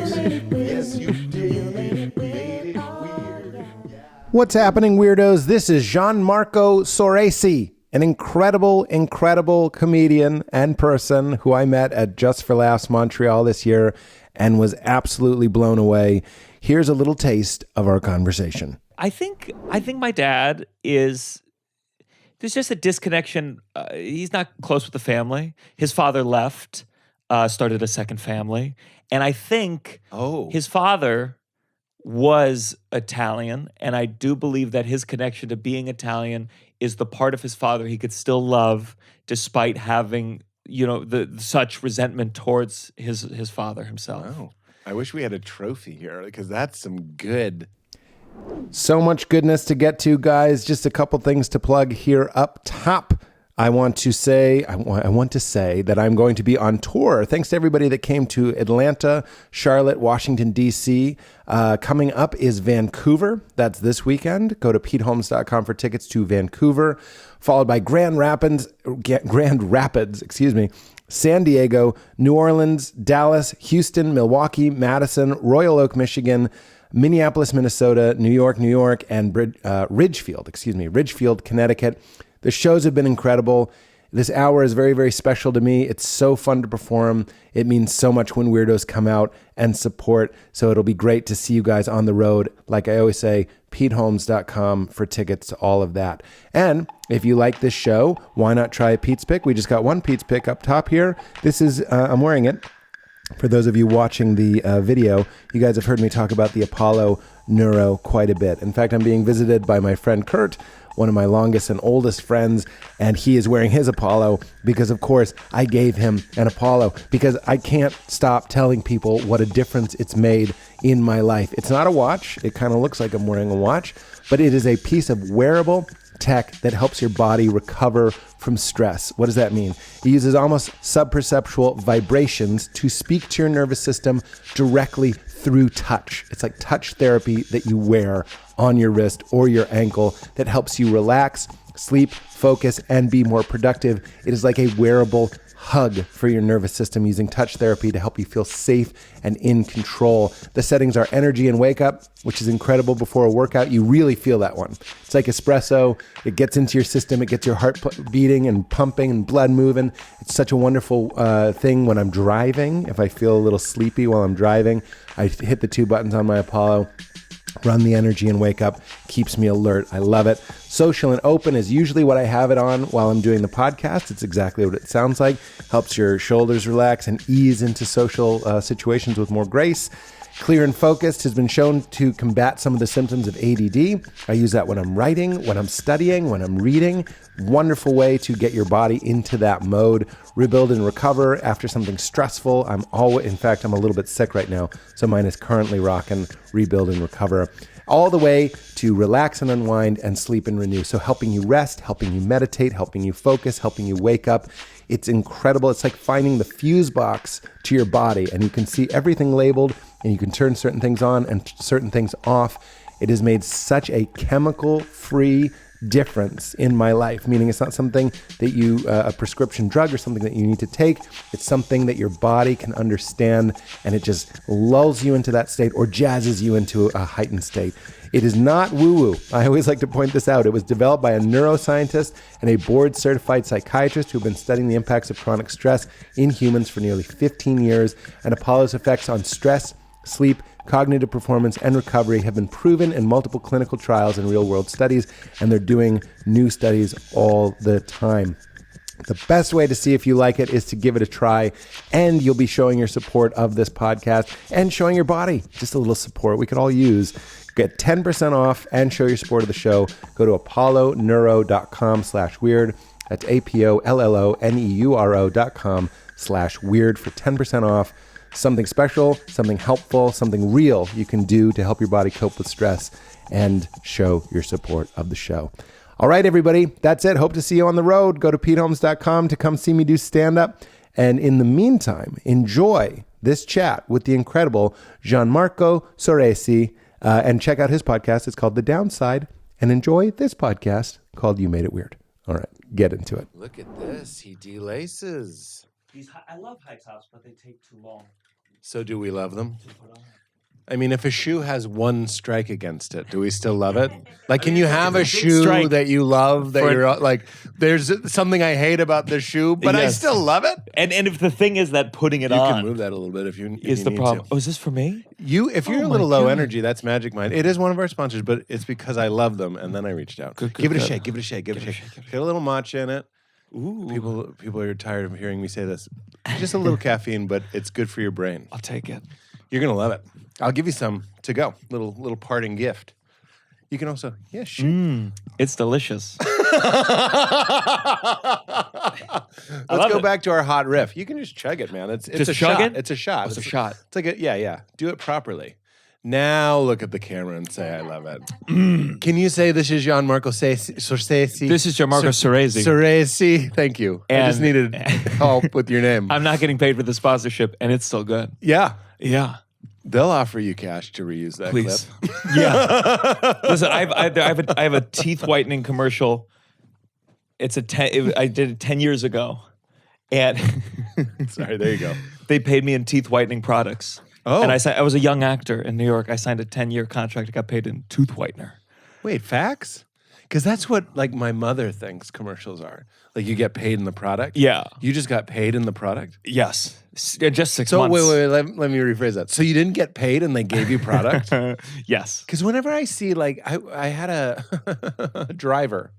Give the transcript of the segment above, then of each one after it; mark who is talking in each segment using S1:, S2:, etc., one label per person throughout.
S1: Yes, you did. Made it weird.
S2: What's happening, weirdos? This is Gianmarco Soresi, an incredible comedian and person who I met at Just for Laughs Montreal this year and was absolutely blown away. Here's a little taste of our conversation.
S3: I think my dad is, there's just a disconnection. He's not close with the family. His father left, started a second family. And I think his father was Italian. And I do believe that his connection to being Italian is the part of his father he could still love despite having, such resentment towards his father himself.
S1: Oh, I wish we had a trophy here because that's some good.
S2: So much goodness to get to, guys. Just a couple things to plug here up top. I want to say that I'm going to be on tour. Thanks to everybody that came to Atlanta, Charlotte, Washington, D.C. Coming up is Vancouver. That's this weekend. Go to PeteHolmes.com for tickets to Vancouver, followed by Grand Rapids, San Diego, New Orleans, Dallas, Houston, Milwaukee, Madison, Royal Oak, Michigan, Minneapolis, Minnesota, New York, and Ridgefield, Connecticut. The shows have been incredible. This hour is very, very special to me. It's so fun to perform. It means so much when weirdos come out and support. So it'll be great to see you guys on the road. Like I always say, PeteHolmes.com for tickets to all of that. And if you like this show, why not try a Pete's Pick? We just got one Pete's Pick up top here. This is, I'm wearing it. For those of you watching the video, you guys have heard me talk about the Apollo Neuro quite a bit. In fact, I'm being visited by my friend Kurt, one of my longest and oldest friends, and he is wearing his Apollo because, of course, I gave him an Apollo because I can't stop telling people what a difference it's made in my life. It's not a watch. It kind of looks like I'm wearing a watch, but it is a piece of wearable tech that helps your body recover from stress. What does that mean? It uses almost subperceptual vibrations to speak to your nervous system directly through touch. It's like touch therapy that you wear on your wrist or your ankle that helps you relax, sleep, focus, and be more productive. It is like a wearable hug for your nervous system using touch therapy to help you feel safe and in control. The settings are energy and wake up, which is incredible before a workout. You really feel that one. It's like espresso. It gets into your system. It gets your heart beating and pumping and blood moving. It's such a wonderful thing when I'm driving. If I feel a little sleepy while I'm driving, I hit the two buttons on my Apollo. Run the energy and wake up, keeps me alert. I love it. Social and open is usually what I have it on while I'm doing the podcast. It's exactly what it sounds like. Helps your shoulders relax and ease into social situations with more grace. Clear and focused has been shown to combat some of the symptoms of ADD. I use that when I'm writing, when I'm studying, when I'm reading. Wonderful way to get your body into that mode. Rebuild and recover after something stressful. In fact, I'm a little bit sick right now, so mine is currently rocking Rebuild and Recover. All the way to relax and unwind and sleep and renew. So helping you rest, helping you meditate, helping you focus, helping you wake up. It's incredible. It's like finding the fuse box to your body, and you can see everything labeled, and you can turn certain things on and certain things off. It has made such a chemical-free difference in my life, meaning it's not something that a prescription drug or something that you need to take. It's something that your body can understand, and it just lulls you into that state or jazzes you into a heightened state. It is not woo-woo. I always like to point this out. It was developed by a neuroscientist and a board-certified psychiatrist who have been studying the impacts of chronic stress in humans for nearly 15 years, and Apollo's effects on stress, sleep, cognitive performance, and recovery have been proven in multiple clinical trials and real-world studies, and they're doing new studies all the time. The best way to see if you like it is to give it a try, and you'll be showing your support of this podcast and showing your body just a little support we could all use. Get 10% off and show your support of the show. Go to apolloneuro.com/weird. That's APOLLONEURO.com/weird for 10% off. Something special, something helpful, something real you can do to help your body cope with stress and show your support of the show. All right, everybody, that's it. Hope to see you on the road. Go to PeteHolmes.com to come see me do stand-up. And in the meantime, enjoy this chat with the incredible Gianmarco Soresi, and check out his podcast. It's called The Downside. And enjoy this podcast called You Made It Weird. All right, get into it.
S1: Look at this. He delaces.
S3: I love high tops, but they take too long.
S1: So do we love them?
S3: To put on.
S2: I mean, if a shoe has one strike against it, do we still love it? Like, can you have a
S3: big
S2: shoe
S3: strike
S2: that you love that
S3: for-
S2: you're like, there's something I hate about the shoe, but I
S3: Yes.
S2: still love it?
S3: And if the thing is that putting it
S2: You
S3: on
S2: can move that a little bit if you
S3: is the
S2: need
S3: problem.
S2: to.
S3: Oh, is this for me?
S2: If you're
S3: Oh
S2: a
S3: my
S2: little low
S3: God.
S2: energy, that's Magic Mind. It is one of our sponsors, but it's because I love them, and then I reached out.
S3: Good,
S2: give it a
S3: good.
S2: shake. Give it a shake. Give it a shake. Get a little matcha in it.
S3: Ooh.
S2: People are tired of hearing me say this. Just a little caffeine, but it's good for your brain.
S3: I'll take it.
S2: You're gonna love it. I'll give you some to go. Little parting gift. You can also shoot.
S3: It's delicious.
S2: Let's
S3: love
S2: go
S3: it.
S2: back to our hot riff. You can just chug it, man. It's
S3: Just
S2: a
S3: chug
S2: shot.
S3: it?
S2: It's a shot.
S3: It's a shot.
S2: It's like yeah. Do it properly. Now look at the camera and say I love it. Can you say this is Gianmarco Soresi?
S3: This is Gianmarco Soresi.
S2: Soresi. Thank you. I just
S3: And-
S2: needed help with your name.
S3: I'm not getting paid for the sponsorship, and it's still good.
S2: Yeah.
S3: Yeah.
S2: They'll offer you cash to reuse that
S3: Please.
S2: clip.
S3: Yeah. Listen, I have a teeth whitening commercial. I did it 10 years ago, and
S2: Sorry, there you go.
S3: they paid me in teeth whitening products.
S2: Oh.
S3: And I was a young actor in New York. I signed a 10-year contract. I got paid in tooth whitener.
S2: Wait, facts? Because that's what like my mother thinks commercials are. Like you get paid in the product.
S3: Yeah.
S2: You just got paid in the product.
S3: Yes. Just 6
S2: So
S3: months.
S2: wait, let me rephrase that. So you didn't get paid and they gave you product?
S3: Yes.
S2: Because whenever I see like I had a driver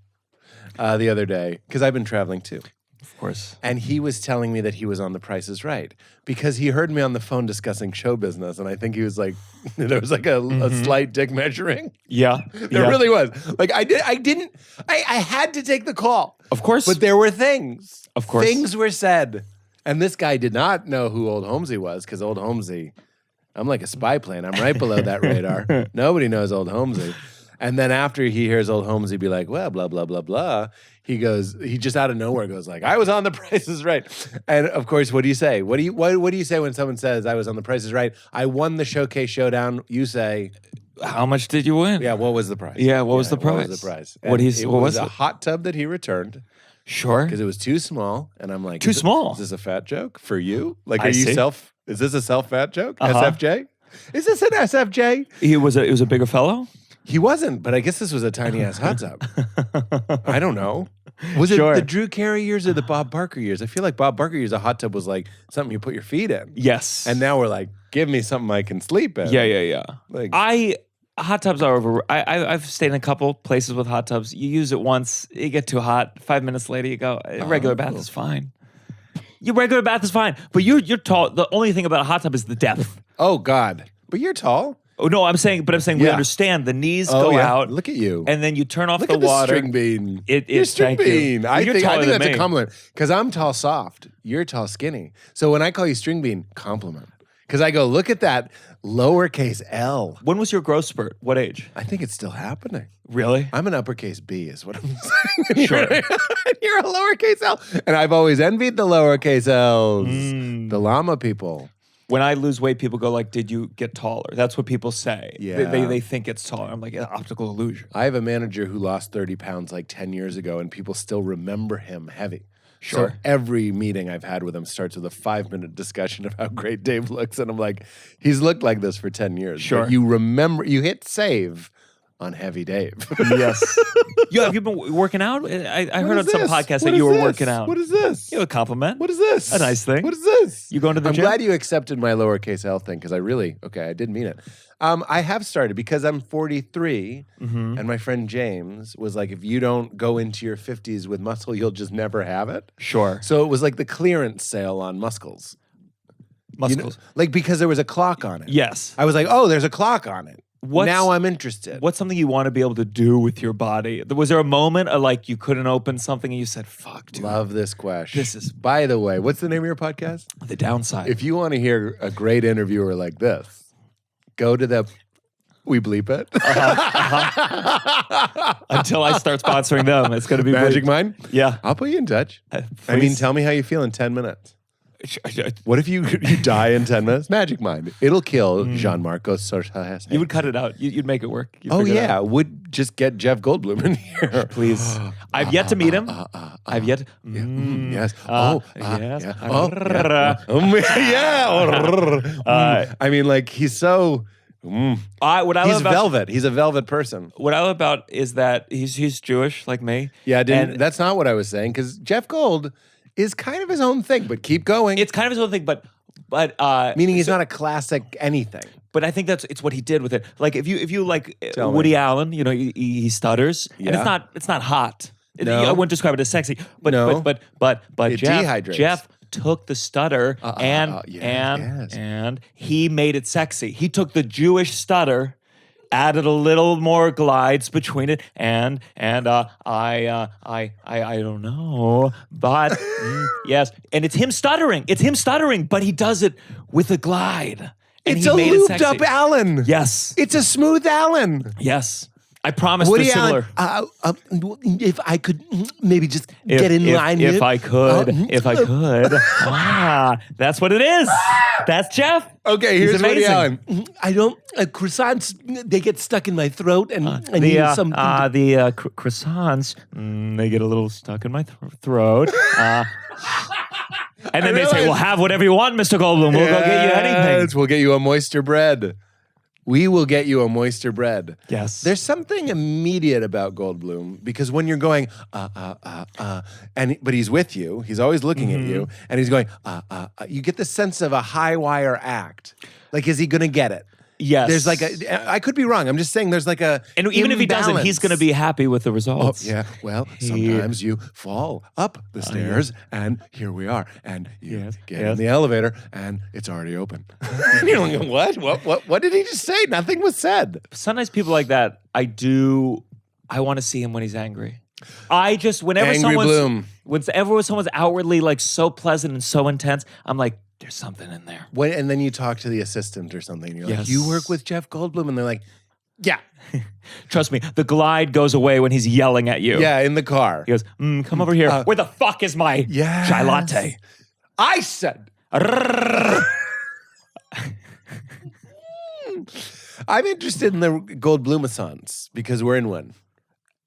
S2: the other day because I've been traveling too.
S3: Of course.
S2: And he was telling me that he was on The Price is Right because he heard me on the phone discussing show business. And I think he was like, there was like a slight dick measuring.
S3: Yeah.
S2: There really was. Like I had to take the call.
S3: Of course.
S2: But there were things.
S3: Of course.
S2: Things were said. And this guy did not know who Old Holmesy was because Old Holmesy, I'm like a spy plane. I'm right below that radar. Nobody knows Old Holmesy. And then after he hears Old Holmesy be like, well, blah, blah, blah, blah, he just out of nowhere goes like, I was on The Price is Right. And of course, what do you say? What do you say when someone says, I was on The Price is Right? I won the Showcase Showdown. You say,
S3: How much did you win?
S2: yeah, what was the prize?
S3: Yeah, what was the
S2: What
S3: prize?
S2: was the prize?
S3: What
S2: And
S3: he's-
S2: it
S3: what was
S2: a
S3: it?
S2: hot tub that he returned
S3: Sure.
S2: because it was too small. And I'm like,
S3: Too small?
S2: Is this a fat joke for you? Like,
S3: I
S2: are you
S3: see.
S2: is this a self-fat joke?
S3: Uh-huh.
S2: SFJ? Is this an SFJ?
S3: It was a bigger fellow?
S2: He wasn't, but I guess this was a tiny ass hot tub. I don't know. Was it
S3: Sure.
S2: the Drew Carey years or the Bob Barker years? I feel like Bob Barker years, a hot tub was like something you put your feet in.
S3: Yes.
S2: And now we're like, give me something I can sleep in.
S3: Yeah.
S2: Like,
S3: Hot tubs are over. I've stayed in a couple places with hot tubs. You use it once, you get too hot. 5 minutes later, you go. A regular bath is fine. Your regular bath is fine, but you're tall. The only thing about a hot tub is the depth.
S2: oh God. But you're tall.
S3: Oh no, I'm saying we
S2: Yeah.
S3: understand the knees go out.
S2: Look at you.
S3: And then you turn off
S2: Look
S3: the
S2: at the
S3: water.
S2: string bean.
S3: You're
S2: You're string
S3: thank you.
S2: bean. I
S3: You're
S2: think
S3: taller than
S2: that's
S3: me.
S2: a compliment because I'm tall soft. You're tall skinny. So when I call you string bean, compliment. Because I go, look at that lowercase L.
S3: When was your growth spurt? What age?
S2: I think it's still happening.
S3: Really?
S2: I'm an uppercase B, is what I'm saying.
S3: Sure.
S2: You're a lowercase L. And I've always envied the lowercase L's, the llama people.
S3: When I lose weight, people go like, "Did you get taller?" That's what people say.
S2: Yeah.
S3: They think it's taller. I'm like, optical illusion.
S2: I have a manager who lost 30 pounds like 10 years ago, and people still remember him heavy.
S3: Sure.
S2: So every meeting I've had with him starts with a 5-minute discussion of how great Dave looks. And I'm like, he's looked like this for 10 years.
S3: Sure.
S2: But you hit save on Heavy Dave.
S3: Yes. Have you been working out? I heard on some podcast that you were working out.
S2: What is this?
S3: You have a compliment.
S2: What is this?
S3: A nice thing.
S2: What is this?
S3: You going to the
S2: I'm
S3: gym?
S2: glad you accepted my lowercase L thing because I did mean it. I have started because I'm 43
S3: Mm-hmm.
S2: and my friend James was like, if you don't go into your 50s with muscle, you'll just never have it.
S3: Sure.
S2: So it was like the clearance sale on muscles. You know,
S3: Muscles.
S2: like because there was a clock on it.
S3: Yes.
S2: I was like, oh, there's a clock on it.
S3: What's-
S2: Now I'm interested.
S3: What's something you want to be able to do with your body? Was there a moment of like you couldn't open something and you said, "Fuck, dude,
S2: Love this question.
S3: This is-
S2: By the way, what's the name of your podcast?
S3: the downside."
S2: If you want to hear a great interviewer like this, go to the. We bleep it.
S3: Until I start sponsoring them, it's going to be
S2: Magic
S3: bleeped.
S2: Mind?
S3: Yeah.
S2: I'll put you in touch. I mean,
S3: Please.
S2: tell me how you feel in 10 minutes. What if you die in 10 minutes? Magic Mind. It'll kill Gianmarco Soresi.
S3: You would cut it out. You'd make it work. You'd
S2: Oh,
S3: figure it
S2: yeah.
S3: out.
S2: Would just get Jeff Goldblum in here.
S3: Please. I've yet to meet him. I've yet.
S2: Yes.
S3: Yes.
S2: Yeah. Yeah. I mean, like, he's so
S3: What I
S2: He's
S3: love about
S2: velvet. He's a velvet person.
S3: what I love about is that he's Jewish like me.
S2: Yeah,
S3: And
S2: that's not what I was saying, because Jeff Gold is kind of his own thing, but keep going.
S3: it's kind of his own thing, but
S2: Meaning he's not a classic anything.
S3: But I think it's what he did with it. Like if you like
S2: Tell
S3: Woody
S2: me.
S3: Allen, you know, he stutters, and
S2: Yeah.
S3: it's not hot.
S2: No.
S3: I wouldn't describe it as sexy. But
S2: No.
S3: but
S2: It dehydrates.
S3: Jeff took the stutter
S2: yes.
S3: and he made it sexy. He took the Jewish stutter, added a little more glides between it, and I don't know, but yes, and it's him stuttering. It's him stuttering, but he does it with a glide. And
S2: It's
S3: he
S2: a
S3: made it
S2: looped
S3: sexy.
S2: up Allen.
S3: Yes,
S2: It's a smooth Allen.
S3: yes. I promise
S2: Woody
S3: they're similar.
S2: Allen, if I could maybe just get in line.
S3: If I could. That's what it is. That's Jeff.
S2: Okay,
S3: He's
S2: here's Woody
S3: amazing.
S2: Allen. I don't, croissants, they get stuck in my throat and I need something.
S3: Croissants, they get a little stuck in my throat. And then they say,
S2: realize-
S3: well, have whatever you want, Mr. Goldblum. We'll go get you anything.
S2: Yes, we'll get you a moisture bread. We will get you a moisture bread.
S3: Yes.
S2: There's something immediate about Goldblum, because when you're going, but he's with you, he's always looking at you, and he's going, you get the sense of a high wire act. Like, is he going to get it?
S3: Yes.
S2: There's like I could be wrong. I'm just saying there's like a
S3: And even if he doesn't, he's going to be happy with the
S2: Oh,
S3: results.
S2: yeah. Well, sometimes you fall up the stairs, and here we are, and you get in the elevator, and it's already open. And you're like, what did he just say? Nothing was said.
S3: Sometimes people like that, I want to see him when he's angry. Whenever
S2: Angry Bloom.
S3: someone's outwardly like so pleasant and so intense, I'm like, there's something in there.
S2: And then you talk to the assistant or something, and you're like,
S3: Yes.
S2: you work with Jeff Goldblum? And they're like, yeah.
S3: Trust me, the glide goes away when he's yelling at you.
S2: Yeah, in the car.
S3: He goes, come over here. Where the fuck is my
S2: Yes.
S3: chai latte?
S2: I said. I'm interested in the Goldblumathons because we're in one.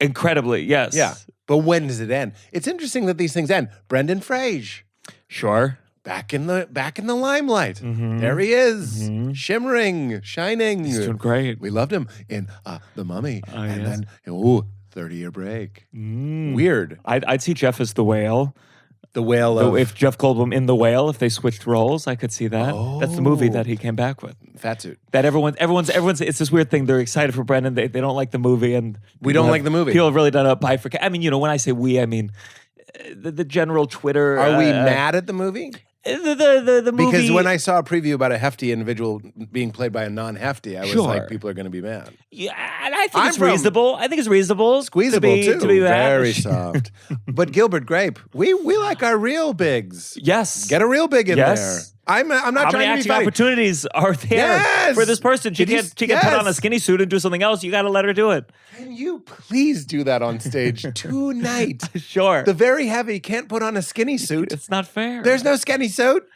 S3: Incredibly, yes.
S2: Yeah. But when does it end? It's interesting that these things end. Brendan Fraser.
S3: Sure.
S2: Back in the limelight. There he is, shimmering, shining.
S3: He's doing great.
S2: We loved him in The Mummy, and
S3: yes.
S2: then 30-year break. Weird.
S3: I'd see Jeff as the whale.
S2: The Whale of
S3: If Jeff Goldblum in The Whale, if they switched roles, I could see that. That's the movie that he came back with.
S2: Fatsuit.
S3: That everyone's it's this weird thing. They're excited for Brendan. They don't like the movie, and
S2: We don't like the movie.
S3: People have really done a bifurcation. I mean, when I say we, I mean the general Twitter.
S2: Are we mad at the movie?
S3: The movie?
S2: Because when I saw a preview about a hefty individual being played by a non-hefty, I was
S3: Sure.
S2: like, people are going to be mad.
S3: Yeah, and I think
S2: I'm
S3: it's
S2: from-
S3: reasonable. I think it's reasonable.
S2: Squeezable too.
S3: To be mad.
S2: Very soft. But Gilbert Grape, we like our real bigs.
S3: Yes.
S2: Get a real big in
S3: Yes.
S2: there. I'm not
S3: How many
S2: trying to be
S3: acting
S2: funny.
S3: opportunities are there
S2: Yes!
S3: for this person? She
S2: Did you-
S3: can put on a
S2: yes.
S3: skinny suit and do something else. You got to let her do it.
S2: Can you please do that on stage tonight?
S3: Sure.
S2: The very heavy can't put on a skinny suit.
S3: It's not fair.
S2: There's no skinny suit.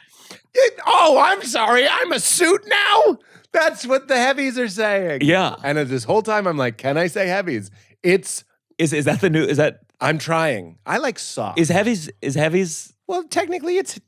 S2: I'm sorry. I'm a suit now. That's what the heavies are saying.
S3: Yeah.
S2: And this whole time I'm like, can I say heavies?
S3: Is that the new? Is that
S2: I'm trying. I like soft.
S3: is heavies?
S2: Well, technically, it's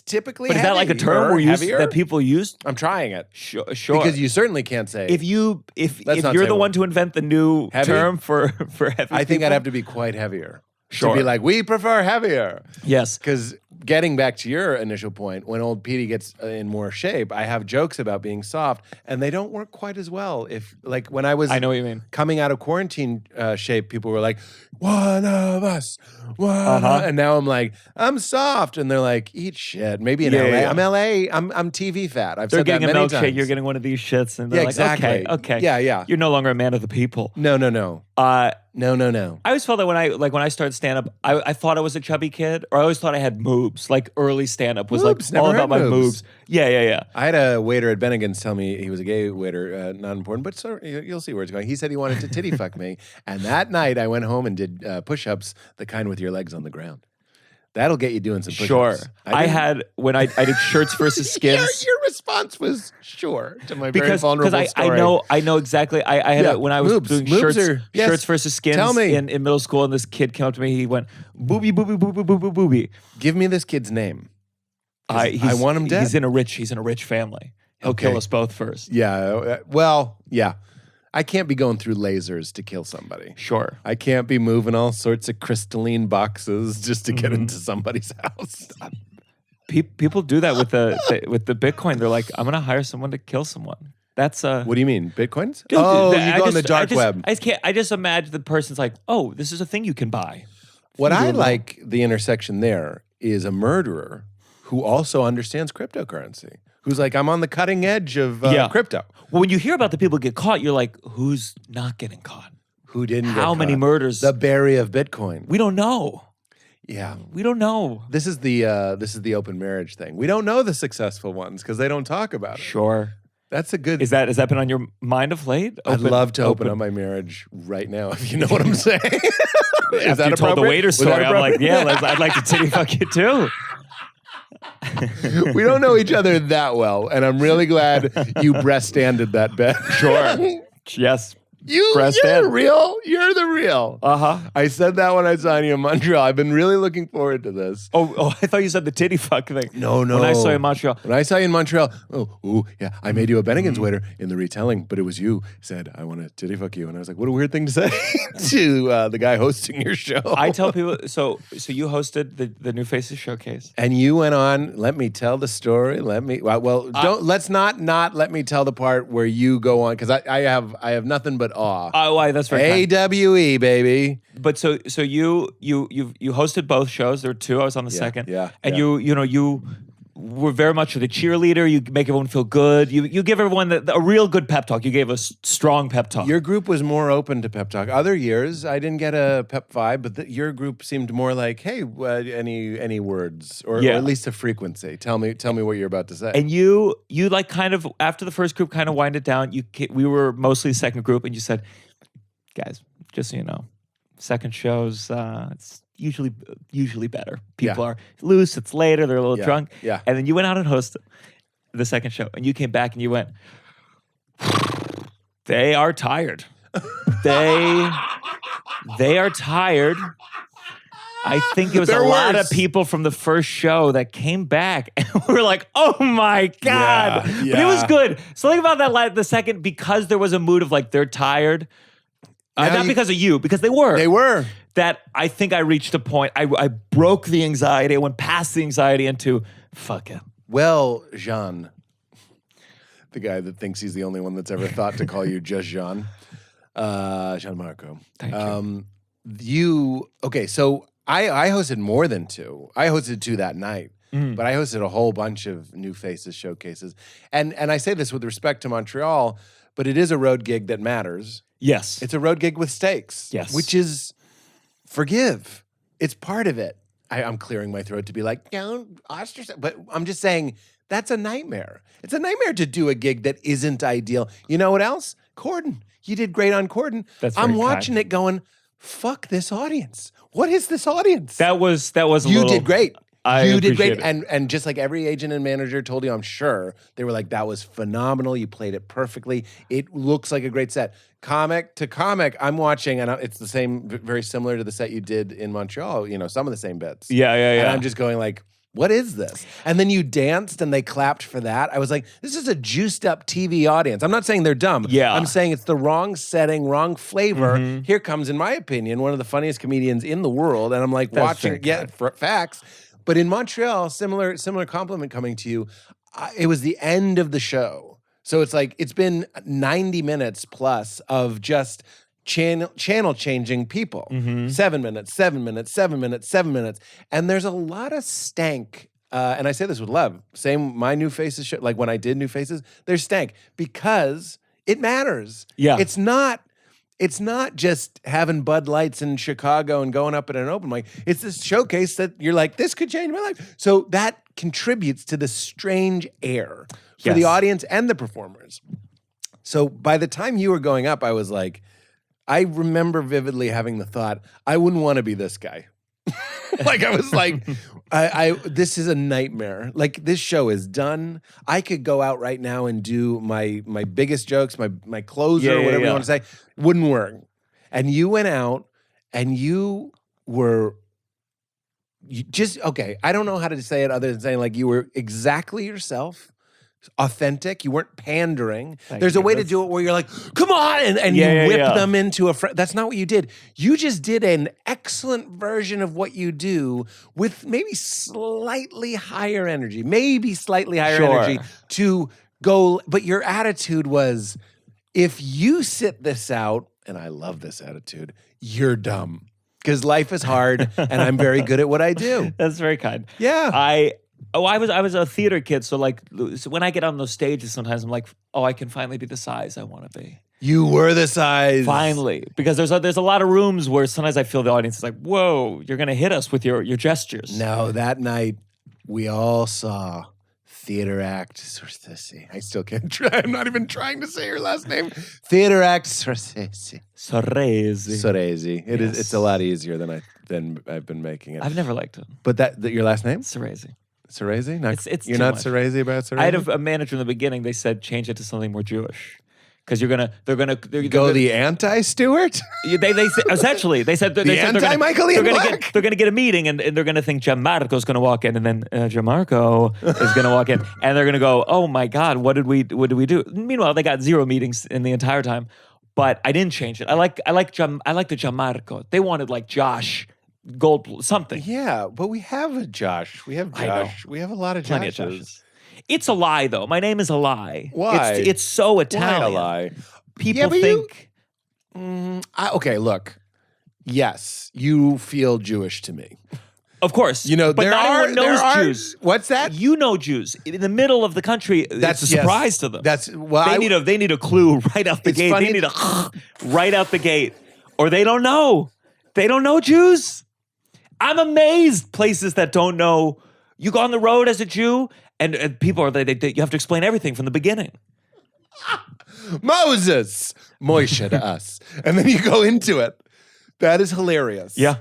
S2: typically.
S3: But is that like a term that people use?
S2: I'm trying it
S3: Sure.
S2: because you certainly can't say.
S3: if
S2: Let's not
S3: you're
S2: say
S3: the
S2: one.
S3: one to invent the new
S2: Heavy?
S3: term for heavy,
S2: I think
S3: people,
S2: I'd have to be quite heavier.
S3: Sure.
S2: To be like, we prefer heavier.
S3: Yes.
S2: Because getting back to your initial point, when old Petey gets in more shape, I have jokes about being soft, and they don't work quite as well. If like when I was,
S3: I know what you mean.
S2: coming out of quarantine shape, people were like, "One of us,"
S3: Uh-huh.
S2: and now I'm like, I'm soft, and they're like, "Eat shit." Maybe in
S3: Yeah,
S2: LA,
S3: yeah.
S2: I'm LA. I'm TV fat. I've
S3: They're
S2: said that
S3: getting a
S2: many
S3: milkshake.
S2: times.
S3: You're getting one of these shits, and they're
S2: Yeah,
S3: like,
S2: exactly.
S3: okay.
S2: Yeah, yeah.
S3: You're no longer a man of the people.
S2: No.
S3: No.
S2: I
S3: I always felt that when I started stand up, I thought I was a chubby kid, or I always thought I had moobs. Like early stand up was
S2: Moobs,
S3: like
S2: never
S3: all
S2: heard
S3: about my
S2: moobs.
S3: moobs. Yeah.
S2: had a waiter at Bennigan's tell me he was a gay waiter, not important, but you'll see where it's going. He said he wanted to titty fuck me, and that night I went home and did push-ups, the kind with your legs on the ground. That'll get you doing some push-ups.
S3: Sure. I
S2: didn't-
S3: did shirts versus skins.
S2: Your response was sure to my very
S3: Because
S2: vulnerable
S3: I
S2: story.
S3: I know exactly. I had
S2: Yeah,
S3: when I was
S2: moobs.
S3: doing
S2: Moobs
S3: shirts
S2: are- yes.
S3: shirts versus skins
S2: Tell me.
S3: in middle school, and this kid came up to me. He went booby booby booby booby booby.
S2: Give me this kid's name. 'Cause
S3: He's,
S2: I want him dead.
S3: He's in a rich family. He'll kill us both first.
S2: Yeah. Well, yeah. I can't be going through lasers to kill somebody.
S3: Sure.
S2: I can't be moving all sorts of crystalline boxes just to get into somebody's house.
S3: People do that with the Bitcoin. They're like, I'm going to hire someone to kill someone. That's
S2: What do you mean? Bitcoins?
S3: Dude,
S2: oh,
S3: I
S2: you go on the
S3: just-
S2: dark web.
S3: I just imagine the person's like, oh, this is a thing you can buy.
S2: What
S3: You
S2: I
S3: do
S2: like the intersection there is a murderer who also understands cryptocurrency. Who's like, I'm on the cutting edge of crypto.
S3: Well, when you hear about the people get caught, you're like, who's not getting caught?
S2: Who didn't get
S3: How many
S2: caught?
S3: murders?
S2: The Barry of Bitcoin.
S3: We don't know.
S2: Yeah.
S3: We don't know.
S2: This is the open marriage thing. We don't know the successful ones because they don't talk about it.
S3: Sure.
S2: That's a good.
S3: Has that been on your mind of late?
S2: I'd love to open up my marriage right now, if you know what I'm saying. Is
S3: After
S2: that
S3: you told the
S2: appropriate?
S3: waiter
S2: Was that
S3: story, I'm like,
S2: appropriate?
S3: yeah, I'd like to titty fuck you too.
S2: We don't know each other that well, and I'm really glad you breast-standed that bet.
S3: Sure. Yes.
S2: You're
S3: Breast-stand.
S2: real. You're the real.
S3: Uh-huh.
S2: I said that when I saw you in Montreal. I've been really looking forward to this.
S3: Oh, I thought you said the titty fuck thing.
S2: No.
S3: When I saw you in Montreal.
S2: When I saw you in Montreal, yeah, I made you a Bennigan's waiter in the retelling, but it was you said, I want to titty fuck you. And I was like, what a weird thing to say to the guy hosting your show.
S3: I tell people, so you hosted the New Faces Showcase.
S2: And you went on, let me tell the story. Let's not let me tell the part where you go on, because I have nothing but awe.
S3: Oh, that's very kind.
S2: AWE, baby.
S3: But so you hosted both shows. There were two. I was on the second.
S2: yeah,
S3: And
S2: yeah.
S3: you were very much the cheerleader. You make everyone feel good. You give everyone a real good pep talk. You gave a strong pep talk.
S2: Your group was more open to pep talk. Other years, I didn't get a pep vibe, but your group seemed more like, hey, any words or at least a frequency. Tell me what you're about to say.
S3: And you like kind of after the first group kind of winded down. We were mostly the second group, and you said, guys, just so you know, second shows it's usually better. People are loose. It's later. They're a little drunk.
S2: Yeah.
S3: And then you went out and hosted the second show, and you came back and you went, they are tired. They are tired. I think it was
S2: They're
S3: a lot
S2: worse.
S3: of people from the first show that came back and were like, oh my God.
S2: Yeah,
S3: But it was
S2: yeah.
S3: good. Something about that the second, because there was a mood of like, they're tired. Not because of you, because they were.
S2: They were.
S3: That I think I reached a point. I broke the anxiety. I went past the anxiety into, fuck it.
S2: Well, Jean, the guy that thinks he's the only one that's ever thought to call you just Jean, Gianmarco.
S3: Thank you.
S2: So I hosted more than two. I hosted two that night, but I hosted a whole bunch of New Faces showcases. And I say this with respect to Montreal, but it is a road gig that matters.
S3: Yes.
S2: It's a road gig with stakes.
S3: Yes.
S2: Which is forgive. It's part of it. I'm clearing my throat to be like, don't ostracize. But I'm just saying that's a nightmare. It's a nightmare to do a gig that isn't ideal. You know what else? Corden. You did great on Corden.
S3: That's
S2: I'm
S3: very
S2: watching
S3: kind.
S2: it going, fuck this audience. What is this audience?
S3: That was a
S2: You
S3: little,
S2: did great.
S3: I
S2: You did great.
S3: appreciate it.
S2: And just like every agent and manager told you, I'm sure, they were like, that was phenomenal. You played it perfectly. It looks like a great set. Comic to comic, I'm watching, and it's the same, very similar to the set you did in Montreal, some of the same bits.
S3: Yeah.
S2: And I'm just going like, what is this? And then you danced and they clapped for that. I was like, this is a juiced up TV audience. I'm not saying they're dumb.
S3: Yeah.
S2: I'm saying it's the wrong setting, wrong flavor. Here comes, in my opinion, one of the funniest comedians in the world. And I'm like
S3: That's
S2: watching,
S3: very kind.
S2: facts. But in Montreal, similar compliment coming to you. It was the end of the show. So it's like, it's been 90 minutes plus of just channel changing people. 7 minutes, 7 minutes, 7 minutes, 7 minutes. And there's a lot of stank. And I say this with love. Same, my New Faces show, like when I did New Faces, there's stank because it matters.
S3: Yeah.
S2: It's not just having Bud Lights in Chicago and going up at an open mic. It's this showcase that you're like, this could change my life. So that contributes to the strange air for the
S3: Yes.
S2: audience and the performers. So by the time you were going up, I was like, I remember vividly having the thought, I wouldn't want to be this guy. Like I was like, this is a nightmare. Like this show is done. I could go out right now and do my biggest jokes, my closer, whatever you want to say. Wouldn't work. And you went out and you were okay. I don't know how to say it other than saying like you were exactly yourself, authentic. You weren't pandering.
S3: Thank
S2: There's a
S3: you.
S2: way to do it where you're like, come on, and
S3: Yeah,
S2: you
S3: yeah,
S2: whip
S3: yeah.
S2: them into a friend. That's not what you did. You just did an excellent version of what you do with maybe slightly higher energy,
S3: Sure.
S2: energy to go. But your attitude was, if you sit this out, and I love this attitude, you're dumb. Because life is hard, and I'm very good at what I do.
S3: That's very kind.
S2: Yeah.
S3: I was a theater kid, so like so when I get on those stages, sometimes I'm like, oh, I can finally be the size I want to be.
S2: You were the size.
S3: Finally, because there's a lot of rooms where sometimes I feel the audience is like, whoa, you're gonna hit us with your gestures.
S2: No, that night we all saw theater act Soresi. I still can't try. I'm not even trying to say her last name. Theater act Soresi.
S3: Soresi.
S2: It is.
S3: Yes.
S2: It's a lot easier than I've been making it.
S3: I've never liked it.
S2: But that your last name?
S3: Soresi.
S2: Soresi? Not,
S3: It's
S2: you're
S3: too
S2: not
S3: much.
S2: Soresi about Soresi?
S3: I had a manager in the beginning. They said change it to something more Jewish, because they're gonna
S2: Go the anti-Stewart?
S3: They said, essentially they said
S2: The anti-Michael Ian Black?
S3: they're gonna get a meeting and they're gonna think Gianmarco's gonna walk in, and then Gianmarco is gonna walk in, and they're gonna go, oh my God, what did we do? Meanwhile, they got 0 meetings in the entire time, but I didn't change it. I like the Gianmarco. They wanted like Josh Goldblum, something.
S2: Yeah, but we have a Josh. We have
S3: I know.
S2: Josh. We have a lot of
S3: Plenty of
S2: Joshes.
S3: Joshes. It's a lie, though. My name is a lie.
S2: Why?
S3: It's so Italian.
S2: Why a lie?
S3: People
S2: but
S3: think.
S2: Okay, look. Yes, you feel Jewish to me.
S3: Of course.
S2: You know,
S3: but not everyone knows
S2: there are-
S3: Jews.
S2: What's that?
S3: You know Jews. In the middle of the country, that's a
S2: yes.
S3: surprise to them. They need a clue right out the
S2: It's
S3: gate.
S2: funny-
S3: They need a right out the gate. Or they don't know. They don't know Jews. I'm amazed places that don't know. You go on the road as a Jew, and people are you have to explain everything from the beginning.
S2: Moses, Moshe to us. And then you go into it. That is hilarious.
S3: Yeah.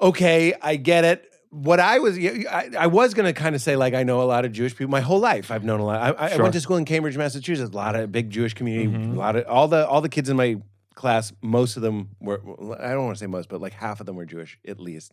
S2: Okay, I get it. What I was going to kind of say, like, I know a lot of Jewish people. My whole life, I've known a lot. I
S3: Sure.
S2: went to school in Cambridge, Massachusetts. A lot of big Jewish community.
S3: Mm-hmm.
S2: A lot of all the kids in my class. Most of them were. I don't want to say most, but like half of them were Jewish at least.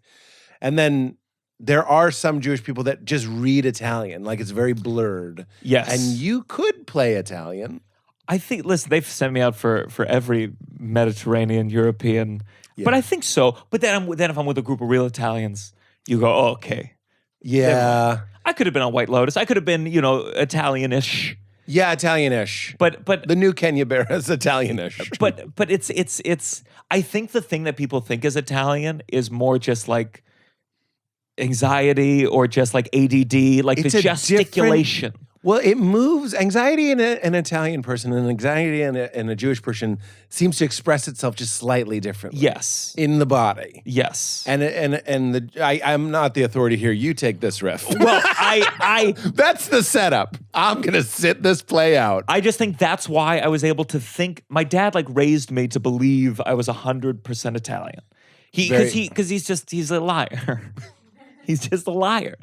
S2: And then there are some Jewish people that just read Italian, like it's very blurred.
S3: Yes.
S2: And you could play Italian.
S3: I think, listen, they've sent me out for every Mediterranean, European, but I think so. But then if I'm with a group of real Italians, you go, oh, okay.
S2: Yeah.
S3: I could have been on White Lotus. I could have been, Italian-ish.
S2: Yeah, Italian-ish.
S3: But
S2: The new Kenya Bear is Italian-ish.
S3: but it's. I think the thing that people think is Italian is more just like anxiety or just like ADD, like
S2: It's
S3: the
S2: a
S3: gesticulation.
S2: Well, it moves. Anxiety in an Italian person and anxiety in a Jewish person seems to express itself just slightly differently.
S3: Yes.
S2: In the body.
S3: Yes.
S2: I'm not the authority here. You take this riff.
S3: Well, I
S2: That's the setup. I'm gonna sit this play out.
S3: I just think that's why I was able to think. My dad like raised me to believe I was 100% Italian. Because he's a liar. He's just a liar,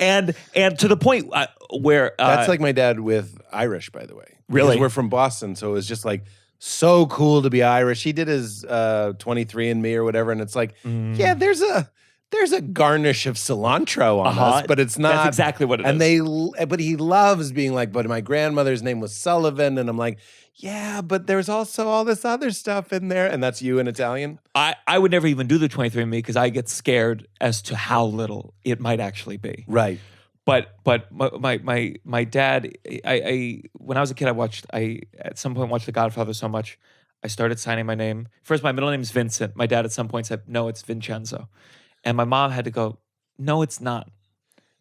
S3: and to the point where
S2: That's like my dad with Irish, by the way.
S3: Really?
S2: Because we're from Boston, so it was just like so cool to be Irish. He did his 23andMe or whatever, and it's like, yeah, there's a garnish of cilantro on us, but it's not.
S3: That's exactly what it
S2: and
S3: is.
S2: But he loves being like, but my grandmother's name was Sullivan, and I'm like, yeah, but there's also all this other stuff in there, and that's you in Italian.
S3: I would never even do the 23andMe because I get scared as to how little it might actually be.
S2: Right.
S3: But my dad, I when I was a kid, I at some point watched The Godfather so much, I started signing my name. First, my middle name is Vincent. My dad at some point said, no, it's Vincenzo. And my mom had to go, no, it's not.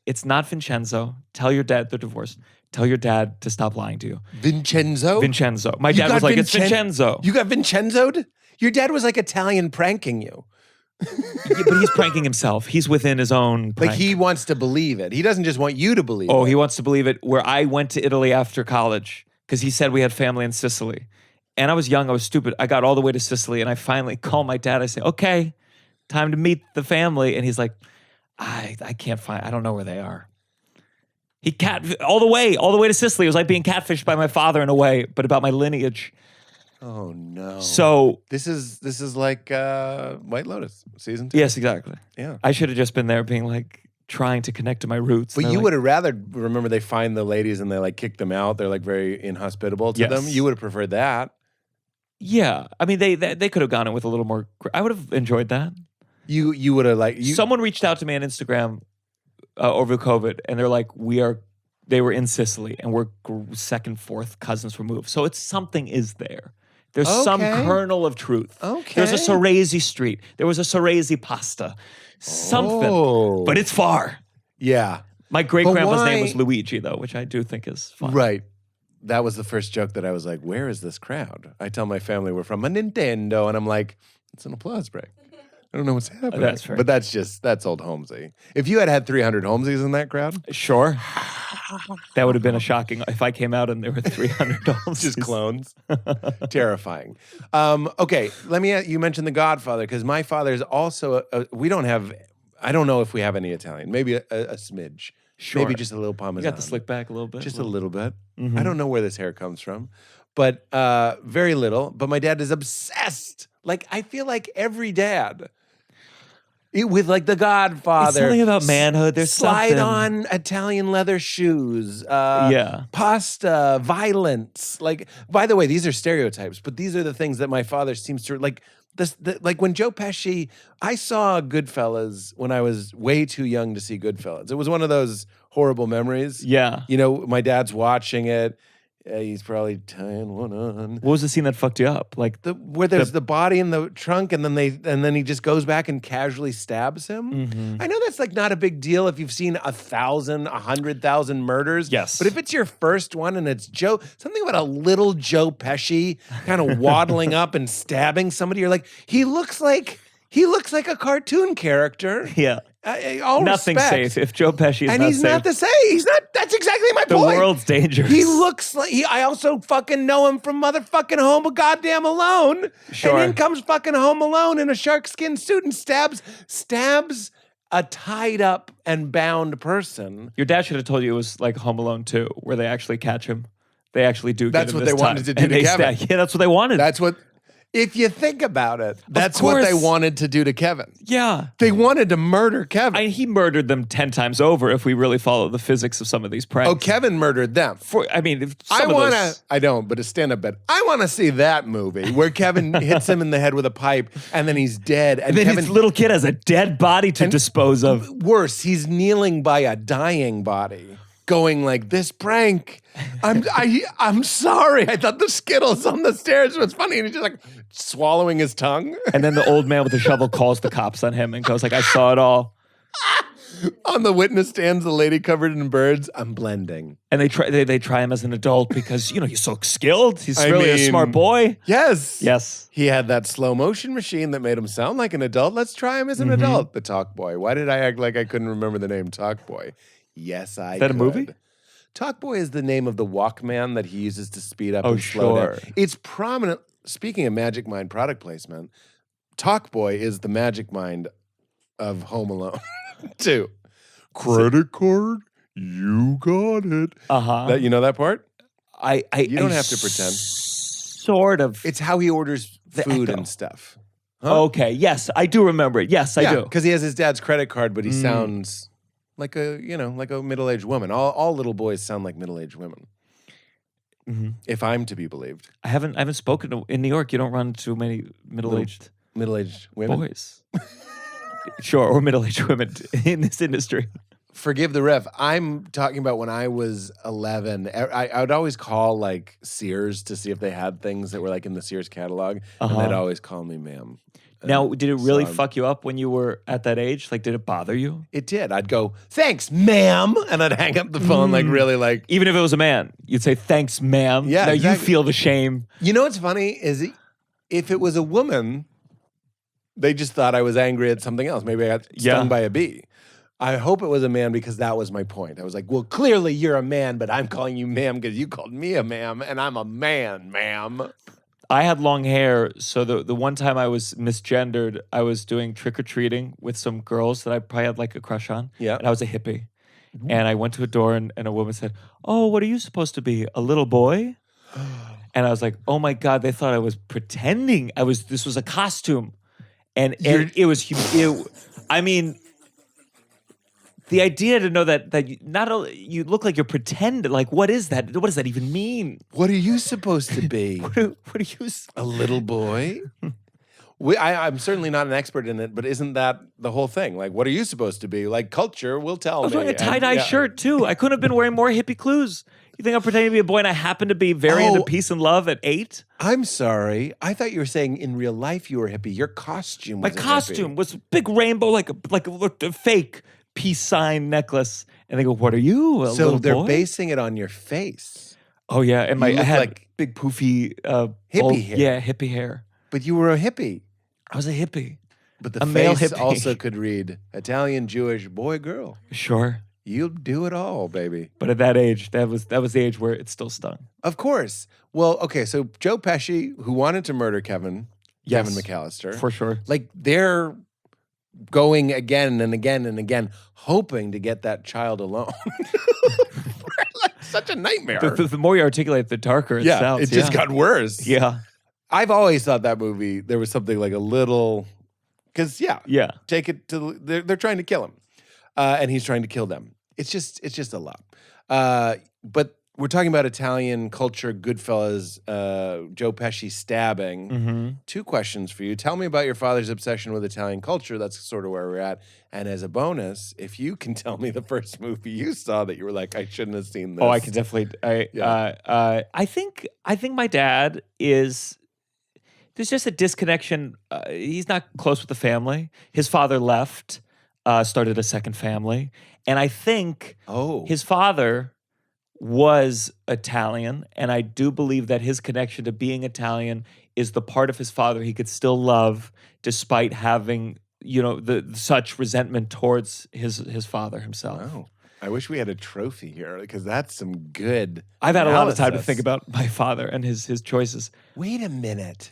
S3: It's not Vincenzo. Tell your dad they're divorced. Tell your dad to stop lying to you.
S2: Vincenzo?
S3: Vincenzo. My dad was like, it's Vincenzo.
S2: You got Vincenzo'd? Your dad was like Italian pranking you.
S3: Yeah, but he's pranking himself. He's within his own prank.
S2: Like he wants to believe it. He doesn't just want you to believe it.
S3: Oh, he wants to believe it. Where I went to Italy after college because he said we had family in Sicily. And I was young. I was stupid. I got all the way to Sicily and I finally called my dad. I say, okay, time to meet the family. And he's like, I can't find, I don't know where they are. He all the way to Sicily. It was like being catfished by my father in a way, but about my lineage.
S2: Oh no.
S3: So
S2: this is like White Lotus season 2.
S3: yes, exactly.
S2: Yeah.
S3: I should have just been there being like, trying to connect to my roots.
S2: But you would have rather, remember they find the ladies and they like kick them out. They're like very inhospitable to them. You would have preferred that.
S3: Yeah. I mean, they could have gone in with a little more. I would have enjoyed that.
S2: You would have like.
S3: Someone reached out to me on Instagram over COVID and they're like, they were in Sicily and we're second, fourth cousins removed. So something is there. There's some kernel of truth.
S2: Okay.
S3: There's a Soresi street. There was a Soresi pasta. Something. But it's far.
S2: Yeah.
S3: My great-grandpa's name was Luigi, though, which I do think is fun.
S2: Right. That was the first joke that I was like, where is this crowd? I tell my family we're from a Nintendo, and I'm like, it's an applause break. I don't know what's happening.
S3: That's fair.
S2: But that's old Holmesy. If you had 300 Holmesies in that crowd.
S3: Sure. That would have been a shocking, if I came out and there were 300 Holmesies.
S2: Just clones. Terrifying. Okay, you mentioned The Godfather, because my father is also, I don't know if we have any Italian. Maybe a smidge.
S3: Sure.
S2: Maybe just a little Parmesan.
S3: You got the slick back a little bit?
S2: Just a little bit.
S3: Mm-hmm.
S2: I don't know where this hair comes from, but very little. But my dad is obsessed. Like, I feel like every dad, with like The Godfather.
S3: It's something about manhood. There's
S2: slide
S3: something.
S2: on Italian leather shoes. Pasta, violence. Like, by the way, these are stereotypes, but these are the things that my father seems to like. Like when Joe Pesci, I saw Goodfellas when I was way too young to see Goodfellas. It was one of those horrible memories.
S3: Yeah.
S2: You know, my dad's watching it. He's probably tying one on.
S3: What was the scene that fucked you up? Like
S2: where there's the body in the trunk, and then he just goes back and casually stabs him.
S3: Mm-hmm.
S2: I know that's like not a big deal if you've seen 1,000, 100,000 murders.
S3: Yes,
S2: but if it's your first one and it's something about a little Joe Pesci kind of waddling up and stabbing somebody, you're like, he looks like a cartoon character.
S3: Yeah.
S2: Nothing
S3: safe if Joe Pesci is
S2: and he's not the same. He's not. That's exactly my point.
S3: The world's dangerous.
S2: He looks like I also fucking know him from motherfucking Home Alone.
S3: Sure.
S2: And in comes fucking Home Alone in a sharkskin suit and stabs a tied up and bound person.
S3: Your dad should have told you it was like Home Alone 2, where they actually catch him. They actually do.
S2: That's what they wanted to do to Kevin.
S3: Yeah, that's what they wanted.
S2: That's what. If you think about it, that's what they wanted to do to Kevin.
S3: Yeah.
S2: They wanted to murder Kevin.
S3: He murdered them 10 times over if we really follow the physics of some of these pranks.
S2: Oh, Kevin murdered them. I don't, but a stand-up bit. I want to see that movie where Kevin hits him in the head with a pipe and then he's dead.
S3: And then his little kid has a dead body to dispose of.
S2: Worse, he's kneeling by a dying body, going like, this prank. I'm sorry. I thought the Skittles on the stairs was funny. And he's just like swallowing his tongue.
S3: And then the old man with the shovel calls the cops on him and goes like, I saw it all.
S2: On the witness stands the lady covered in birds. I'm blending.
S3: And they try him as an adult because, he's so skilled. He's really a smart boy.
S2: Yes.
S3: Yes.
S2: He had that slow motion machine that made him sound like an adult. Let's try him as an adult. The Talk Boy. Why did I act like I couldn't remember the name Talk Boy? Yes, I
S3: Is that
S2: could.
S3: a movie?
S2: Talk Boy is the name of the Walkman that he uses to speed up and slow down. It's prominent. Speaking of Magic Mind product placement, Talk Boy is the Magic Mind of Home Alone 2. Credit card, you got it. That, you know that part? You don't have to pretend.
S3: Sort of.
S2: It's how he orders food and stuff.
S3: Huh? Okay. Yes, I do remember it. Yes, I do.
S2: Because he has his dad's credit card, but he sounds like a middle-aged woman. All little boys sound like middle-aged women. Mm-hmm. If I'm to be believed.
S3: I haven't spoken in New York. You don't run too many middle-aged
S2: women.
S3: Boys. Sure, or middle-aged women in this industry.
S2: Forgive the ref. I'm talking about when I was 11. I would always call like Sears to see if they had things that were like in the Sears catalog, and they'd always call me ma'am.
S3: Now, did it really fuck you up when you were at that age? Like, did it bother you?
S2: It did. I'd go, thanks, ma'am. And I'd hang up the phone really.
S3: Even if it was a man, you'd say, thanks, ma'am.
S2: Yeah,
S3: now
S2: exactly.
S3: You feel the shame.
S2: You know what's funny is if it was a woman, they just thought I was angry at something else. Maybe I got stung by a bee. I hope it was a man because that was my point. I was like, well, clearly you're a man, but I'm calling you ma'am because you called me a ma'am, and I'm a man, ma'am.
S3: I had long hair, so the one time I was misgendered, I was doing trick-or-treating with some girls that I probably had like a crush on.
S2: Yeah.
S3: And I was a hippie. And I went to a door and a woman said, oh, what are you supposed to be, a little boy? And I was like, oh my God, they thought I was pretending. This was a costume. And it was, the idea to know that you, not only you look like you're pretending, like what is that? What does that even mean?
S2: What are you supposed to be?
S3: What are you?
S2: A little boy? I'm certainly not an expert in it, but isn't that the whole thing? Like, what are you supposed to be? Like, culture will tell me.
S3: I was wearing a tie-dye shirt too. I couldn't have been wearing more hippie clues. You think I'm pretending to be a boy and I happen to be very into peace and love at 8?
S2: I'm sorry. I thought you were saying in real life you were hippie. Your costume was
S3: My costume was a big rainbow, like a fake peace sign necklace. And they go, "What are you, a
S2: So
S3: little
S2: they're
S3: boy?"
S2: basing it on your face.
S3: Oh yeah, and I
S2: look
S3: had
S2: like
S3: big poofy
S2: hippie hair.
S3: Yeah, hippie hair.
S2: But you were a hippie.
S3: I was a hippie.
S2: But the
S3: A male
S2: face
S3: hippie.
S2: also could read Italian, Jewish, boy, girl.
S3: Sure.
S2: You'll do it all, baby.
S3: But at that age, that was the age where it still stung.
S2: Of course. Well, okay, so Joe Pesci, who wanted to murder Kevin McAllister.
S3: For sure.
S2: Like, they're going again and again and again, hoping to get that child alone. Like, such a nightmare.
S3: The more you articulate, the darker it sounds.
S2: It just got worse.
S3: Yeah.
S2: I've always thought that movie, there was something like a little, because
S3: Yeah.
S2: take it to, they're trying to kill him. And he's trying to kill them. It's just a lot. But we're talking about Italian culture, Goodfellas, Joe Pesci stabbing.
S3: Mm-hmm.
S2: 2 questions for you. Tell me about your father's obsession with Italian culture. That's sort of where we're at. And as a bonus, if you can tell me the first movie you saw that you were like, I shouldn't have seen this.
S3: Oh, I can definitely. I think my dad is. There's just a disconnection. He's not close with the family. His father left, started a second family, and I think his father was Italian, and I do believe that his connection to being Italian is the part of his father he could still love despite having, such resentment towards his father himself.
S2: Wow. I wish we had a trophy here because that's some good
S3: I've had a lot of time to
S2: analysis.
S3: think about my father and his choices.
S2: Wait a minute.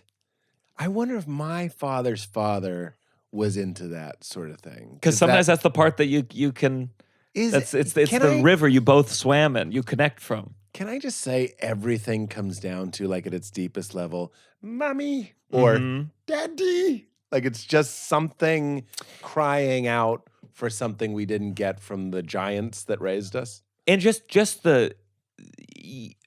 S2: I wonder if my father's father was into that sort of thing.
S3: Because sometimes that's the part that you can. It's the river you both swam in. You connect from.
S2: Can I just say everything comes down to, like, at its deepest level, mommy or daddy? Like, it's just something crying out for something we didn't get from the giants that raised us.
S3: And just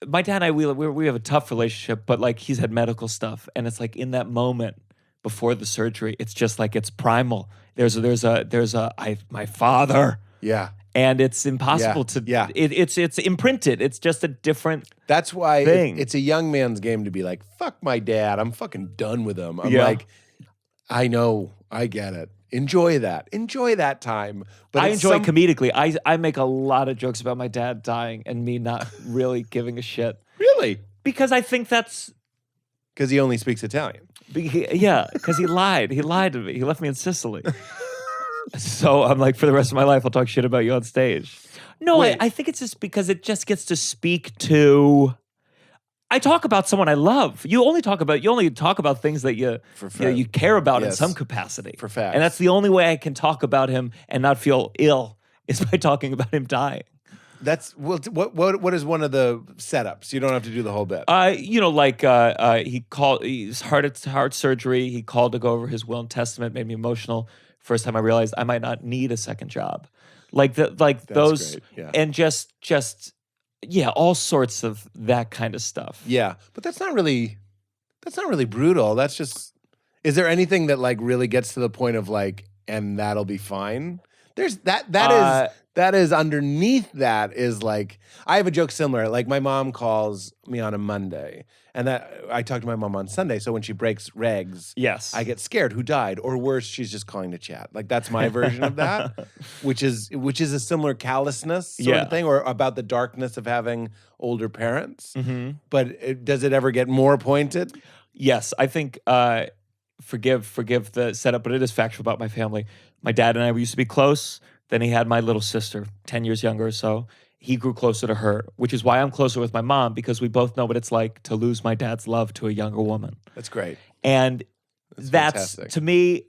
S3: my dad and I, we have a tough relationship, but like he's had medical stuff, and it's like in that moment before the surgery, it's just like it's primal. There's my father.
S2: Yeah.
S3: And it's impossible to.
S2: Yeah.
S3: It's imprinted. It's just a different.
S2: That's why
S3: thing.
S2: It's a young man's game to be like, fuck my dad. I'm fucking done with him. I'm
S3: Yeah.
S2: like, I know, I get it. Enjoy that time. But
S3: I
S2: it's
S3: enjoy comedically. I make a lot of jokes about my dad dying and me not really giving a shit.
S2: Really?
S3: Because I think that's.
S2: Because he only speaks Italian.
S3: Yeah, because he lied. He lied to me. He left me in Sicily. So I'm like, for the rest of my life, I'll talk shit about you on stage. No, I think it's just because it just gets to speak to. I talk about someone I love. You only talk about things that you care about in some capacity.
S2: For facts.
S3: And that's the only way I can talk about him and not feel ill is by talking about him dying.
S2: That's what is one of the setups? You don't have to do the whole bit.
S3: He called. He's heart surgery. He called to go over his will and testament. Made me emotional. First time I realized I might not need a second job. That's those
S2: great. Yeah.
S3: And just all sorts of that kind of stuff.
S2: Yeah, but that's not really brutal. That's just. Is there anything that like really gets to the point of like, and that'll be fine? There's that is underneath that is like, I have a joke similar. Like my mom calls me on a Monday and that I talk to my mom on Sunday. So when she breaks regs,
S3: Yes.
S2: I get scared who died, or worse, she's just calling to chat. Like that's my version of that, which is a similar callousness sort of thing, or about the darkness of having older parents.
S3: Mm-hmm.
S2: But does it ever get more pointed?
S3: Yes, I think forgive the setup, but it is factual about my family. My dad and I used to be close. Then he had my little sister, 10 years younger or so. He grew closer to her, which is why I'm closer with my mom, because we both know what it's like to lose my dad's love to a younger woman.
S2: That's great.
S3: And that's
S2: fantastic.
S3: to me,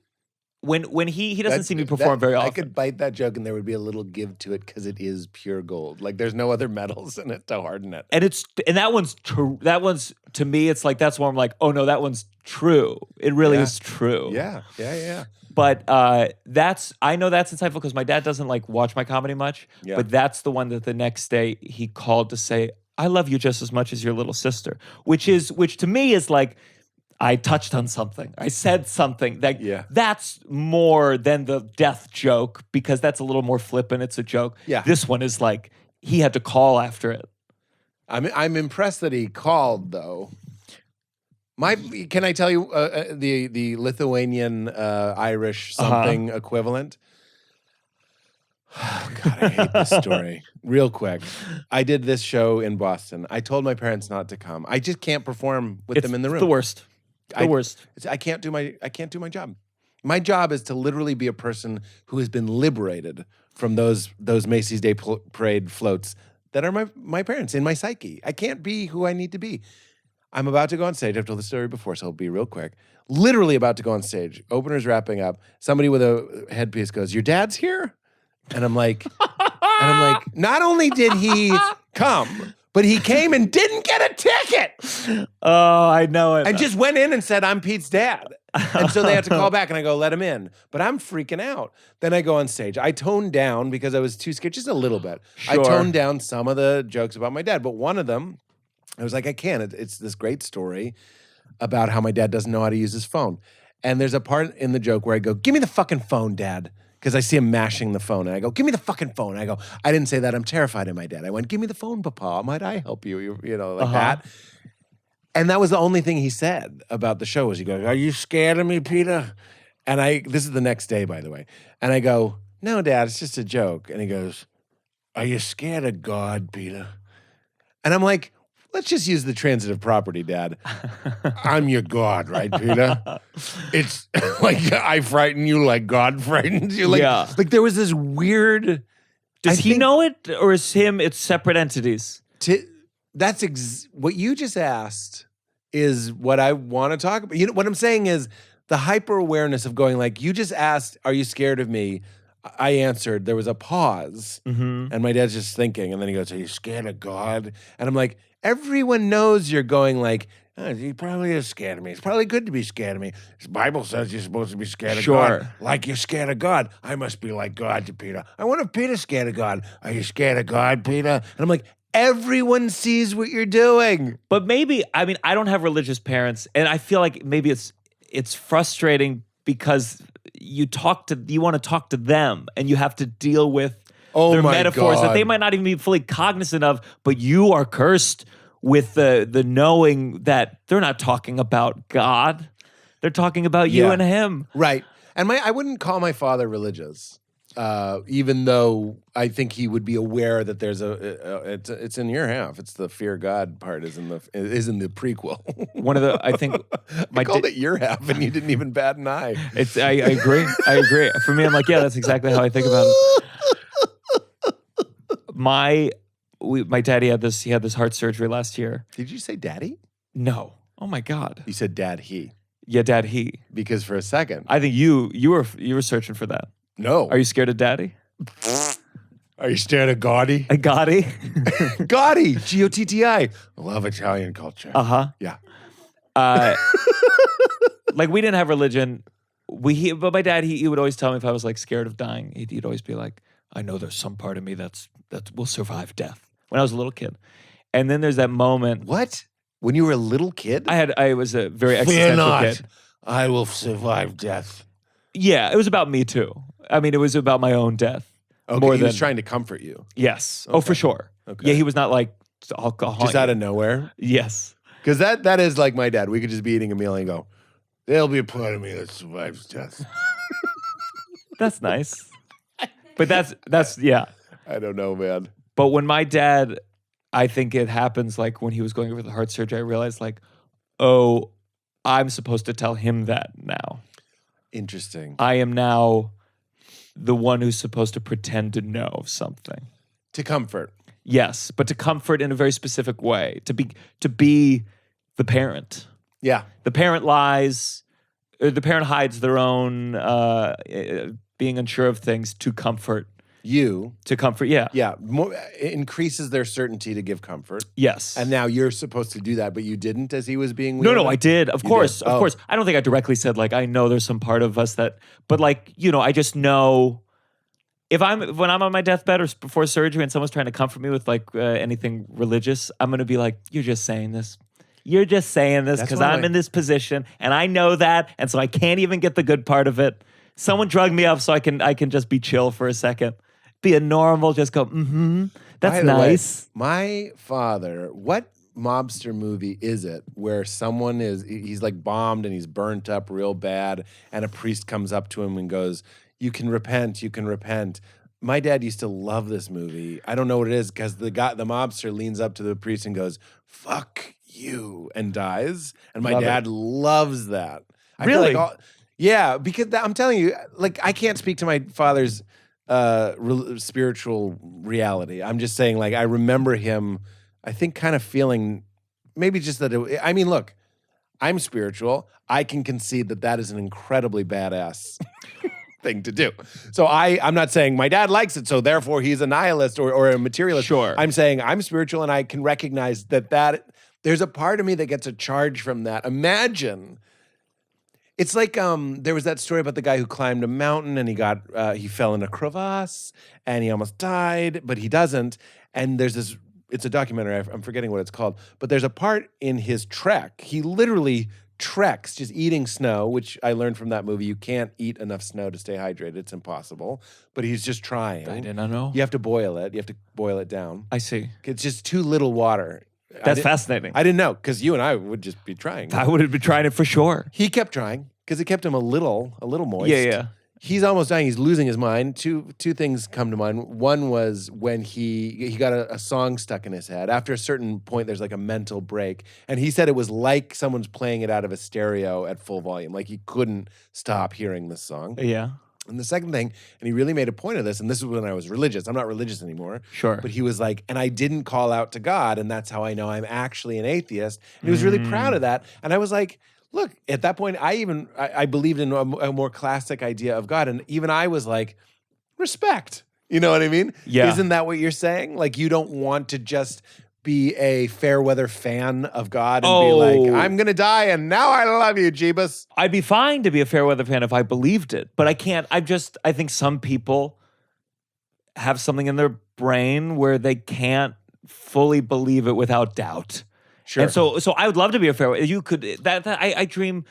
S3: when he doesn't
S2: That-
S3: see me perform very often.
S2: I could bite that joke and there would be a little give to it because it is pure gold. Like there's no other metals in it to harden it.
S3: And that one's true. That one's, to me, it's like, that's where I'm like, oh no, that one's true. It really
S2: Yeah.
S3: is true.
S2: Yeah.
S3: But I know that's insightful because my dad doesn't like watch my comedy much.
S2: Yeah.
S3: But that's the one that the next day he called to say, I love you just as much as your little sister, which to me is like, I touched on something. I said something. That's more than the death joke because that's a little more flippant. It's a joke.
S2: Yeah.
S3: This one is like, he had to call after it.
S2: I'm impressed that he called though. Can I tell you the Lithuanian Irish something equivalent? Oh, God, I hate this story. Real quick, I did this show in Boston. I told my parents not to come. I just can't perform with them in the room.
S3: The worst. The worst.
S2: I can't do my job. My job is to literally be a person who has been liberated from those Macy's Day Parade floats that are my parents in my psyche. I can't be who I need to be. I'm about to go on stage. I've told the story before, so I'll be real quick. Literally about to go on stage. Opener's wrapping up. Somebody with a headpiece goes, "Your dad's here?" And I'm like, not only did he come, but he came and didn't get a ticket.
S3: Oh, I know it.
S2: And just went in and said, "I'm Pete's dad." And so they had to call back and I go, "Let him in." But I'm freaking out. Then I go on stage. I toned down because I was too scared, just a little bit.
S3: Sure.
S2: I toned down some of the jokes about my dad, but one of them, I was like, I can't. It's this great story about how my dad doesn't know how to use his phone. And there's a part in the joke where I go, "Give me the fucking phone, Dad." Because I see him mashing the phone. And I go, "Give me the fucking phone." And I go, "I didn't say that. I'm terrified of my dad." I went, "Give me the phone, Papa. Might I help you?" You know, like that. And that was the only thing he said about the show was he goes, "Are you scared of me, Peter?" And this is the next day, by the way. And I go, "No, Dad, it's just a joke." And he goes, "Are you scared of God, Peter?" And I'm like, let's just use the transitive property, Dad. I'm your God, right, Peter? It's like I frighten you like God frightens you. Like,
S3: Yeah.
S2: like there was this weird.
S3: Does he know it, or is it's separate entities?
S2: What you just asked is what I want to talk about. You know what I'm saying is the hyper awareness of going like, you just asked, "Are you scared of me?" I answered. There was a pause, and my dad's just thinking, and then he goes, "Are you scared of God?" And I'm like, everyone knows you're going like, "Oh, he probably is scared of me. It's probably good to be scared of me. His Bible says you're supposed to be scared of God. Like you're scared of God. I must be like God to Peter. I wonder if Peter's scared of God. Are you scared of God, Peter?" And I'm like, everyone sees what you're doing.
S3: But maybe, I mean, I don't have religious parents, and I feel like maybe it's frustrating because you want to talk to them, and you have to deal with their metaphors that they might not even be fully cognizant of, but you are cursed with the knowing that they're not talking about God. They're talking about you and him.
S2: Right. And I wouldn't call my father religious, even though I think he would be aware that there's it's in your half. It's the fear God part is in the prequel.
S3: One of the, I think
S2: I called it your half and you didn't even bat an eye.
S3: I agree. I agree. For me, I'm like, yeah, that's exactly how I think about it. My daddy had this heart surgery last year.
S2: Did you say daddy?
S3: No. Oh my God.
S2: You said dad he.
S3: Yeah, dad he.
S2: Because for a second.
S3: I think you were searching for that.
S2: No.
S3: Are you scared of daddy?
S2: Are you scared of Gotti?
S3: A Gotti?
S2: Gotti. Gotti. I love Italian culture. Yeah.
S3: Like we didn't have religion. But my dad, he would always tell me if I was like scared of dying, he'd always be like, "I know there's some part of me that will survive death." When I was a little kid. And then there's that moment.
S2: What? When you were a little kid?
S3: I was a very
S2: Fear
S3: existential
S2: not.
S3: kid.
S2: I will survive death.
S3: Yeah, it was about me too. I mean, it was about my own death.
S2: Okay, he was trying to comfort you.
S3: Yes.
S2: Okay.
S3: Oh, for sure.
S2: Okay.
S3: Yeah, he was not like alcohol.
S2: Just out of nowhere?
S3: Yes.
S2: Because that is like my dad. We could just be eating a meal and go, "There'll be a part of me that survives death."
S3: That's nice. But that's yeah.
S2: I don't know, man.
S3: But when my dad, I think it happens like when he was going over the heart surgery, I realized like, oh, I'm supposed to tell him that now.
S2: Interesting.
S3: I am now the one who's supposed to pretend to know something.
S2: To comfort.
S3: Yes, but to comfort in a very specific way. To be the parent.
S2: Yeah.
S3: The parent lies. the parent hides their own being unsure of things to comfort. Yeah.
S2: Yeah, more, it increases their certainty to give comfort.
S3: Yes.
S2: And now you're supposed to do that, but you didn't as he was being
S3: No,
S2: wielded?
S3: I did. Of
S2: You
S3: course.
S2: did.
S3: Of
S2: Oh.
S3: course. I don't think I directly said like, I know there's some part of us that, but like, I just know when I'm on my deathbed or before surgery and someone's trying to comfort me with like anything religious, I'm going to be like, you're just saying this. You're just saying this because I'm in this position and I know that. And so I can't even get the good part of it. Someone drug me up so I can just be chill for a second. Be a normal, just go, that's
S2: By the way,
S3: nice.
S2: my father, what mobster movie is it where someone he's like bombed and he's burnt up real bad and a priest comes up to him and goes, you can repent. My dad used to love this movie. I don't know what it is because the mobster leans up to the priest and goes, fuck you, and dies. And my dad loves that. I feel
S3: Really?
S2: like yeah, because I'm telling you, like I can't speak to my father's spiritual reality. I'm just saying, like, I remember him, I think, kind of feeling maybe just that. I mean, look, I'm spiritual. I can concede that is an incredibly badass thing to do. So I'm not saying my dad likes it, so therefore he's a nihilist or a materialist.
S3: Sure.
S2: I'm saying I'm spiritual and I can recognize that there's a part of me that gets a charge from that. Imagine. It's like there was that story about the guy who climbed a mountain and he fell in a crevasse and he almost died, but he doesn't. And there's this, it's a documentary, I'm forgetting what it's called, but there's a part in his trek. He literally treks just eating snow, which I learned from that movie. You can't eat enough snow to stay hydrated. It's impossible. But he's just trying.
S3: I did not know.
S2: You have to boil it. You have to boil it down.
S3: I see.
S2: It's just too little water.
S3: That's fascinating.
S2: I didn't know because you and I would just be trying.
S3: I would have been trying it for sure.
S2: He kept trying because it kept him a little moist.
S3: Yeah.
S2: He's almost dying. He's losing his mind. Two things come to mind. One was when he got a song stuck in his head. After a certain point, there's like a mental break. And he said it was like someone's playing it out of a stereo at full volume. Like he couldn't stop hearing this song.
S3: Yeah.
S2: And the second thing, and he really made a point of this, and this is when I was religious. I'm not religious anymore.
S3: Sure.
S2: But he was like, and I didn't call out to God, and that's how I know I'm actually an atheist. And he was really proud of that. And I was like, look, at that point, I believed in a more classic idea of God. And even I was like, respect. You know what I mean?
S3: Yeah.
S2: Isn't that what you're saying? Like, you don't want to just be a fair weather fan of God and be like, I'm going to die and now I love you, Jeebus.
S3: I'd be fine to be a fair weather fan if I believed it, but I can't. I think some people have something in their brain where they can't fully believe it without doubt.
S2: Sure.
S3: And so I would love to be a fair. You could I dream.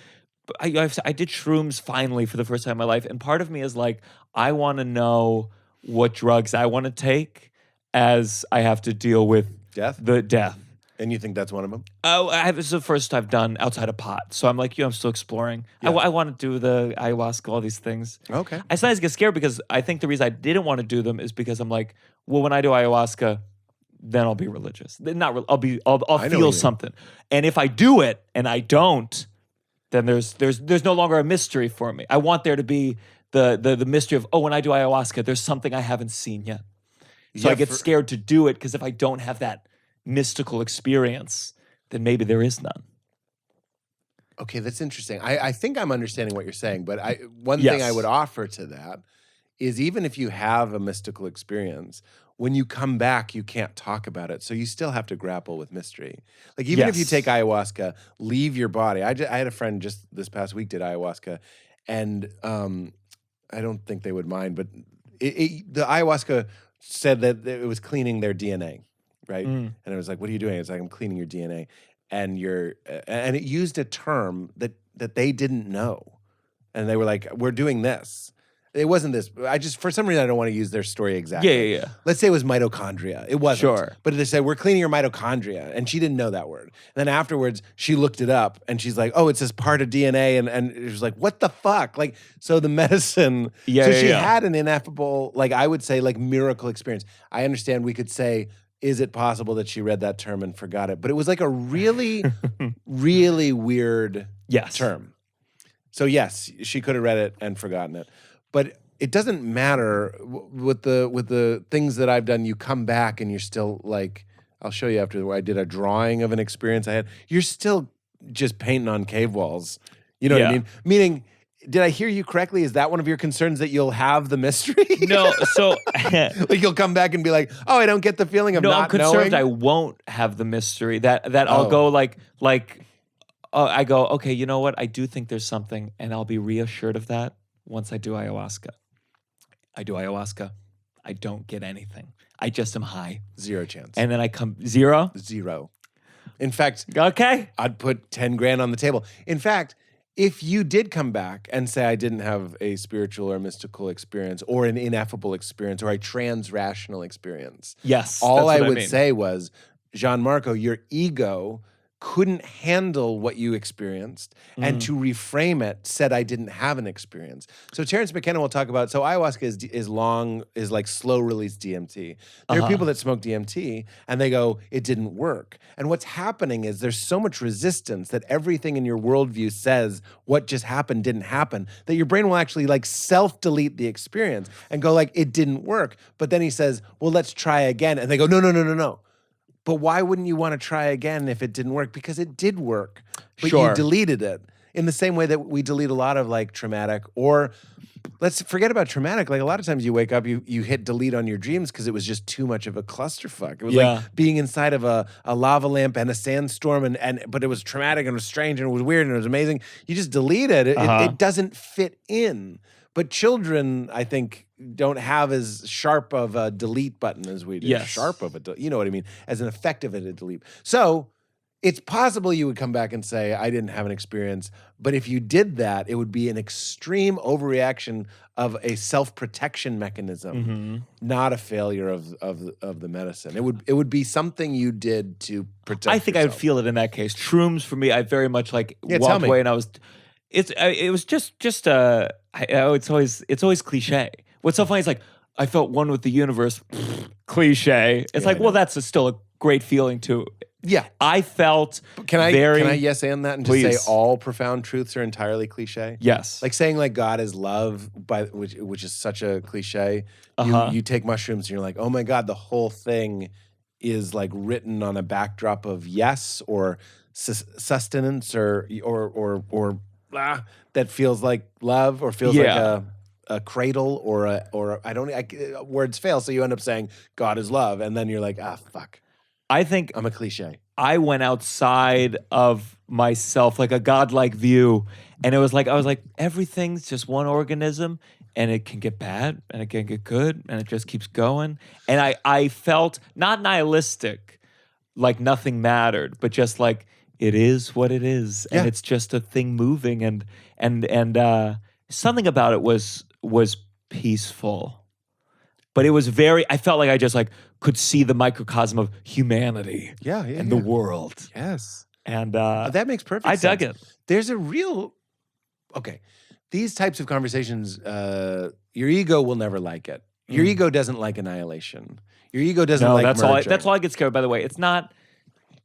S3: I did shrooms finally for the first time in my life, and part of me is like, I want to know what drugs I want to take as I have to deal with the death.
S2: And you think that's one of them?
S3: Oh, this is the first I've done outside of pot, so I'm like, I'm still exploring.
S2: Yeah.
S3: I want to do the ayahuasca, all these things.
S2: Okay.
S3: I sometimes get scared because I think the reason I didn't want to do them is because I'm like, well, when I do ayahuasca, then I'll be religious. I'll feel something. And if I do it and I don't, then there's no longer a mystery for me. I want there to be the mystery of, when I do ayahuasca, there's something I haven't seen yet. So I get scared to do it because if I don't have that mystical experience, then maybe there is none.
S2: Okay, that's interesting. I think I'm understanding what you're saying, but one thing I would offer to that is even if you have a mystical experience, when you come back, you can't talk about it. So you still have to grapple with mystery. Like even if you take ayahuasca, leave your body. I had a friend just this past week did ayahuasca, and I don't think they would mind, but the ayahuasca said that it was cleaning their DNA, right? And it was like, what are you doing? It's like, I'm cleaning your DNA. And and it used a term that they didn't know. And they were like, we're doing this. It wasn't this. For some reason, I don't want to use their story exactly.
S3: Yeah.
S2: Let's say it was mitochondria. It wasn't.
S3: Sure.
S2: But they said, we're cleaning your mitochondria. And she didn't know that word. And then afterwards, she looked it up and she's like, it says part of DNA. And it was like, what the fuck? Like, so the medicine. So she had an ineffable, like I would say, like miracle experience. I understand we could say, is it possible that she read that term and forgot it? But it was like a really, really weird term. So yes, she could have read it and forgotten it. But it doesn't matter with the things that I've done. You come back and you're still like, I'll show you after I did a drawing of an experience I had. You're still just painting on cave walls. You know what I
S3: Yeah.
S2: mean? Meaning, did I hear you correctly? Is that one of your concerns, that you'll have the mystery?
S3: No, so
S2: Like you'll come back and be like, oh, I don't get the feeling of
S3: no,
S2: not
S3: I'm concerned I
S2: knowing.
S3: won't have the mystery. That I'll
S2: Oh.
S3: go like I go, okay, you know what? I do think there's something, and I'll be reassured of that once I do ayahuasca. I do ayahuasca. I don't get anything. I just am high.
S2: Zero chance.
S3: And then I come zero.
S2: Zero. In fact,
S3: Okay.
S2: I'd put 10 grand on the table. In fact, if you did come back and say, I didn't have a spiritual or mystical experience or an ineffable experience or a trans-rational experience,
S3: Yes.
S2: all
S3: that's
S2: I
S3: what
S2: would
S3: mean.
S2: say was, Gianmarco, your ego couldn't handle what you experienced, and to reframe it said I didn't have an experience. So Terrence McKenna will talk about, so ayahuasca is like slow release DMT. There are people that smoke DMT and they go, it didn't work. And what's happening is there's so much resistance that everything in your worldview says what just happened didn't happen, that your brain will actually like self-delete the experience and go like, it didn't work. But then he says, well, let's try again. And they go, no. But why wouldn't you want to try again if it didn't work? Because it did work, but
S3: Sure.
S2: you deleted it. In the same way that we delete a lot of like traumatic, or let's forget about traumatic. Like a lot of times you wake up, you hit delete on your dreams because it was just too much of a clusterfuck. It was
S3: Yeah.
S2: like being inside of a lava lamp and a sandstorm, but it was traumatic and it was strange and it was weird and it was amazing. You just delete it. It doesn't fit in. But children, I think, don't have as sharp of a delete button as we do.
S3: Yes.
S2: Sharp of a, you know what I mean? As an effective at a delete. So it's possible you would come back and say, I didn't have an experience. But if you did that, it would be an extreme overreaction of a self-protection mechanism, not a failure of the medicine. It would be something you did to protect
S3: I think I would
S2: yourself.
S3: feel it in that case. Shrooms for me, I very much like
S2: Yeah, tell
S3: walked
S2: me.
S3: away and it was just it's always cliche. What's so funny is like I felt one with the universe. Cliche. It's
S2: Yeah,
S3: like,
S2: I
S3: well,
S2: know.
S3: that's still a great feeling too.
S2: Yeah.
S3: I felt
S2: Can I
S3: very
S2: yes and that and just
S3: Please.
S2: say all profound truths are entirely cliche?
S3: yes.
S2: Like saying like God is love, which is such a cliche. You take mushrooms and you're like, oh my God, the whole thing is like written on a backdrop of yes or sustenance or that feels like love or feels
S3: Yeah.
S2: like a cradle or words fail, so you end up saying God is love, and then you're like, fuck,
S3: I think
S2: I'm a cliche.
S3: I went outside of myself, like a godlike view. And it was like, I was like, everything's just one organism and it can get bad and it can get good and it just keeps going. And I felt not nihilistic, like nothing mattered, but just like it is what it is. And
S2: Yeah.
S3: it's just a thing moving. And something about it was peaceful. But it was I felt like I just like could see the microcosm of humanity and the world.
S2: Yes.
S3: And
S2: That makes perfect
S3: I
S2: sense.
S3: dug it.
S2: There's a real, these types of conversations, your ego will never like it. Your ego doesn't like annihilation. Your ego doesn't
S3: no,
S2: like
S3: that's
S2: merging.
S3: all I get scared. By the way, it's not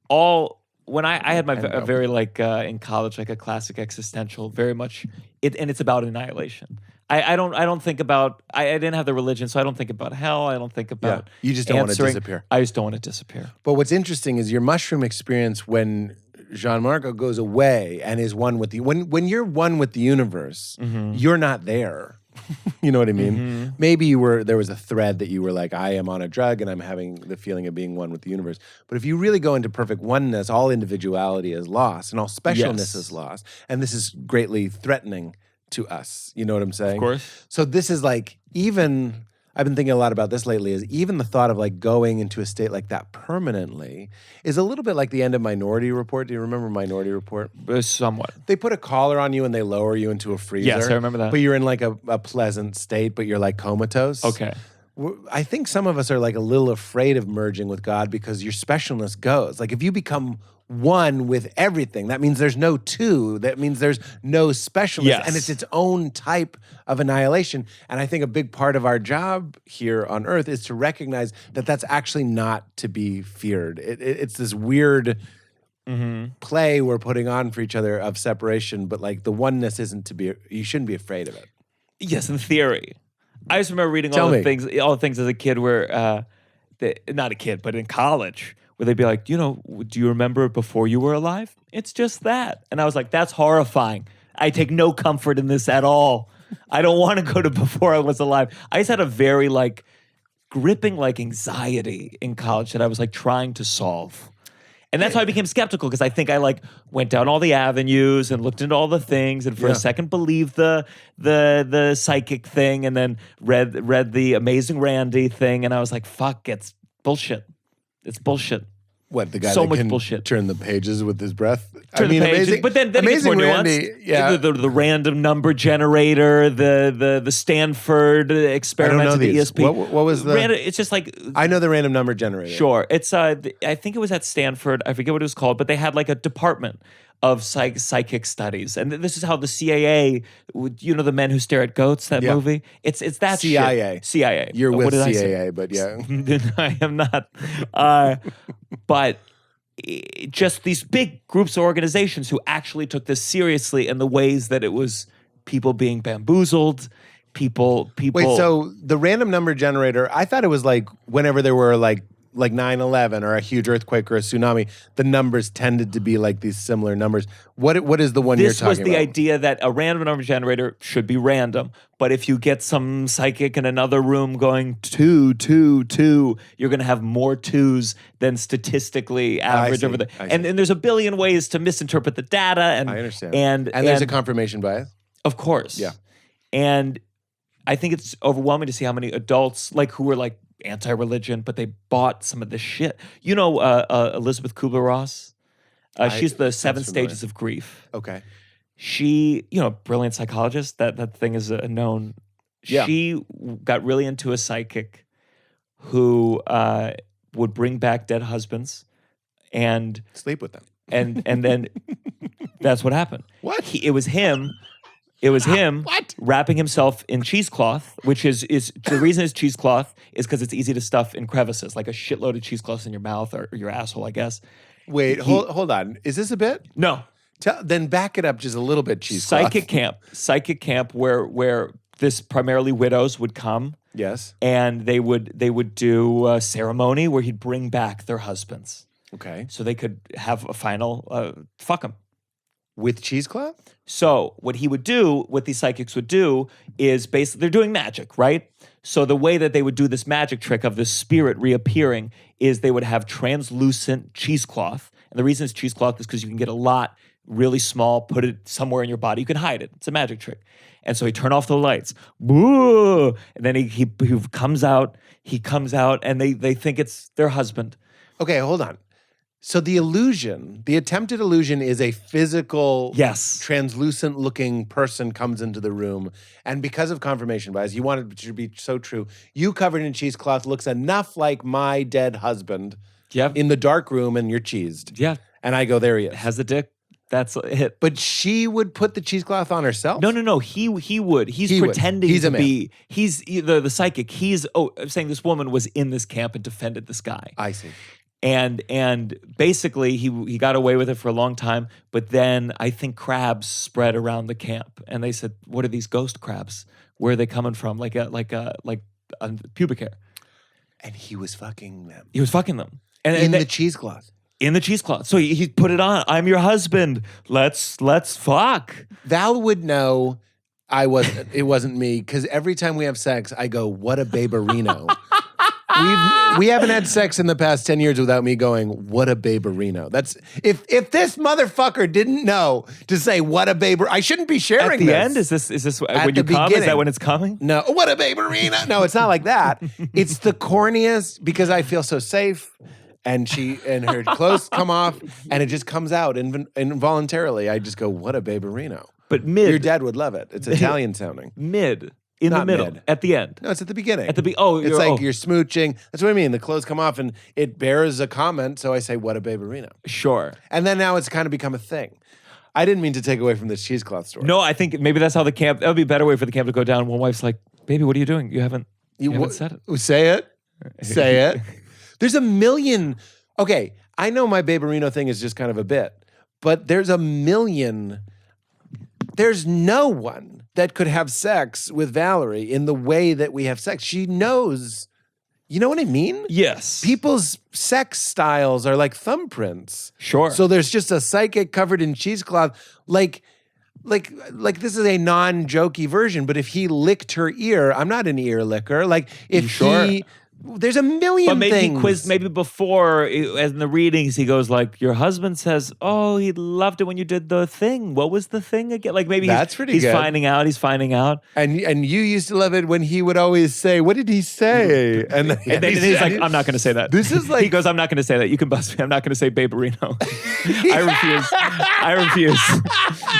S3: all. When I had my
S2: And
S3: a very like in college, like a classic existential, very much it, and it's about annihilation. I don't think about. I didn't have the religion, so I don't think about hell. I don't think about.
S2: You just don't want to
S3: answering.
S2: disappear.
S3: I just don't want to disappear.
S2: But what's interesting is your mushroom experience when Gianmarco goes away and is one with the when you're one with the universe, you're not there. You know what I mean? Maybe there was a thread that you were like, I am on a drug and I'm having the feeling of being one with the universe. But if you really go into perfect oneness, all individuality is lost and all specialness
S3: Yes.
S2: is lost. And this is greatly threatening to us. You know what I'm saying?
S3: Of course.
S2: So this is like, even I've been thinking a lot about this lately, is even the thought of like going into a state like that permanently is a little bit like the end of Minority Report. Do you remember Minority Report?
S3: Somewhat.
S2: They put a collar on you and they lower you into a freezer.
S3: Yes, I remember that.
S2: But you're in like a pleasant state, but you're like comatose.
S3: Okay.
S2: I think some of us are like a little afraid of merging with God because your specialness goes. Like if you become one with everything, that means there's no two. That means there's no specialness.
S3: Yes.
S2: And it's its own type of annihilation. And I think a big part of our job here on Earth is to recognize that that's actually not to be feared. It's this weird play we're putting on for each other of separation, but like the oneness isn't to be, you shouldn't be afraid of it.
S3: Yes, in theory. I just remember reading
S2: Tell
S3: all
S2: me.
S3: the things as a kid where, not a kid, but in college, where they'd be like, do you remember before you were alive? It's just that. And I was like, that's horrifying. I take no comfort in this at all. I don't want to go to before I was alive. I just had a very like gripping like anxiety in college that I was like trying to solve. And that's how I became skeptical, because I think I like went down all the avenues and looked into all the things, and for a second believed the psychic thing, and then read the Amazing Randy thing, and I was like, fuck, it's bullshit. It's bullshit.
S2: What, the guy
S3: so
S2: that
S3: much
S2: can
S3: bullshit.
S2: turn the pages with his breath?
S3: Turn the pages,
S2: amazing,
S3: but then it gets more
S2: Amazing
S3: nuanced.
S2: Randy, yeah.
S3: The random number generator, the Stanford experiments at the
S2: these.
S3: ESP.
S2: What was the?
S3: It's just like
S2: I know the random number generator.
S3: Sure. It's I think it was at Stanford. I forget what it was called, but they had like a department of psychic studies. And this is how the CIA, you know, The Men Who Stare at Goats, that movie? It's that
S2: CIA.
S3: shit. CIA.
S2: You're
S3: What
S2: with
S3: did I say?
S2: CIA, but yeah.
S3: I am not. But just these big groups of organizations who actually took this seriously in the ways that it was people being bamboozled, people.
S2: Wait, so the random number generator, I thought it was like whenever there were like 9/11 or a huge earthquake or a tsunami, the numbers tended to be like these similar numbers. What is the one you're talking about?
S3: This was the idea that a random number generator should be random, but if you get some psychic in another room going 2, 2, 2, you're going to have more twos than statistically average over the. And there's a billion ways to misinterpret the data. And
S2: I understand.
S3: And
S2: there's a confirmation bias.
S3: Of course.
S2: Yeah.
S3: And I think it's overwhelming to see how many adults like who were like anti-religion, but they bought some of this shit. You know, Elizabeth Kubler-Ross. She's the 7 stages of grief.
S2: Okay.
S3: She, you know, brilliant psychologist. That thing is a known.
S2: Yeah.
S3: She got really into a psychic who would bring back dead husbands and
S2: sleep with them.
S3: And then that's what happened.
S2: What?
S3: It was him. It was him
S2: What?
S3: wrapping himself in cheesecloth, which is the reason it's cheesecloth is because it's easy to stuff in crevices, like a shitload of cheesecloth in your mouth or your asshole, I guess.
S2: Wait, hold on. Is this a bit?
S3: No.
S2: Then back it up just a little bit, cheesecloth.
S3: Psychic camp where this primarily widows would come.
S2: Yes.
S3: And they would do a ceremony where he'd bring back their husbands.
S2: Okay.
S3: So they could have a final fuck them.
S2: With cheesecloth?
S3: So what he would do, what these psychics would do is basically, they're doing magic, right? So the way that they would do this magic trick of the spirit reappearing is they would have translucent cheesecloth. And the reason it's cheesecloth is because you can get a lot really small, put it somewhere in your body. You can hide it. It's a magic trick. And so he turned off the lights. Boo! And then he comes out, and they think it's their husband.
S2: Okay, hold on. So the illusion, the attempted illusion is a physical, translucent looking person comes into the room. And because of confirmation bias, you want it to be so true. You covered in cheesecloth looks enough like my dead husband in the dark room and you're cheesed.
S3: Yeah.
S2: And I go, there he is.
S3: Has the dick. That's it.
S2: But she would put the cheesecloth on herself?
S3: No. He would. He's pretending
S2: to
S3: be. He's the psychic. I'm saying this woman was in this camp and defended this guy.
S2: I see.
S3: And basically he got away with it for a long time, but then I think crabs spread around the camp, and they said, "What are these ghost crabs? Where are they coming from? Like pubic hair."
S2: And he was fucking them.
S3: He was fucking them, and
S2: in the cheesecloth.
S3: In the cheesecloth. So he put it on. I'm your husband. Let's fuck.
S2: Val would know it wasn't me, because every time we have sex, I go, "What a baberino." We haven't had sex in the past 10 years without me going, "What a baberino." That's if this motherfucker didn't know to say what a baber, I shouldn't be sharing
S3: At the
S2: this.
S3: end, is this
S2: At
S3: when you
S2: the
S3: come? Is
S2: beginning.
S3: that when it's coming?
S2: No, what a baberino. No, it's not like that. It's the corniest because I feel so safe, and her clothes come off, and it just comes out involuntarily. I just go, "What a baberino."
S3: But mid.
S2: Your dad would love it. It's Italian sounding.
S3: Mid. In
S2: Not
S3: the middle.
S2: mid.
S3: At the end.
S2: No, it's at the beginning.
S3: It's like
S2: you're smooching. That's what I mean. The clothes come off and it bears a comment. So I say, "What a baberino."
S3: Sure.
S2: And then now it's kind of become a thing. I didn't mean to take away from this cheesecloth story.
S3: No, I think maybe that's how the camp, that would be a better way for the camp to go down. One wife's like, "Baby, what are you doing? You haven't said it."
S2: Say it. Say it. There's a million. Okay, I know my baberino thing is just kind of a bit, but there's a million. There's no one that could have sex with Valerie in the way that we have sex. She knows. You know what I mean?
S3: Yes.
S2: People's sex styles are like thumbprints.
S3: Sure.
S2: So there's just a psychic covered in cheesecloth. Like, like this is a non-jokey version, but if he licked her ear, I'm not an ear licker. Like if
S3: Sure.
S2: there's a million
S3: But maybe
S2: things.
S3: he quizzed, maybe before, as in the readings, he goes like, your husband says, oh, he loved it when you did the thing. What was the thing again? Like maybe
S2: That's pretty
S3: he's
S2: good.
S3: finding out.
S2: And you used to love it when he would always say, what did he say? And
S3: And then he's like, I'm not going to say that.
S2: This is like-
S3: he goes, I'm not going to say that. You can bust me. I'm not going to say Baberino. I refuse.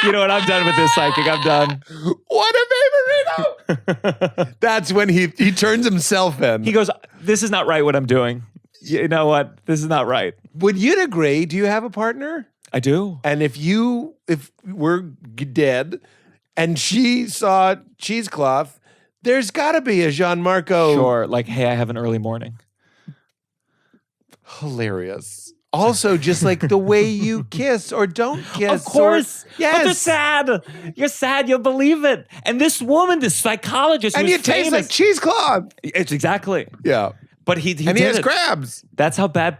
S3: You know what? I'm done with this psychic. I'm done.
S2: What a Baberino! That's when he turns himself in.
S3: He goes, this is not right what I'm doing. You know what? This is not right.
S2: Would you agree? Do you have a partner?
S3: I do.
S2: And if we're dead and she saw cheesecloth, there's got to be a Gianmarco.
S3: Sure. Like, hey, I have an early morning.
S2: Hilarious. Also, just like the way you kiss or don't kiss.
S3: Of course.
S2: Yes.
S3: But they're sad. You're sad. You'll believe it. And this woman, this psychologist,
S2: And
S3: who's
S2: you taste
S3: famous,
S2: like cheesecloth.
S3: It's exactly.
S2: Yeah.
S3: But he
S2: And
S3: did
S2: he has
S3: it.
S2: crabs.
S3: That's how bad.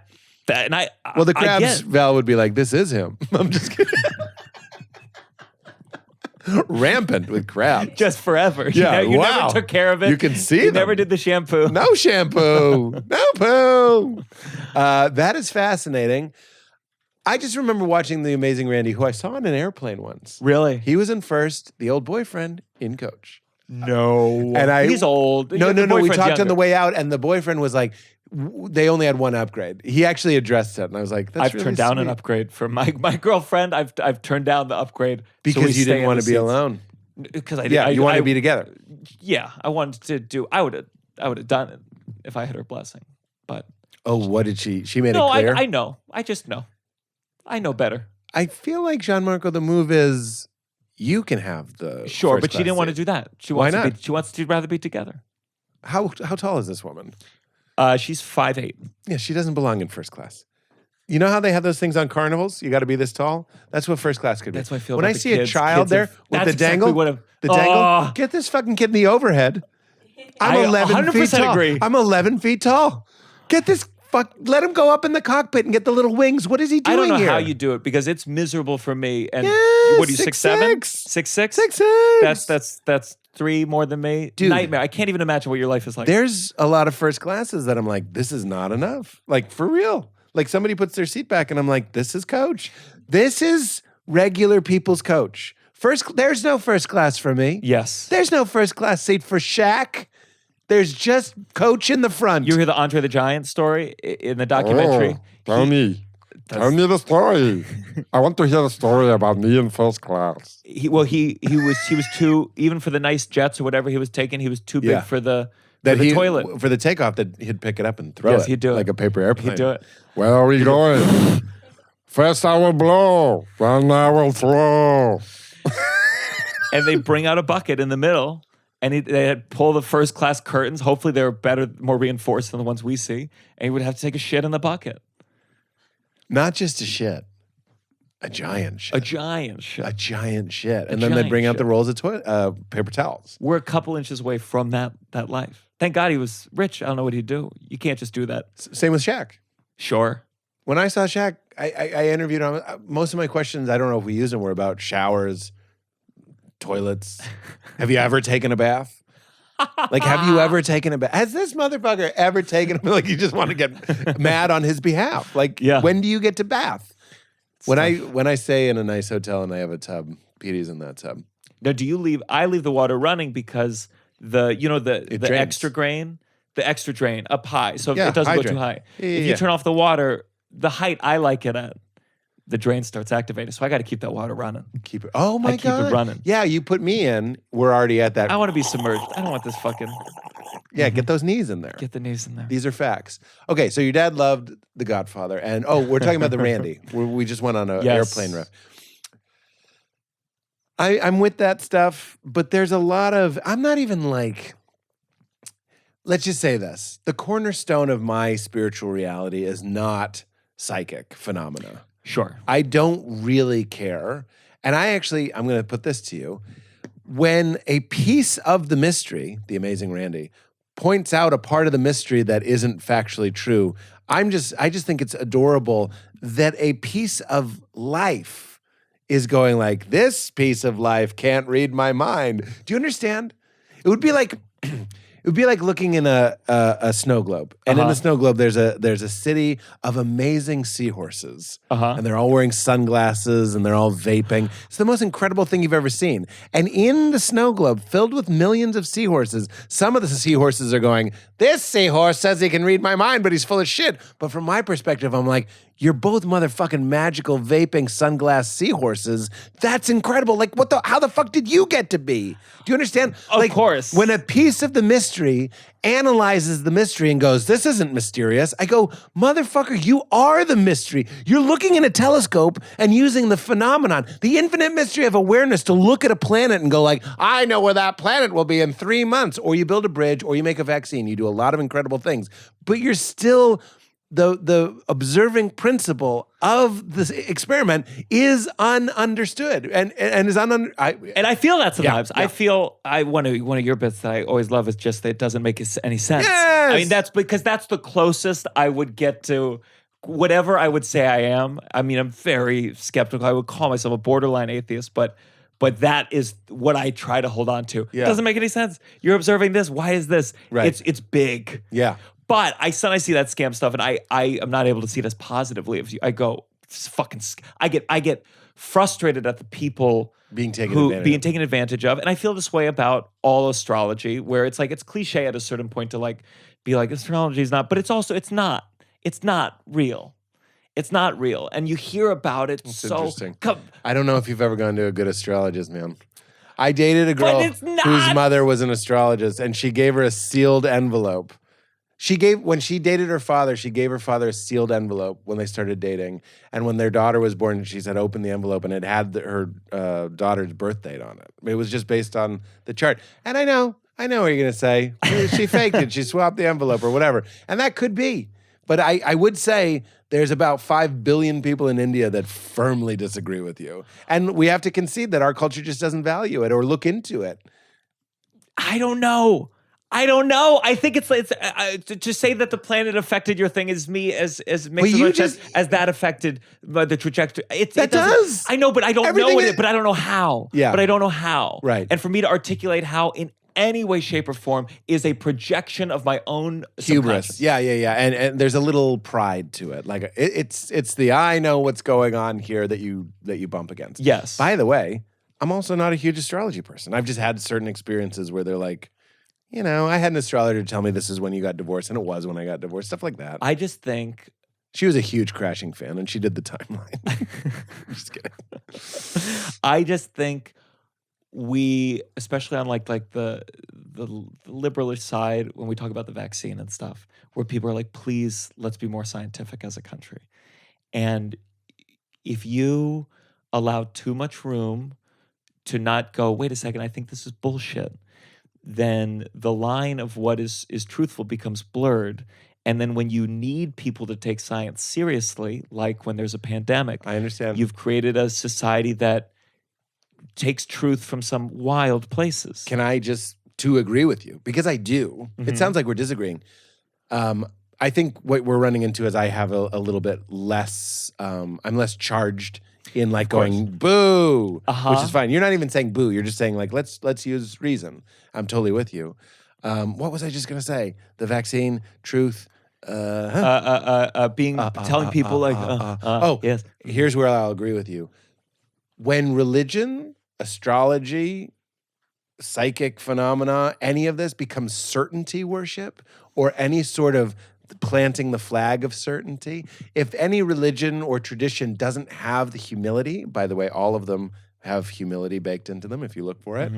S3: And
S2: Well, the
S3: I
S2: crabs,
S3: get-
S2: Val would be like, this is him. I'm just kidding. Rampant with crabs.
S3: just forever.
S2: Yeah,
S3: You
S2: wow.
S3: never took care of it.
S2: You can see
S3: You
S2: them.
S3: never did the shampoo.
S2: No shampoo. No poo. That is fascinating. I just remember watching The Amazing Randy, who I saw on an airplane once.
S3: Really?
S2: He was in first, the old boyfriend in coach.
S3: No.
S2: And
S3: He's old.
S2: No.
S3: The
S2: We
S3: boyfriend's
S2: talked on
S3: younger.
S2: the way out, and the boyfriend was like, they only had one upgrade. He actually addressed it, and I was like, that's
S3: I've
S2: really
S3: turned down an
S2: sweet.
S3: upgrade for my girlfriend. I've turned down the upgrade
S2: Because you didn't want to be alone.
S3: Because I
S2: Yeah, you wanted to be together.
S3: Yeah, I wanted to do. I would have done it if I had her blessing. But
S2: Oh, what did she? She made
S3: no,
S2: it clear.
S3: I know. I just know. I know better.
S2: I feel like Gianmarco, the move is you can have the
S3: Sure,
S2: first
S3: but she
S2: class
S3: didn't want to
S2: seat.
S3: do that. She
S2: Why
S3: wants
S2: not?
S3: she wants to rather be together.
S2: How tall is this woman?
S3: She's 5'8".
S2: Yeah, she doesn't belong in first class. You know how they have those things on carnivals? You got to be this tall. That's what first class could be.
S3: That's what I feel
S2: when
S3: about
S2: I
S3: the
S2: see a
S3: kids.
S2: child
S3: Kids
S2: there
S3: have-
S2: with
S3: that's
S2: the
S3: exactly
S2: dangle,
S3: what
S2: the dangle.
S3: Oh.
S2: Get this fucking kid in the overhead. I'm
S3: I
S2: 11 feet
S3: 100%
S2: tall.
S3: agree.
S2: I'm 11 feet tall. Get this let him go up in the cockpit and get the little wings. What is he doing
S3: I don't know
S2: here?
S3: how you do it because it's miserable for me. And
S2: Yeah,
S3: what are you, 6'7"?
S2: 6'6".
S3: 6'6"?
S2: 6'6".
S3: That's 3 more than me.
S2: Dude.
S3: Nightmare. I can't even imagine what your life is like.
S2: There's a lot of first classes that I'm like, this is not enough. Like, for real. Like, somebody puts their seat back and I'm like, this is coach. This is regular people's coach. There's no first class for me.
S3: Yes.
S2: There's no first class seat for Shaq. There's just coach in the front.
S3: You hear the Andre the Giant story in the documentary?
S4: Tell me the story. I want to hear the story about me in first class.
S3: He was too, even for the nice jets or whatever he was taking, he was too big
S2: Yeah.
S3: for the
S2: he,
S3: toilet.
S2: For the takeoff, that he'd pick it up and throw
S3: Yes,
S2: it.
S3: he'd do it.
S2: Like a paper airplane.
S3: He'd do it.
S4: Where are we going? First I will blow, then I will throw.
S3: And they bring out a bucket in the middle, and they had pull the first class curtains. Hopefully, they were better, more reinforced than the ones we see. And he would have to take a shit in the bucket.
S2: Not just a shit. A giant shit.
S3: A giant shit.
S2: A giant shit. And then they
S3: giant
S2: bring out
S3: shit.
S2: the rolls of paper towels.
S3: We're a couple inches away from that life. Thank God he was rich. I don't know what he'd do. You can't just do that.
S2: Same with Shaq.
S3: Sure.
S2: When I saw Shaq, I interviewed him. Most of my questions, I don't know if we used them, were about showers, toilets. Have you ever taken a bath? Like, have you ever taken a bath? Has this motherfucker ever taken a like you just want to get mad on his behalf? Like,
S3: Yeah.
S2: when do you get to bath? When I stay in a nice hotel and I have a tub, Petey's in that tub.
S3: Now, do you leave? I leave the water running because the
S2: drains.
S3: extra drain up high, so
S2: Yeah,
S3: it doesn't go
S2: hydrant.
S3: too high.
S2: Yeah,
S3: If
S2: yeah.
S3: you turn off the water, the height I like it at, the drain starts activating. So I got to keep that water running.
S2: Keep it. Oh my
S3: keep it
S2: god!
S3: running.
S2: Yeah, you put me in. We're already at that.
S3: I want to be submerged. I don't want this fucking
S2: Yeah, get those knees in there.
S3: get the knees in there.
S2: These are facts. Okay, so your dad loved The Godfather, and we're talking about the Randy. We just went on an
S3: Yes.
S2: airplane riff. I'm with that stuff, but there's a lot of. I'm not even like. Let's just say this: the cornerstone of my spiritual reality is not psychic phenomena.
S3: Sure.
S2: I don't really care, and I'm going to put this to you: when a piece of the mystery, The Amazing Randy, points out a part of the mystery that isn't factually true, I just think it's adorable that a piece of life is going like, this piece of life can't read my mind. Do you understand? It would be like looking in a snow globe, and in the snow globe there's a city of amazing seahorses, and they're all wearing sunglasses and they're all vaping. It's the most incredible thing you've ever seen. And in the snow globe, filled with millions of seahorses, some of the seahorses are going, this seahorse says he can read my mind, but he's full of shit. But from my perspective, I'm like, you're both motherfucking magical vaping sunglass seahorses. That's incredible. Like, how the fuck did you get to be? Do you understand?
S3: Of course.
S2: When a piece of the mystery analyzes the mystery and goes, this isn't mysterious, I go, motherfucker, you are the mystery. You're looking in a telescope and using the phenomenon, the infinite mystery of awareness, to look at a planet and go like, I know where that planet will be in 3 months. Or you build a bridge, or you make a vaccine. You do a lot of incredible things. But you're still... The observing principle of this experiment is ununderstood and is
S3: and I feel that sometimes.
S2: Yeah.
S3: I feel one of your bits that I always love is just that it doesn't make any sense.
S2: Yes!
S3: I mean, that's because that's the closest I would get to whatever I would say I am. I mean, I'm very skeptical. I would call myself a borderline atheist, but that is what I try to hold on to.
S2: Yeah.
S3: It doesn't make any sense. You're observing this. Why is this?
S2: Right.
S3: It's big.
S2: Yeah.
S3: But I sometimes see that scam stuff, and I am not able to see it as positively. I go, I get frustrated at the people
S2: being taken
S3: advantage of, and I feel this way about all astrology, where it's like it's cliche at a certain point to like be like astrology is not, but it's not real. It's not real, and you hear about it.
S2: It's
S3: so
S2: interesting. I don't know if you've ever gone to a good astrologist, man. I dated a girl
S3: But it's not-
S2: whose mother was an astrologist, and she gave her a sealed envelope. When she dated her father, she gave her father a sealed envelope when they started dating. And when their daughter was born, she said, open the envelope, and it had her daughter's birth date on it. It was just based on the chart. And I know what you're going to say. She faked it. She swapped the envelope or whatever. And that could be. But I would say there's about 5 billion people in India that firmly disagree with you. And we have to concede that our culture just doesn't value it or look into it.
S3: I don't know. I think it's to say that the planet affected your thing as makes as much as that affected the trajectory. It
S2: does.
S3: I know, but I don't
S2: Everything
S3: know
S2: is-
S3: it. But I don't know how.
S2: Yeah.
S3: But I don't know how.
S2: Right.
S3: And for me to articulate how in any way, shape, or form is a projection of my own
S2: Hubris.
S3: subconscious.
S2: Yeah. And there's a little pride to it. Like it's the I know what's going on here that you bump against.
S3: Yes.
S2: By the way, I'm also not a huge astrology person. I've just had certain experiences where they're like, I had an astrologer tell me this is when you got divorced, and it was when I got divorced, stuff like that.
S3: I just think
S2: She was a huge Crashing fan, and she did the timeline. I'm just kidding.
S3: I just think we, especially on like the liberalish side, when we talk about the vaccine and stuff, where people are like, please, let's be more scientific as a country. And if you allow too much room to not go, wait a second, I think this is bullshit, then the line of what is truthful becomes blurred. And then when you need people to take science seriously, like when there's a pandemic,
S2: I understand.
S3: you've created a society that takes truth from some wild places.
S2: Can I just to agree with you? Because I do. It sounds like we're disagreeing. I think what we're running into is I have a little bit less, I'm less charged in like going boo, which is fine. You're not even saying boo. You're just saying like, let's use reason. I'm totally with you. What was I just going to say? The vaccine, truth.
S3: Telling people like, yes.
S2: Here's where I'll agree with you. When religion, astrology, psychic phenomena, any of this becomes certainty worship or any sort of planting the flag of certainty, if any religion or tradition doesn't have the humility, by the way, all of them have humility baked into them if you look for it,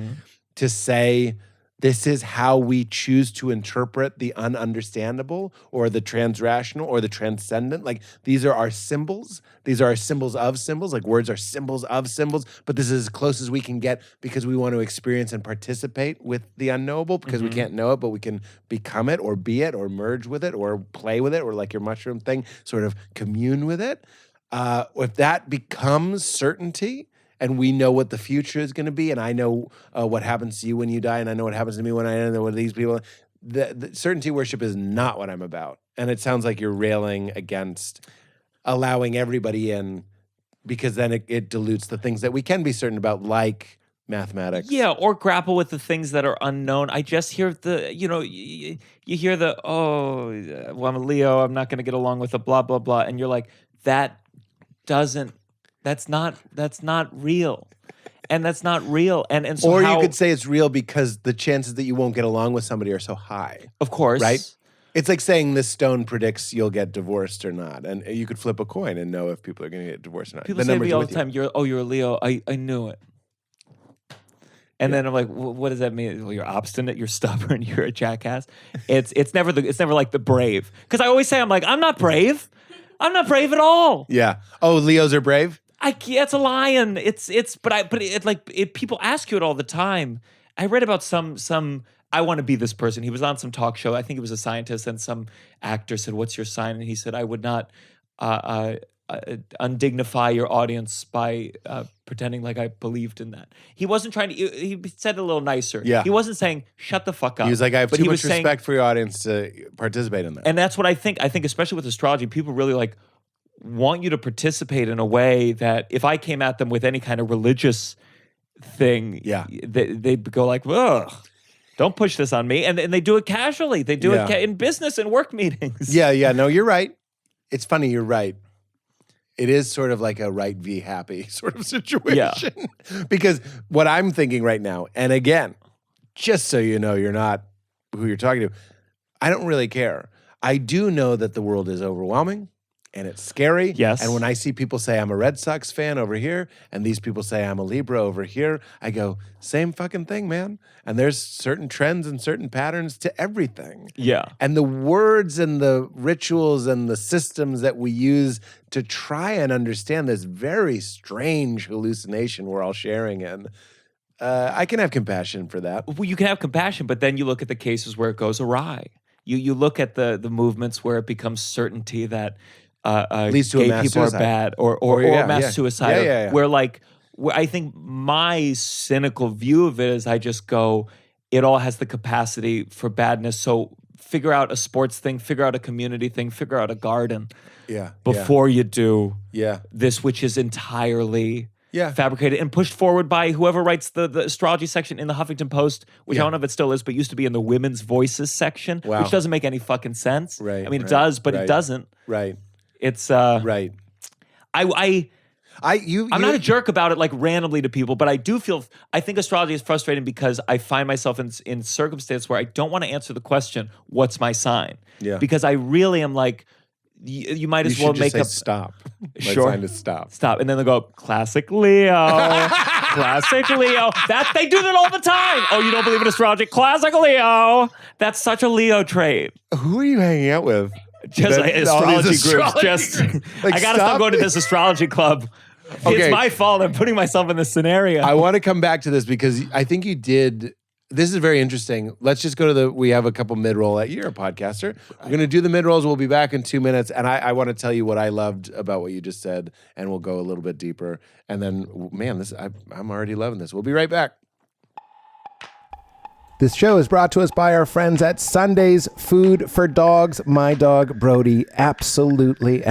S2: to say, this is how we choose to interpret the ununderstandable or the transrational or the transcendent. Like these are our symbols. These are our symbols of symbols. Like words are symbols of symbols. But this is as close as we can get because we want to experience and participate with the unknowable because we can't know it, but we can become it or be it or merge with it or play with it or like your mushroom thing, sort of commune with it. If that becomes certainty, and we know what the future is going to be, and I know what happens to you when you die, and I know what happens to me when I know what these people. The certainty worship is not what I'm about, and it sounds like you're railing against allowing everybody in because then it dilutes the things that we can be certain about, like mathematics.
S3: Yeah, or grapple with the things that are unknown. I just hear you hear well, I'm a Leo, I'm not going to get along with a blah, blah, blah. And you're like, that's not real. And that's not real. And so
S2: or you could say it's real because the chances that you won't get along with somebody are so high.
S3: Of course.
S2: Right? It's like saying this stone predicts you'll get divorced or not. And you could flip a coin and know if people are going to get divorced or not.
S3: People say to me all the time, you're a Leo. I knew it. And then I'm like, what does that mean? Well, you're obstinate, you're stubborn, you're a jackass. It's never like the brave. Because I always say, I'm not brave. I'm not brave at all.
S2: Yeah. Oh, Leos are brave?
S3: It's a lion. People ask you it all the time. I read about some I want to be this person. He was on some talk show. I think he was a scientist, and some actor said, "What's your sign?" And he said, "I would not undignify your audience by pretending like I believed in that." He wasn't trying to. He said it a little nicer.
S2: Yeah.
S3: He wasn't saying "shut the fuck up."
S2: He was like, "I have
S3: but
S2: too
S3: he
S2: much
S3: was
S2: respect for your audience to participate in that."
S3: And that's what I think. I think especially with astrology, people really want you to participate in a way that if I came at them with any kind of religious thing, they'd go like, "Ugh, don't push this on me." And they do it casually. They do it in business and work meetings.
S2: Yeah. No, you're right. It's funny. You're right. It is sort of like a right v happy sort of situation. Yeah. Because what I'm thinking right now, and again, just so you know you're not who you're talking to, I don't really care. I do know that the world is overwhelming. And it's scary.
S3: Yes.
S2: And when I see people say I'm a Red Sox fan over here, and these people say I'm a Libra over here, I go, same fucking thing, man. And there's certain trends and certain patterns to everything.
S3: Yeah.
S2: And the words and the rituals and the systems that we use to try and understand this very strange hallucination we're all sharing in, I can have compassion for that.
S3: Well, you can have compassion, but then you look at the cases where it goes awry. You look at the movements where it becomes certainty that
S2: leads to
S3: gay
S2: a mass
S3: people
S2: suicide.
S3: are bad, or mass suicide.
S2: Yeah.
S3: Where I think my cynical view of it is I just go, it all has the capacity for badness. So figure out a sports thing, figure out a community thing, figure out a garden. Before you do this, which is entirely fabricated and pushed forward by whoever writes the astrology section in the Huffington Post, which I don't know if it still is, but used to be in the women's voices section, which doesn't make any fucking sense.
S2: Right.
S3: I mean, it does, but it doesn't.
S2: Right.
S3: It's
S2: right.
S3: I'm not a jerk about it randomly to people, but I think astrology is frustrating because I find myself in circumstance where I don't want to answer the question, what's my sign? Yeah. Because I really am like, you might as well make up.
S2: Stop.
S3: Sure.
S2: My sign is stop.
S3: Stop. And then they'll go, classic Leo. Classic Leo. They do that all the time. Oh, you don't believe in astrology? Classic Leo. That's such a Leo trait.
S2: Who are you hanging out with?
S3: Just astrology groups. I gotta stop going to this astrology club. Okay. It's my fault. I'm putting myself in this scenario.
S2: I want to come back to this because I think you did. This is very interesting. Let's just go to we have a couple mid-roll. You're a podcaster. We're going to do the mid-rolls. We'll be back in 2 minutes. And I want to tell you what I loved about what you just said. And we'll go a little bit deeper. And then, man, I'm already loving this. We'll be right back. This show is brought to us by our friends at Sunday's Food for Dogs. My dog, Brody, absolutely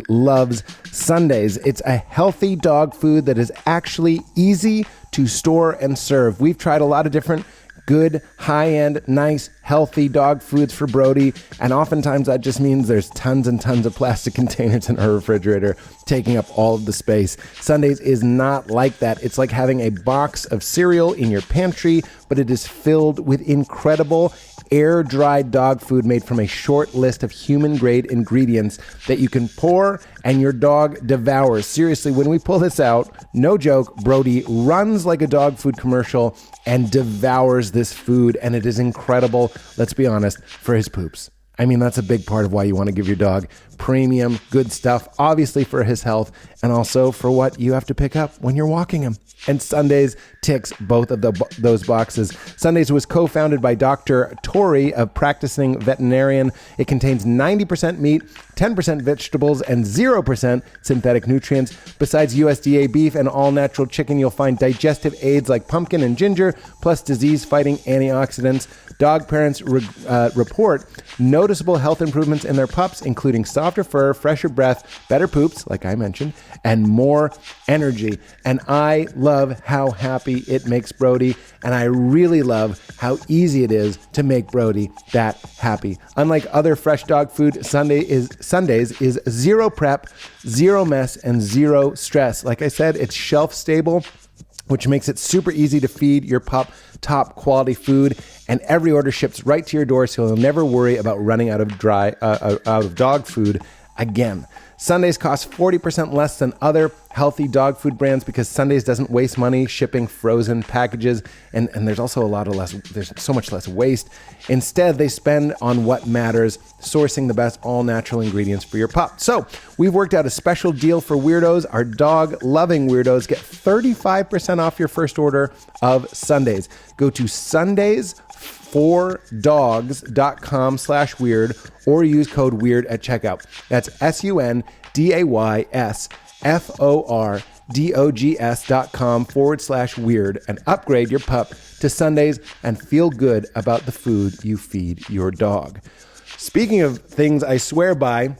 S2: loves Sundays. It's a healthy dog food that is actually easy to store and serve. We've tried a lot of different good, high-end, nice, healthy dog foods for Brody, and oftentimes that just means there's tons and tons of plastic containers in our refrigerator taking up all of the space. Sundays is not like that. It's like having a box of cereal in your pantry, but it is filled with incredible air-dried dog food made from a short list of human-grade ingredients that you can pour and your dog devours. Seriously, when we pull this out, no joke, Brody runs like a dog food commercial and devours this food, and it is incredible, let's be honest, for his poops. I mean, that's a big part of why you want to give your dog premium, good stuff, obviously for his health, and also for what you have to pick up when you're walking him. And Sundays ticks both of those boxes. Sundays was co-founded by Dr. Tori, a practicing veterinarian. It contains 90% meat, 10% vegetables, and 0% synthetic nutrients. Besides USDA beef and all-natural chicken, you'll find digestive aids like pumpkin and ginger, plus disease-fighting antioxidants. Dog parents report no noticeable health improvements in their pups, including softer fur, fresher breath, better poops, like I mentioned, and more energy. And I love how happy it makes Brody, and I really love how easy it is to make Brody that happy. Unlike other fresh dog food, Sundays is zero prep, zero mess, and zero stress. Like I said, it's shelf stable, which makes it super easy to feed your pup top quality food, and every order ships right to your door, so you'll never worry about running out of dog food again. Sundays cost 40% less than other healthy dog food brands because Sundays doesn't waste money shipping frozen packages, and there's also there's so much less waste. Instead, they spend on what matters, sourcing the best all-natural ingredients for your pup. So we've worked out a special deal for weirdos. Our dog-loving weirdos get 35% off your first order of Sundays. Go to sundays4dogs.com/weird or use code WEIRD at checkout. That's sundaysfordogs.com/weird and upgrade your pup to Sundays and feel good about the food you feed your dog. Speaking of things I swear by,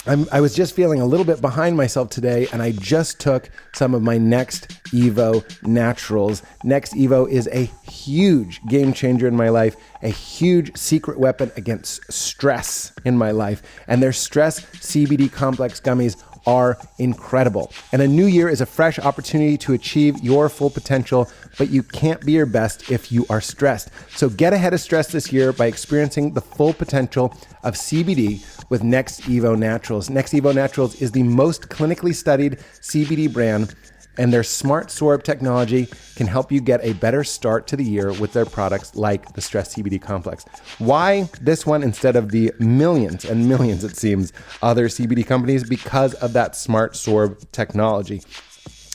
S2: I was just feeling a little bit behind myself today, and I just took some of my Next Evo naturals. Next Evo is a huge game changer in my life, a huge secret weapon against stress in my life, and their stress CBD complex gummies are incredible. And a new year is a fresh opportunity to achieve your full potential, but you can't be your best if you are stressed. So get ahead of stress this year by experiencing the full potential of CBD with Next Evo Naturals. Next Evo Naturals is the most clinically studied CBD brand, and their smart sorb technology can help you get a better start to the year with their products like the Stress CBD Complex. Why this one instead of the millions and millions, it seems, other CBD companies? Because of that smart sorb technology.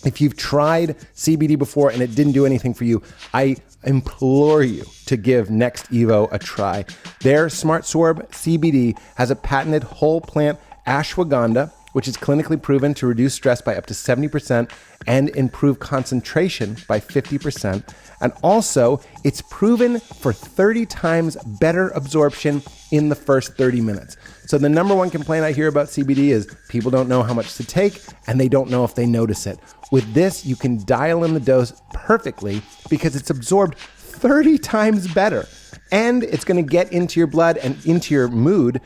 S2: If you've tried CBD before and it didn't do anything for you, I implore you to give Next Evo a try. Their Smart Sorb CBD has a patented whole plant ashwagandha, which is clinically proven to reduce stress by up to 70% and improve concentration by 50%. And also, it's proven for 30 times better absorption in the first 30 minutes. So the number one complaint I hear about CBD is people don't know how much to take and they don't know if they notice it. With this, you can dial in the dose perfectly because it's absorbed 30 times better. And it's going to get into your blood and into your mood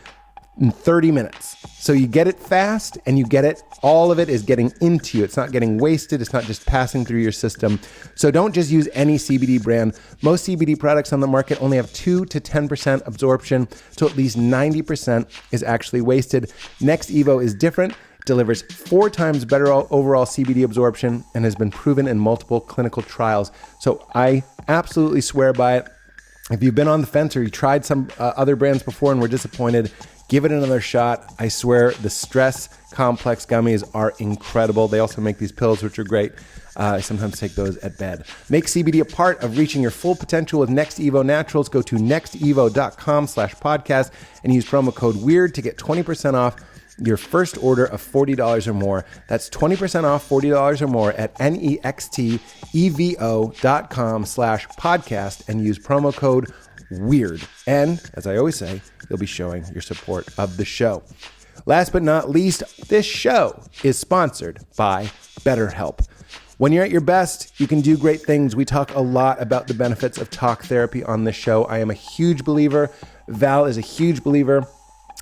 S2: in 30 minutes. So you get it fast and you get it, all of it is getting into you. It's not getting wasted. It's not just passing through your system. So don't just use any CBD brand. Most CBD products on the market only have 2 to 10% absorption. So at least 90% is actually wasted. Next Evo is different. Delivers 4 times better overall CBD absorption and has been proven in multiple clinical trials. So I absolutely swear by it. If you've been on the fence or you tried some other brands before and were disappointed, give it another shot. I swear the Stress Complex gummies are incredible. They also make these pills, which are great. I sometimes take those at bed. Make CBD a part of reaching your full potential with Next Evo Naturals. Go to nextevo.com/podcast and use promo code WEIRD to get 20% off your first order of $40 or more. That's 20% off $40 or more at nextevo.com/podcast and use promo code WEIRD. And as I always say, you'll be showing your support of the show. Last but not least, this show is sponsored by BetterHelp. When you're at your best, you can do great things. We talk a lot about the benefits of talk therapy on this show. I am a huge believer. Val is a huge believer.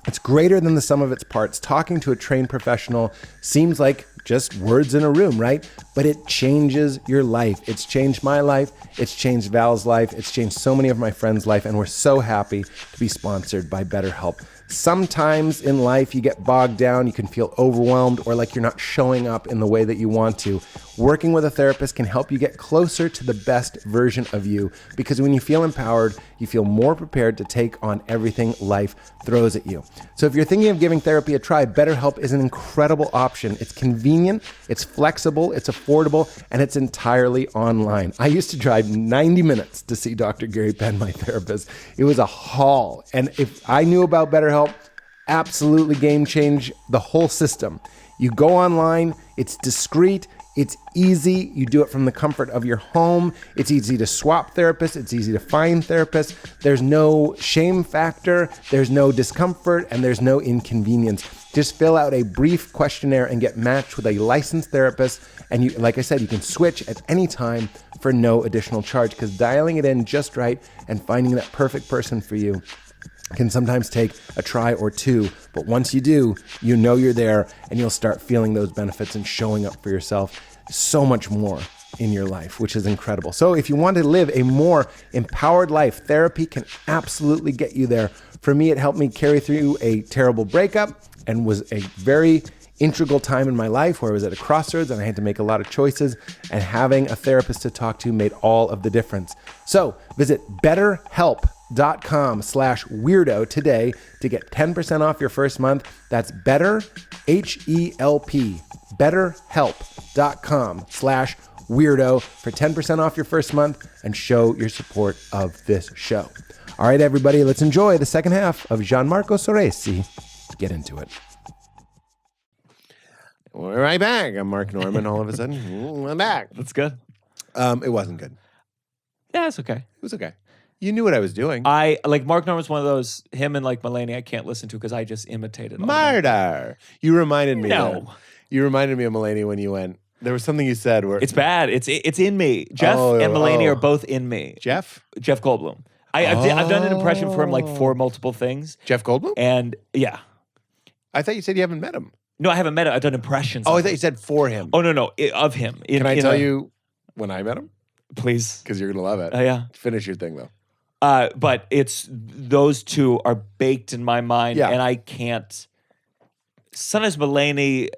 S2: It's greater than the sum of its parts. Talking to a trained professional seems like just words in a room, right? But it changes your life. It's changed my life. It's changed Val's life. It's changed so many of my friends' life. And we're so happy to be sponsored by BetterHelp. Sometimes in life you get bogged down, you can feel overwhelmed or like you're not showing up in the way that you want to. Working with a therapist can help you get closer to the best version of you, because when you feel empowered, you feel more prepared to take on everything life throws at you. So if you're thinking of giving therapy a try, BetterHelp is an incredible option. It's convenient, it's flexible, it's affordable, and it's entirely online. I used to drive 90 minutes to see Dr. Gary Penn, my therapist. It was a haul. And if I knew about BetterHelp, absolutely game change the whole system. You go online, it's discreet, It's easy. You do it from the comfort of your home. It's easy to swap therapists. It's easy to find therapists. There's no shame factor. There's no discomfort, and there's no inconvenience. Just fill out a brief questionnaire and get matched with a licensed therapist. And you, like I said, you can switch at any time for no additional charge, because dialing it in just right and finding that perfect person for you can sometimes take a try or two. But once you do, you know you're there, and you'll start feeling those benefits and showing up for yourself so much more in your life, which is incredible. So if you want to live a more empowered life, therapy can absolutely get you there. For me, it helped me carry through a terrible breakup and was a very integral time in my life where I was at a crossroads and I had to make a lot of choices, and having a therapist to talk to made all of the difference. So visit betterhelp.com/weirdo today to get 10% off your first month. That's better, H-E-L-P, betterhelp.com/weirdo for 10% off your first month and show your support of this show. All right, everybody, let's enjoy the second half of Gianmarco Soresi. Get into it. We're right back. I'm Mark Norman. All of a sudden, I'm back.
S3: That's good.
S2: It wasn't good.
S3: Yeah, it's okay.
S2: It was okay. You knew what I was doing.
S3: I like Mark Norman's one of those, him and like Mulaney I can't listen to because I just imitated all of them.
S2: Murder. You reminded me.
S3: No.
S2: Of that. You reminded me of Mulaney when you went. There was something you said where
S3: It's bad. It's in me. Jeff and Mulaney are both in me.
S2: Jeff
S3: Goldblum. I've done an impression for him like for multiple things.
S2: Jeff Goldblum.
S3: And yeah.
S2: I thought you said you haven't met him.
S3: No, I haven't met him. I've done impressions.
S2: Oh,
S3: of
S2: I thought
S3: him.
S2: you said for him.
S3: Oh, no, of him.
S2: Can I tell you when I met him?
S3: Please.
S2: Because you're going to love it.
S3: Yeah.
S2: Finish your thing, though.
S3: But it's, those two are baked in my mind, and I can't. Sometimes Mulaney,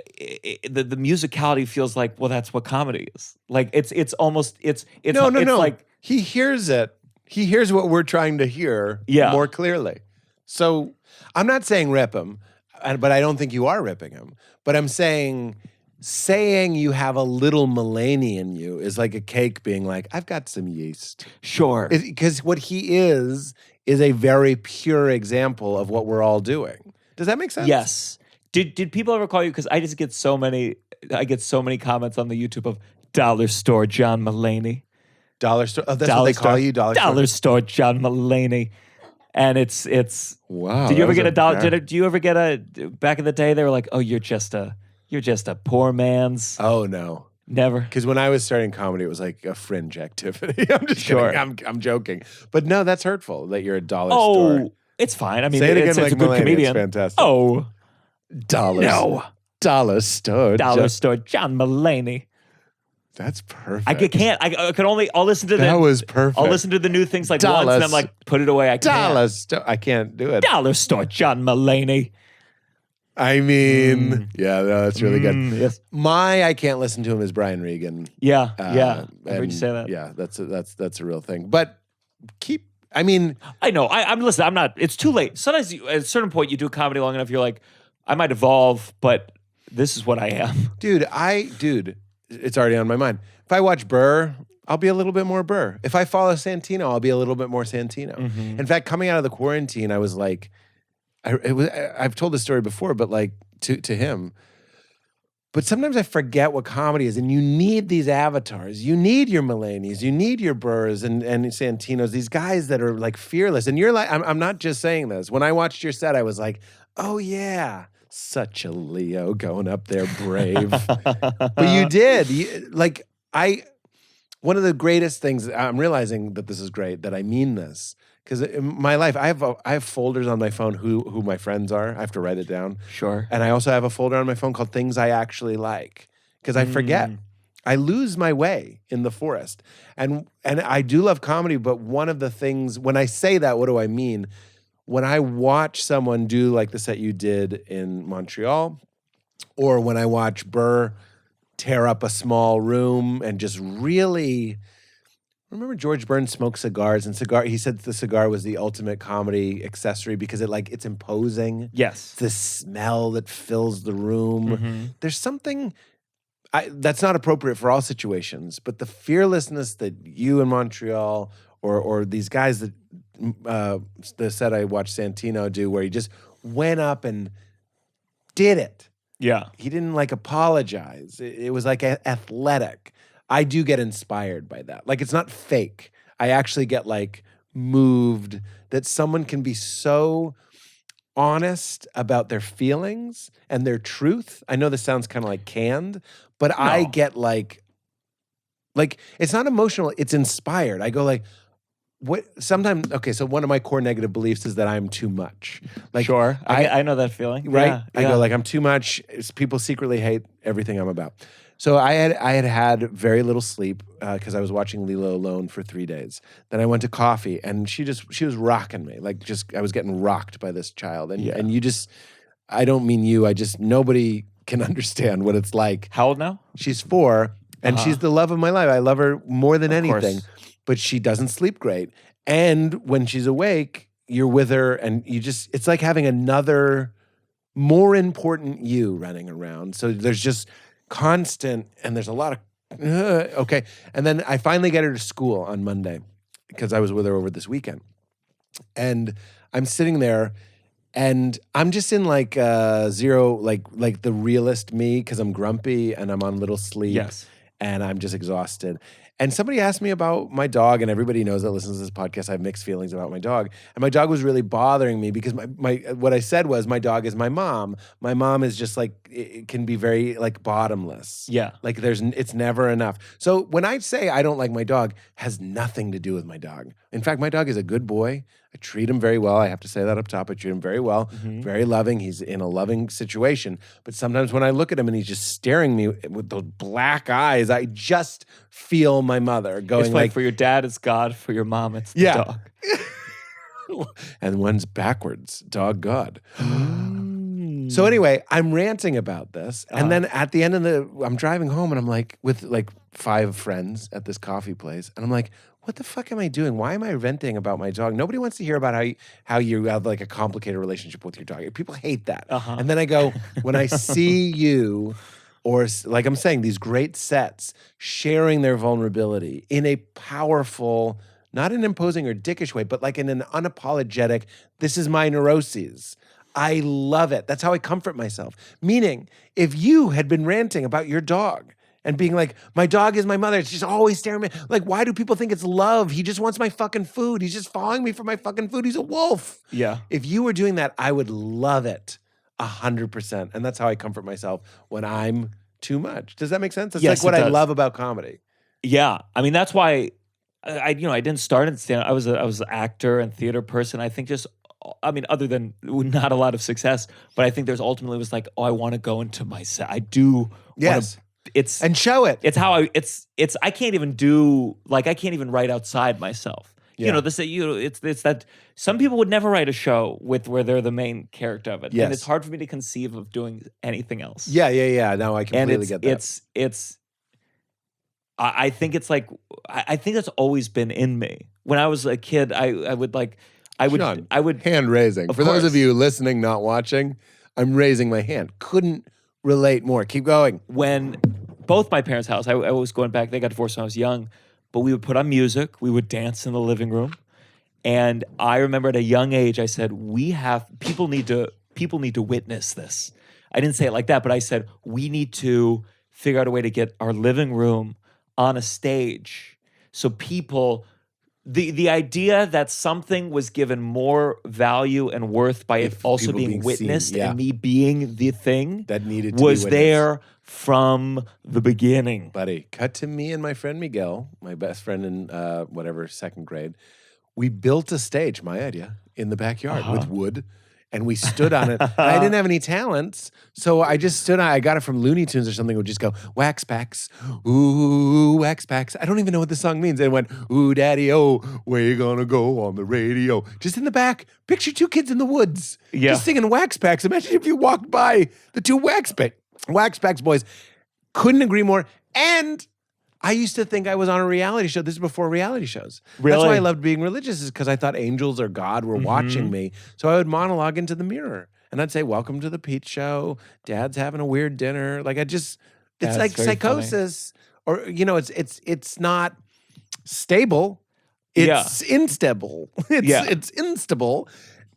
S3: the musicality feels like, well, that's what comedy is. Like, it's almost, it's
S2: No.
S3: like,
S2: he hears it. He hears what we're trying to hear more clearly. So I'm not saying rip him, but I don't think you are ripping him. But I'm saying you have a little Mulaney in you is like a cake being like, I've got some yeast.
S3: sure.
S2: Because what he is a very pure example of what we're all doing. Does that make sense?
S3: Yes. Did people ever call you? Because I just get so many comments on the YouTube of Dollar Store John Mulaney.
S2: Dollar store. Oh, that's
S3: Dollar
S2: what they
S3: store,
S2: call you, Dollar
S3: Store John Mulaney. And it's
S2: wow.
S3: Did you ever get a dollar? Do you ever get a? Back in the day, they were like, "Oh, you're just a poor man's."
S2: Oh no,
S3: never.
S2: Because when I was starting comedy, it was like a fringe activity. I'm just kidding. I'm joking. But no, that's hurtful. That you're a dollar store.
S3: Oh, it's fine. I mean,
S2: Say it again,
S3: it's
S2: like
S3: a good
S2: Mulaney.
S3: comedian.
S2: It's fantastic.
S3: Oh,
S2: Dollar store.
S3: Dollar Store John Mulaney.
S2: That's perfect.
S3: I can't. I can only. I'll listen to
S2: that was perfect.
S3: I'll listen to the new things like once, and I'm like, put it away. I can't.
S2: Dollar store. I can't do it.
S3: Dollar Store John Mulaney.
S2: I mean, yeah, no, that's really good.
S3: Yes.
S2: I can't listen to him as Brian Regan.
S3: Yeah. I heard you say that.
S2: Yeah, that's a real thing. But I mean,
S3: I know. I'm listening. I'm not. It's too late. Sometimes at a certain point, you do comedy long enough, you're like, I might evolve, but this is what I am.
S2: Dude, it's already on my mind. If I watch Burr, I'll be a little bit more Burr. If I follow Santino, I'll be a little bit more Santino.
S3: Mm-hmm.
S2: In fact, coming out of the quarantine, I was like, I've told this story before, but like to him. But sometimes I forget what comedy is, and you need these avatars. You need your Mulaney's, you need your Burrs and Santinos, these guys that are like fearless. And you're like, I'm not just saying this. When I watched your set, I was like, oh yeah, such a Leo going up there brave. But you did. One of the greatest things, I'm realizing that this is great, that I mean this. Because in my life, I have folders on my phone who my friends are. I have to write it down.
S3: Sure.
S2: And I also have a folder on my phone called Things I Actually Like. Because I forget. I lose my way in the forest. And I do love comedy, but one of the things, when I say that, what do I mean? When I watch someone do like the set you did in Montreal, or when I watch Burr tear up a small room and just really... Remember George Burns smoked cigars, and he said the cigar was the ultimate comedy accessory because it's imposing.
S3: Yes.
S2: The smell that fills the room. There's something that's not appropriate for all situations, but the fearlessness that you in Montreal or these guys that the set I watched Santino do, where he just went up and did it.
S3: Yeah.
S2: He didn't like apologize. It was like athletic. I do get inspired by that. Like it's not fake. I actually get like moved that someone can be so honest about their feelings and their truth. I know this sounds kind of like canned, but I get like it's not emotional, it's inspired. I go like, what sometimes okay, so one of my core negative beliefs is that I'm too much. Like
S3: Sure. I know that feeling.
S2: right?
S3: Yeah,
S2: I go like I'm too much. People secretly hate everything I'm about. So I had very little sleep because I was watching Lilo alone for 3 days. Then I went to coffee, and she was rocking me. Like I was getting rocked by this child. And you just, I don't mean you. Nobody can understand what it's like.
S3: How old now?
S2: She's 4, and she's the love of my life. I love her more than anything.
S3: Course.
S2: But she doesn't sleep great. And when she's awake, you're with her, and it's like having another more important you running around. So there's just constant, and there's a lot of okay. And then I finally get her to school on Monday because I was with her over this weekend. And I'm sitting there, and I'm just in like zero, like the realist me, because I'm grumpy and I'm on little sleep.
S3: Yes.
S2: And I'm just exhausted. And somebody asked me about my dog, and everybody knows that listens to this podcast, I have mixed feelings about my dog. And my dog was really bothering me because my what I said was my dog is my mom. My mom is just like, it can be very like bottomless.
S3: Yeah.
S2: Like it's never enough. So when I say I don't like my dog, has nothing to do with my dog. In fact, my dog is a good boy. I treat him very well. I have to say that up top. I treat him very well, very loving. He's in a loving situation. But sometimes when I look at him and he's just staring me with those black eyes, I just feel my mother going
S3: It's like for your dad, it's God. For your mom, it's the dog.
S2: And one's backwards, dog God. So anyway, I'm ranting about this. And then at the end I'm driving home, and I'm like with like 5 friends at this coffee place. And I'm like, what the fuck am I doing? Why am I venting about my dog? Nobody wants to hear about how you have like a complicated relationship with your dog. People hate that. And then I go, when I see you, or like I'm saying, these great sets sharing their vulnerability in a powerful, not an imposing or dickish way, but like in an unapologetic, this is my neuroses. I love it. That's how I comfort myself. Meaning, if you had been ranting about your dog and being like, my dog is my mother, she's always staring at me. Like, why do people think it's love? He just wants my fucking food. He's just following me for my fucking food. He's a wolf.
S3: Yeah.
S2: If you were doing that, I would love it 100%. And that's how I comfort myself when I'm too much. Does that make sense? That's
S3: Yes,
S2: like what
S3: it
S2: I
S3: does.
S2: love about comedy.
S3: Yeah. I mean, that's why I didn't start in stand-up. I was an actor and theater person. I think just, I mean, other than not a lot of success, but I think there's ultimately was like, oh, I want to go into myself. I do.
S2: Yes.
S3: It's
S2: And show it.
S3: It's how I can't even write outside myself.
S2: Yeah.
S3: You know, it's that some people would never write a show where they're the main character of it.
S2: Yes.
S3: And it's hard for me to conceive of doing anything else.
S2: Yeah. No, I
S3: And
S2: completely get that.
S3: I think it's like, I think that's always been in me. When I was a kid, I would
S2: Sean,
S3: I would
S2: hand raising.
S3: Of
S2: For those
S3: course.
S2: of you listening, not watching, I'm raising my hand. Couldn't relate more. Keep going.
S3: when both my parents' house, I was going back, they got divorced when I was young, but we would put on music, we would dance in the living room. And I remember at a young age, I said, people need to witness this. I didn't say it like that, but I said, we need to figure out a way to get our living room on a stage. So people, the idea that something was given more value and worth by it
S2: If
S3: also
S2: people
S3: being
S2: being
S3: witnessed
S2: seen, yeah.
S3: and me being the thing
S2: That needed to
S3: was
S2: be witnessed.
S3: there from the beginning.
S2: Buddy, cut to me and my friend Miguel, my best friend in second grade. We built a stage, my idea, in the backyard with wood, and we stood on it. And I didn't have any talents, so I just stood on it. I got it from Looney Tunes or something. It would just go, wax packs, ooh, wax packs. I don't even know what the song means. And it went, ooh, daddy, oh, where you gonna go on the radio? Just in the back, picture 2 kids in the woods,
S3: Yeah.
S2: just singing wax packs. Imagine if you walked by the 2 wax packs boys. Couldn't agree more. And I used to think I was on a reality show. This is before reality shows. That's
S3: Really?
S2: why I loved being religious, is because I thought angels or God were watching me. So I would monologue into the mirror. And I'd say, welcome to the Pete Show. Dad's having a weird dinner. Like it's
S3: That's
S2: like
S3: very
S2: psychosis. Or, it's not stable. It's instable. It's instable.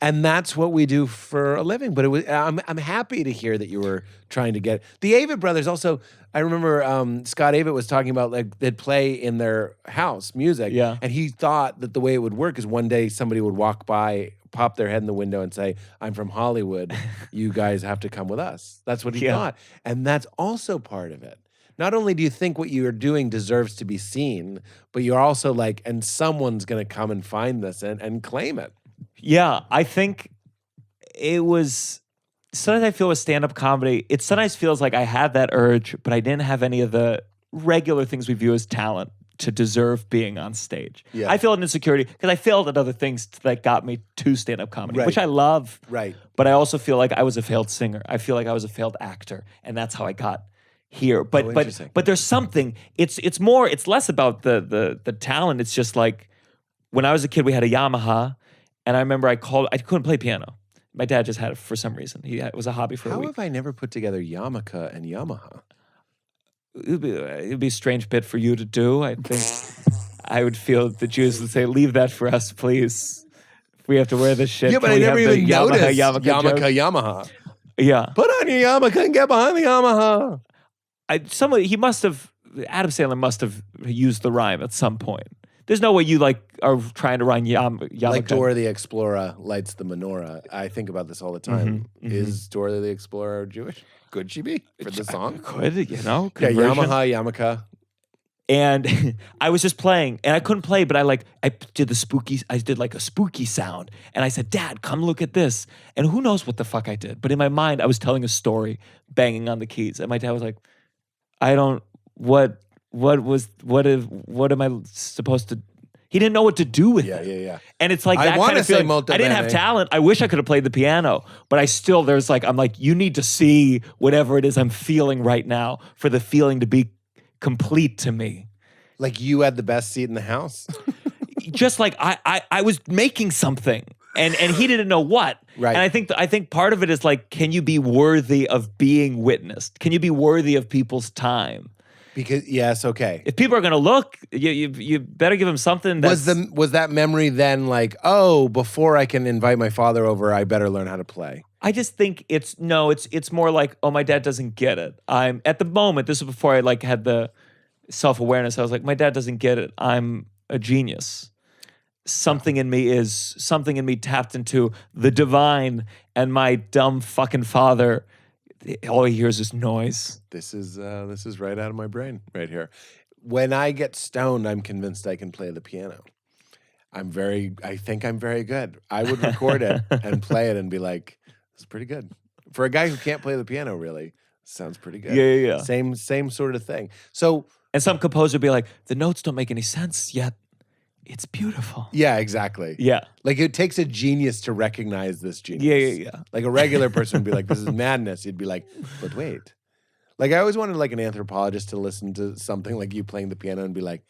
S2: And that's what we do for a living. But I'm happy to hear that you were trying to get the Avett brothers. Also, I remember Scott Avett was talking about like they'd play in their house music,
S3: Yeah.
S2: and he thought that the way it would work is one day somebody would walk by, pop their head in the window, and say, "I'm from Hollywood. You guys have to come with us." That's what he thought, and that's also part of it. Not only do you think what you're doing deserves to be seen, but you're also like, and someone's going to come and find this and claim it.
S3: Yeah, I think it was. Sometimes I feel with stand-up comedy, it sometimes feels like I had that urge, but I didn't have any of the regular things we view as talent to deserve being on stage.
S2: Yeah.
S3: I feel an insecurity because I failed at other things that got me to stand-up comedy,
S2: Right.
S3: which I love.
S2: Right.
S3: But I also feel like I was a failed singer. I feel like I was a failed actor, and that's how I got here. But
S2: interesting.
S3: but there's something. It's more. It's less about the talent. It's just like when I was a kid, we had a Yamaha, and I remember I couldn't play piano. My dad just had it for some reason. It was a hobby for a
S2: How
S3: week.
S2: have I never put together yarmulke and Yamaha?
S3: It'd be a strange bit for you to do. I think I would feel the Jews would say, "Leave that for us, please. If we have to wear this shit."
S2: Yeah, but
S3: can
S2: I
S3: we
S2: never
S3: have the
S2: even noticed
S3: Yamaha joke?"
S2: Yamaha.
S3: Yeah,
S2: Put on your yarmulke and get behind the Yamaha.
S3: Adam Sandler must have used the rhyme at some point. There's no way you like are trying to rhyme yarmulke.
S2: Like Dora the Explorer lights the menorah. I think about this all the time.
S3: Mhm, mhm.
S2: Is Dora the Explorer Jewish? Could she be for the song?
S3: Could,
S2: Yeah,
S3: conversion.
S2: Yamaha, yarmulke.
S3: And I was just playing, and I couldn't play, but I did like a spooky sound, and I said, "Dad, come look at this." And who knows what the fuck I did, but in my mind, I was telling a story, banging on the keys, and my dad was like, what am I supposed to? He didn't know what to do with it.
S2: Yeah.
S3: And it's like
S2: I
S3: that
S2: wanna
S3: kind of
S2: say
S3: feeling.
S2: molto
S3: I didn't have
S2: bene.
S3: talent. I wish I could have played the piano, but I'm like, you need to see whatever it is I'm feeling right now for the feeling to be complete to me.
S2: Like you had the best seat in the house.
S3: Just like I was making something, and he didn't know what.
S2: Right.
S3: And I think part of it is like, can you be worthy of being witnessed? Can you be worthy of people's time?
S2: Because yes, okay.
S3: If people are going to look, you better give them something.
S2: Was that memory then like, oh, before I can invite my father over, I better learn how to play?
S3: I just think it's more like, oh, my dad doesn't get it. I'm at the moment. This is before I like had the self-awareness. I was like, my dad doesn't get it. I'm a genius. Something in me tapped into the divine, and my dumb fucking father, all he hears is noise.
S2: This is right out of my brain right here. When I get stoned, I'm convinced I can play the piano. I think I'm very good. I would record it and play it and be like, this is pretty good. For a guy who can't play the piano, really, sounds pretty good.
S3: Yeah.
S2: Same sort of thing. So,
S3: And some composer would be like, the notes don't make any sense yet. It's beautiful.
S2: yeah, exactly.
S3: Yeah.
S2: Like it takes a genius to recognize this genius.
S3: Yeah.
S2: Like a regular person would be like, this is madness. You'd be like, but wait. Like I always wanted like an anthropologist to listen to something like you playing the piano and be like,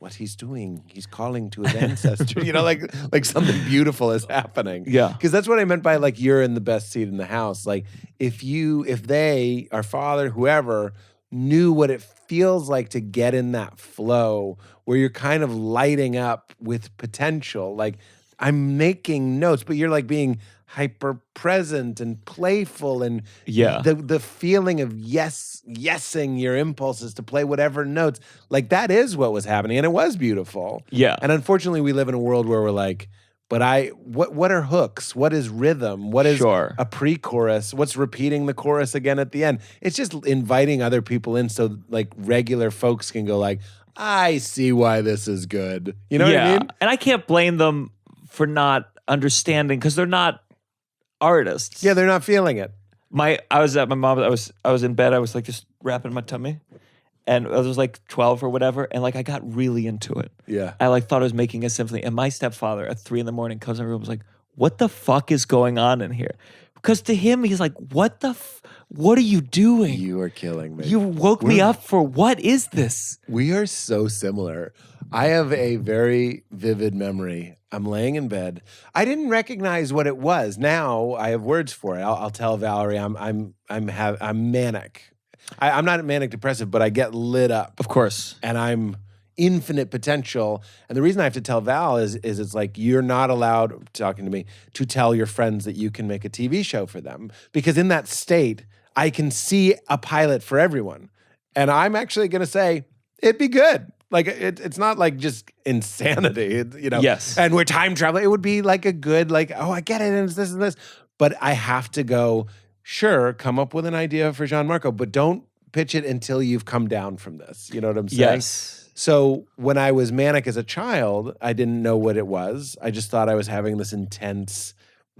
S2: what he's doing, he's calling to his ancestors. You know, like something beautiful is happening.
S3: Yeah.
S2: Because that's what I meant by like you're in the best seat in the house. Like if they, our father, whoever, knew what it feels like to get in that flow where you're kind of lighting up with potential. Like I'm making notes, but you're like being hyper present and playful, and
S3: Yeah.
S2: the feeling of yesing your impulses to play whatever notes. Like that is what was happening, and it was beautiful.
S3: Yeah.
S2: And unfortunately, we live in a world where we're like, but what are hooks? What is rhythm? What is
S3: Sure.
S2: a pre-chorus? What's repeating the chorus again at the end? It's just inviting other people in so like regular folks can go like, I see why this is good. You know what I mean?
S3: And I can't blame them for not understanding because they're not artists.
S2: Yeah, they're not feeling it.
S3: I was at my mom. I was in bed. I was like just wrapping my tummy, and I was like 12 or whatever, and like I got really into it.
S2: Yeah.
S3: I like thought I was making a symphony, and my stepfather at 3 a.m. comes in the room and was like, "What the fuck is going on in here?" Because to him, he's like, "What are you doing?
S2: You are killing me.
S3: You woke me up for what is this?"
S2: We are so similar. I have a very vivid memory. I'm laying in bed. I didn't recognize what it was. Now I have words for it. I'll tell Valerie I'm manic. I'm not manic depressive, but I get lit up.
S3: Of course.
S2: And I'm infinite potential. And the reason I have to tell Val is it's like you're not allowed, talking to me, to tell your friends that you can make a TV show for them. Because in that state, I can see a pilot for everyone. And I'm actually going to say, it'd be good. Like, it's not like just insanity,
S3: Yes.
S2: And we're time traveling. It would be like a good, like, oh, I get it, and it's this and this. But I have to go, sure, come up with an idea for Gianmarco, but don't pitch it until you've come down from this. You know what I'm saying?
S3: Yes.
S2: So when I was manic as a child, I didn't know what it was. I just thought I was having this intense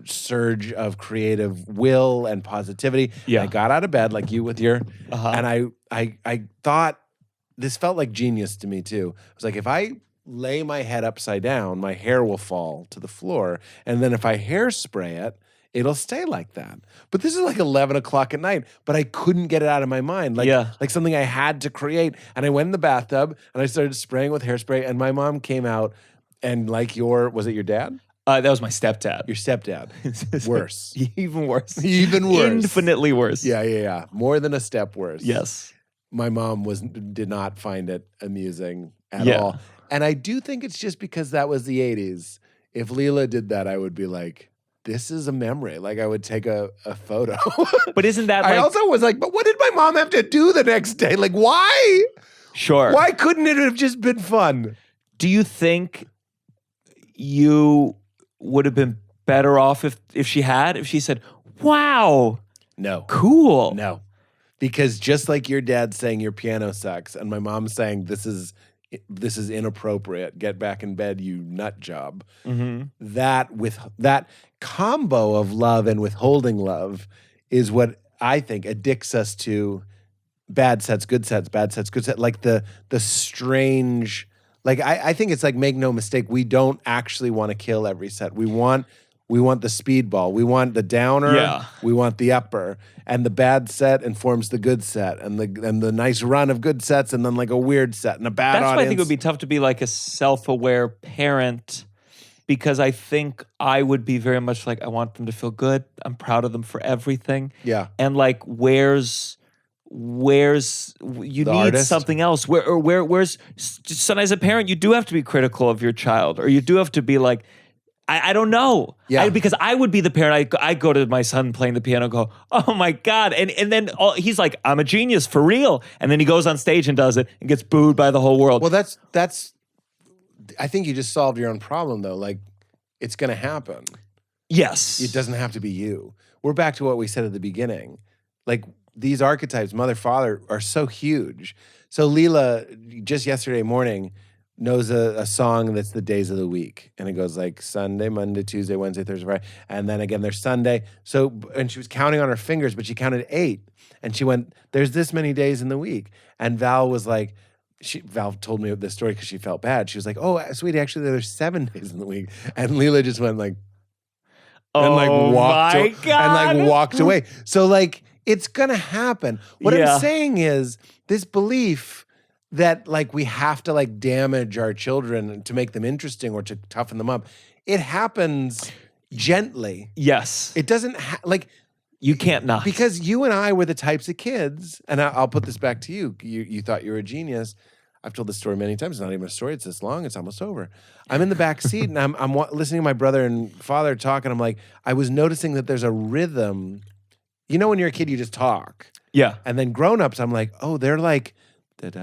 S2: surge of creative will and positivity.
S3: Yeah.
S2: I got out of bed like you with your, and I thought this felt like genius to me too. I was like, if I lay my head upside down, my hair will fall to the floor, and then if I hairspray it, it'll stay like that. But this is like 11 o'clock at night, but I couldn't get it out of my mind. Like something I had to create. And I went in the bathtub and I started spraying with hairspray, and my mom came out and was it your dad?
S3: That was my stepdad.
S2: Your stepdad. Worse.
S3: Even worse.
S2: Even worse.
S3: Infinitely worse.
S2: Yeah. More than a step worse.
S3: Yes.
S2: My mom did not find it amusing at
S3: Yeah.
S2: all. And I do think it's just because that was the 80s. If Leela did that, I would be like, this is a memory. Like, I would take a photo.
S3: But isn't that
S2: I
S3: like...
S2: also was like, but what did my mom have to do the next day? Like, why?
S3: Sure.
S2: Why couldn't it have just been fun?
S3: Do you think you would have been better off if she said, wow,
S2: No.
S3: cool?
S2: No. Because just like your dad saying your piano sucks and my mom saying this is inappropriate, get back in bed, you nut job.
S3: Mm-hmm.
S2: That combo of love and withholding love is what I think addicts us to bad sets, good sets, bad sets, good sets. Like the strange, like I think it's like, make no mistake, we don't actually want to kill every set. We want the speedball. We want the downer.
S3: Yeah.
S2: We want the upper. And the bad set informs the good set, and the nice run of good sets, and then like a weird set and a bad
S3: That's
S2: audience.
S3: why I think it would be tough to be like a self-aware parent, because I think I would be very much like, I want them to feel good. I'm proud of them for everything.
S2: Yeah.
S3: And like, where's you
S2: The
S3: need
S2: artist?
S3: something else. Where's sometimes as a parent, you do have to be critical of your child, or you do have to be like, I don't know.
S2: Yeah.
S3: Because I would be the parent. I go to my son playing the piano and go, oh my God. And then he's like, I'm a genius for real. And then he goes on stage and does it and gets booed by the whole world.
S2: Well, that's. I think you just solved your own problem, though. Like, it's going to happen.
S3: Yes.
S2: It doesn't have to be you. We're back to what we said at the beginning. Like, these archetypes, mother, father, are so huge. So Leela, just yesterday morning, knows a song that's the days of the week. And it goes like Sunday, Monday, Tuesday, Wednesday, Thursday, Friday. And then again, there's Sunday. So, and she was counting on her fingers, but she counted 8. And she went, there's this many days in the week. And Val was like, Val told me this story because she felt bad. She was like, oh, sweetie, actually there's 7 days in the week. And Leela just went like, and like walked away. So like, it's gonna happen. What I'm saying is this belief that like we have to like damage our children to make them interesting or to toughen them up. It happens gently.
S3: Yes.
S2: It doesn't like
S3: you can't not.
S2: because you and I were the types of kids, and I'll put this back to you. You thought you were a genius. I've told this story many times. It's not even a story. It's this long. It's almost over. I'm in the back seat and I'm listening to my brother and father talk, and I'm like, I was noticing that there's a rhythm. You know, when you're a kid, you just talk.
S3: Yeah.
S2: And then grown-ups, I'm like, oh, they're like, but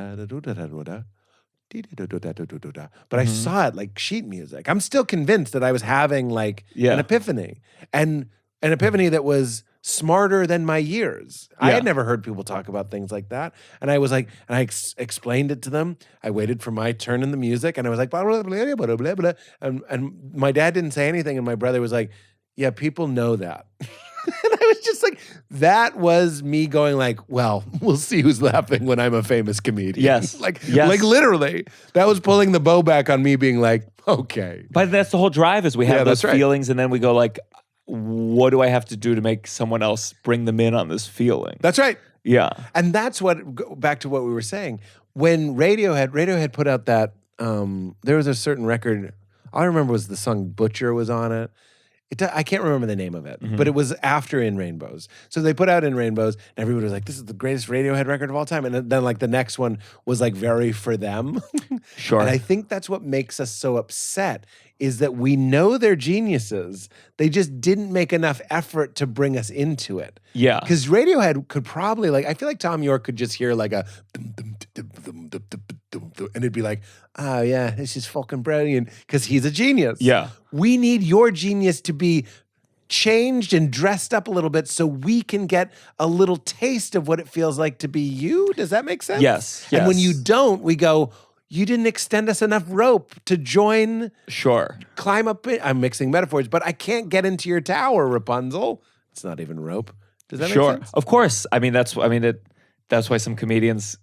S2: I saw it like sheet music. I'm still convinced that I was having like an epiphany, and an epiphany that was smarter than my years. I had never heard people talk about things like that. And I was like, and I explained it to them. I waited for my turn in the music, and I was like, blah, blah, blah, blah, blah, blah. And my dad didn't say anything, and my brother was like, yeah, people know that. And I was just like, that was me going like, well, we'll see who's laughing when I'm a famous comedian.
S3: Yes.
S2: like literally, that was pulling the bow back on me being like, okay.
S3: But that's the whole drive, is we have those
S2: that's right.
S3: feelings, and then we go like, what do I have to do to make someone else bring them in on this feeling?
S2: That's right.
S3: Yeah.
S2: And that's what, back to what we were saying. When Radiohead put out that, there was a certain record, all I remember was the song Butcher was on it. I can't remember the name of it, but it was after In Rainbows. So they put out In Rainbows, and everybody was like, "This is the greatest Radiohead record of all time." And then like the next one was like very for them.
S3: Sure.
S2: And I think that's what makes us so upset is that we know they're geniuses. They just didn't make enough effort to bring us into it.
S3: Yeah.
S2: Because Radiohead could probably like, I feel like Tom York could just hear like a dum, dum, dum, dum, dum, dum, dum, dum, and it'd be like, oh yeah, this is fucking brilliant because he's a genius.
S3: Yeah.
S2: We need your genius to be changed and dressed up a little bit so we can get a little taste of what it feels like to be you. Does that make sense?
S3: Yes.
S2: And when
S3: yes.
S2: you don't, we go, you didn't extend us enough rope to join,
S3: Sure.
S2: climb up. I'm mixing metaphors, but I can't get into your tower, Rapunzel. It's not even rope. Does that make sense?
S3: Of course. I mean, that's why some comedians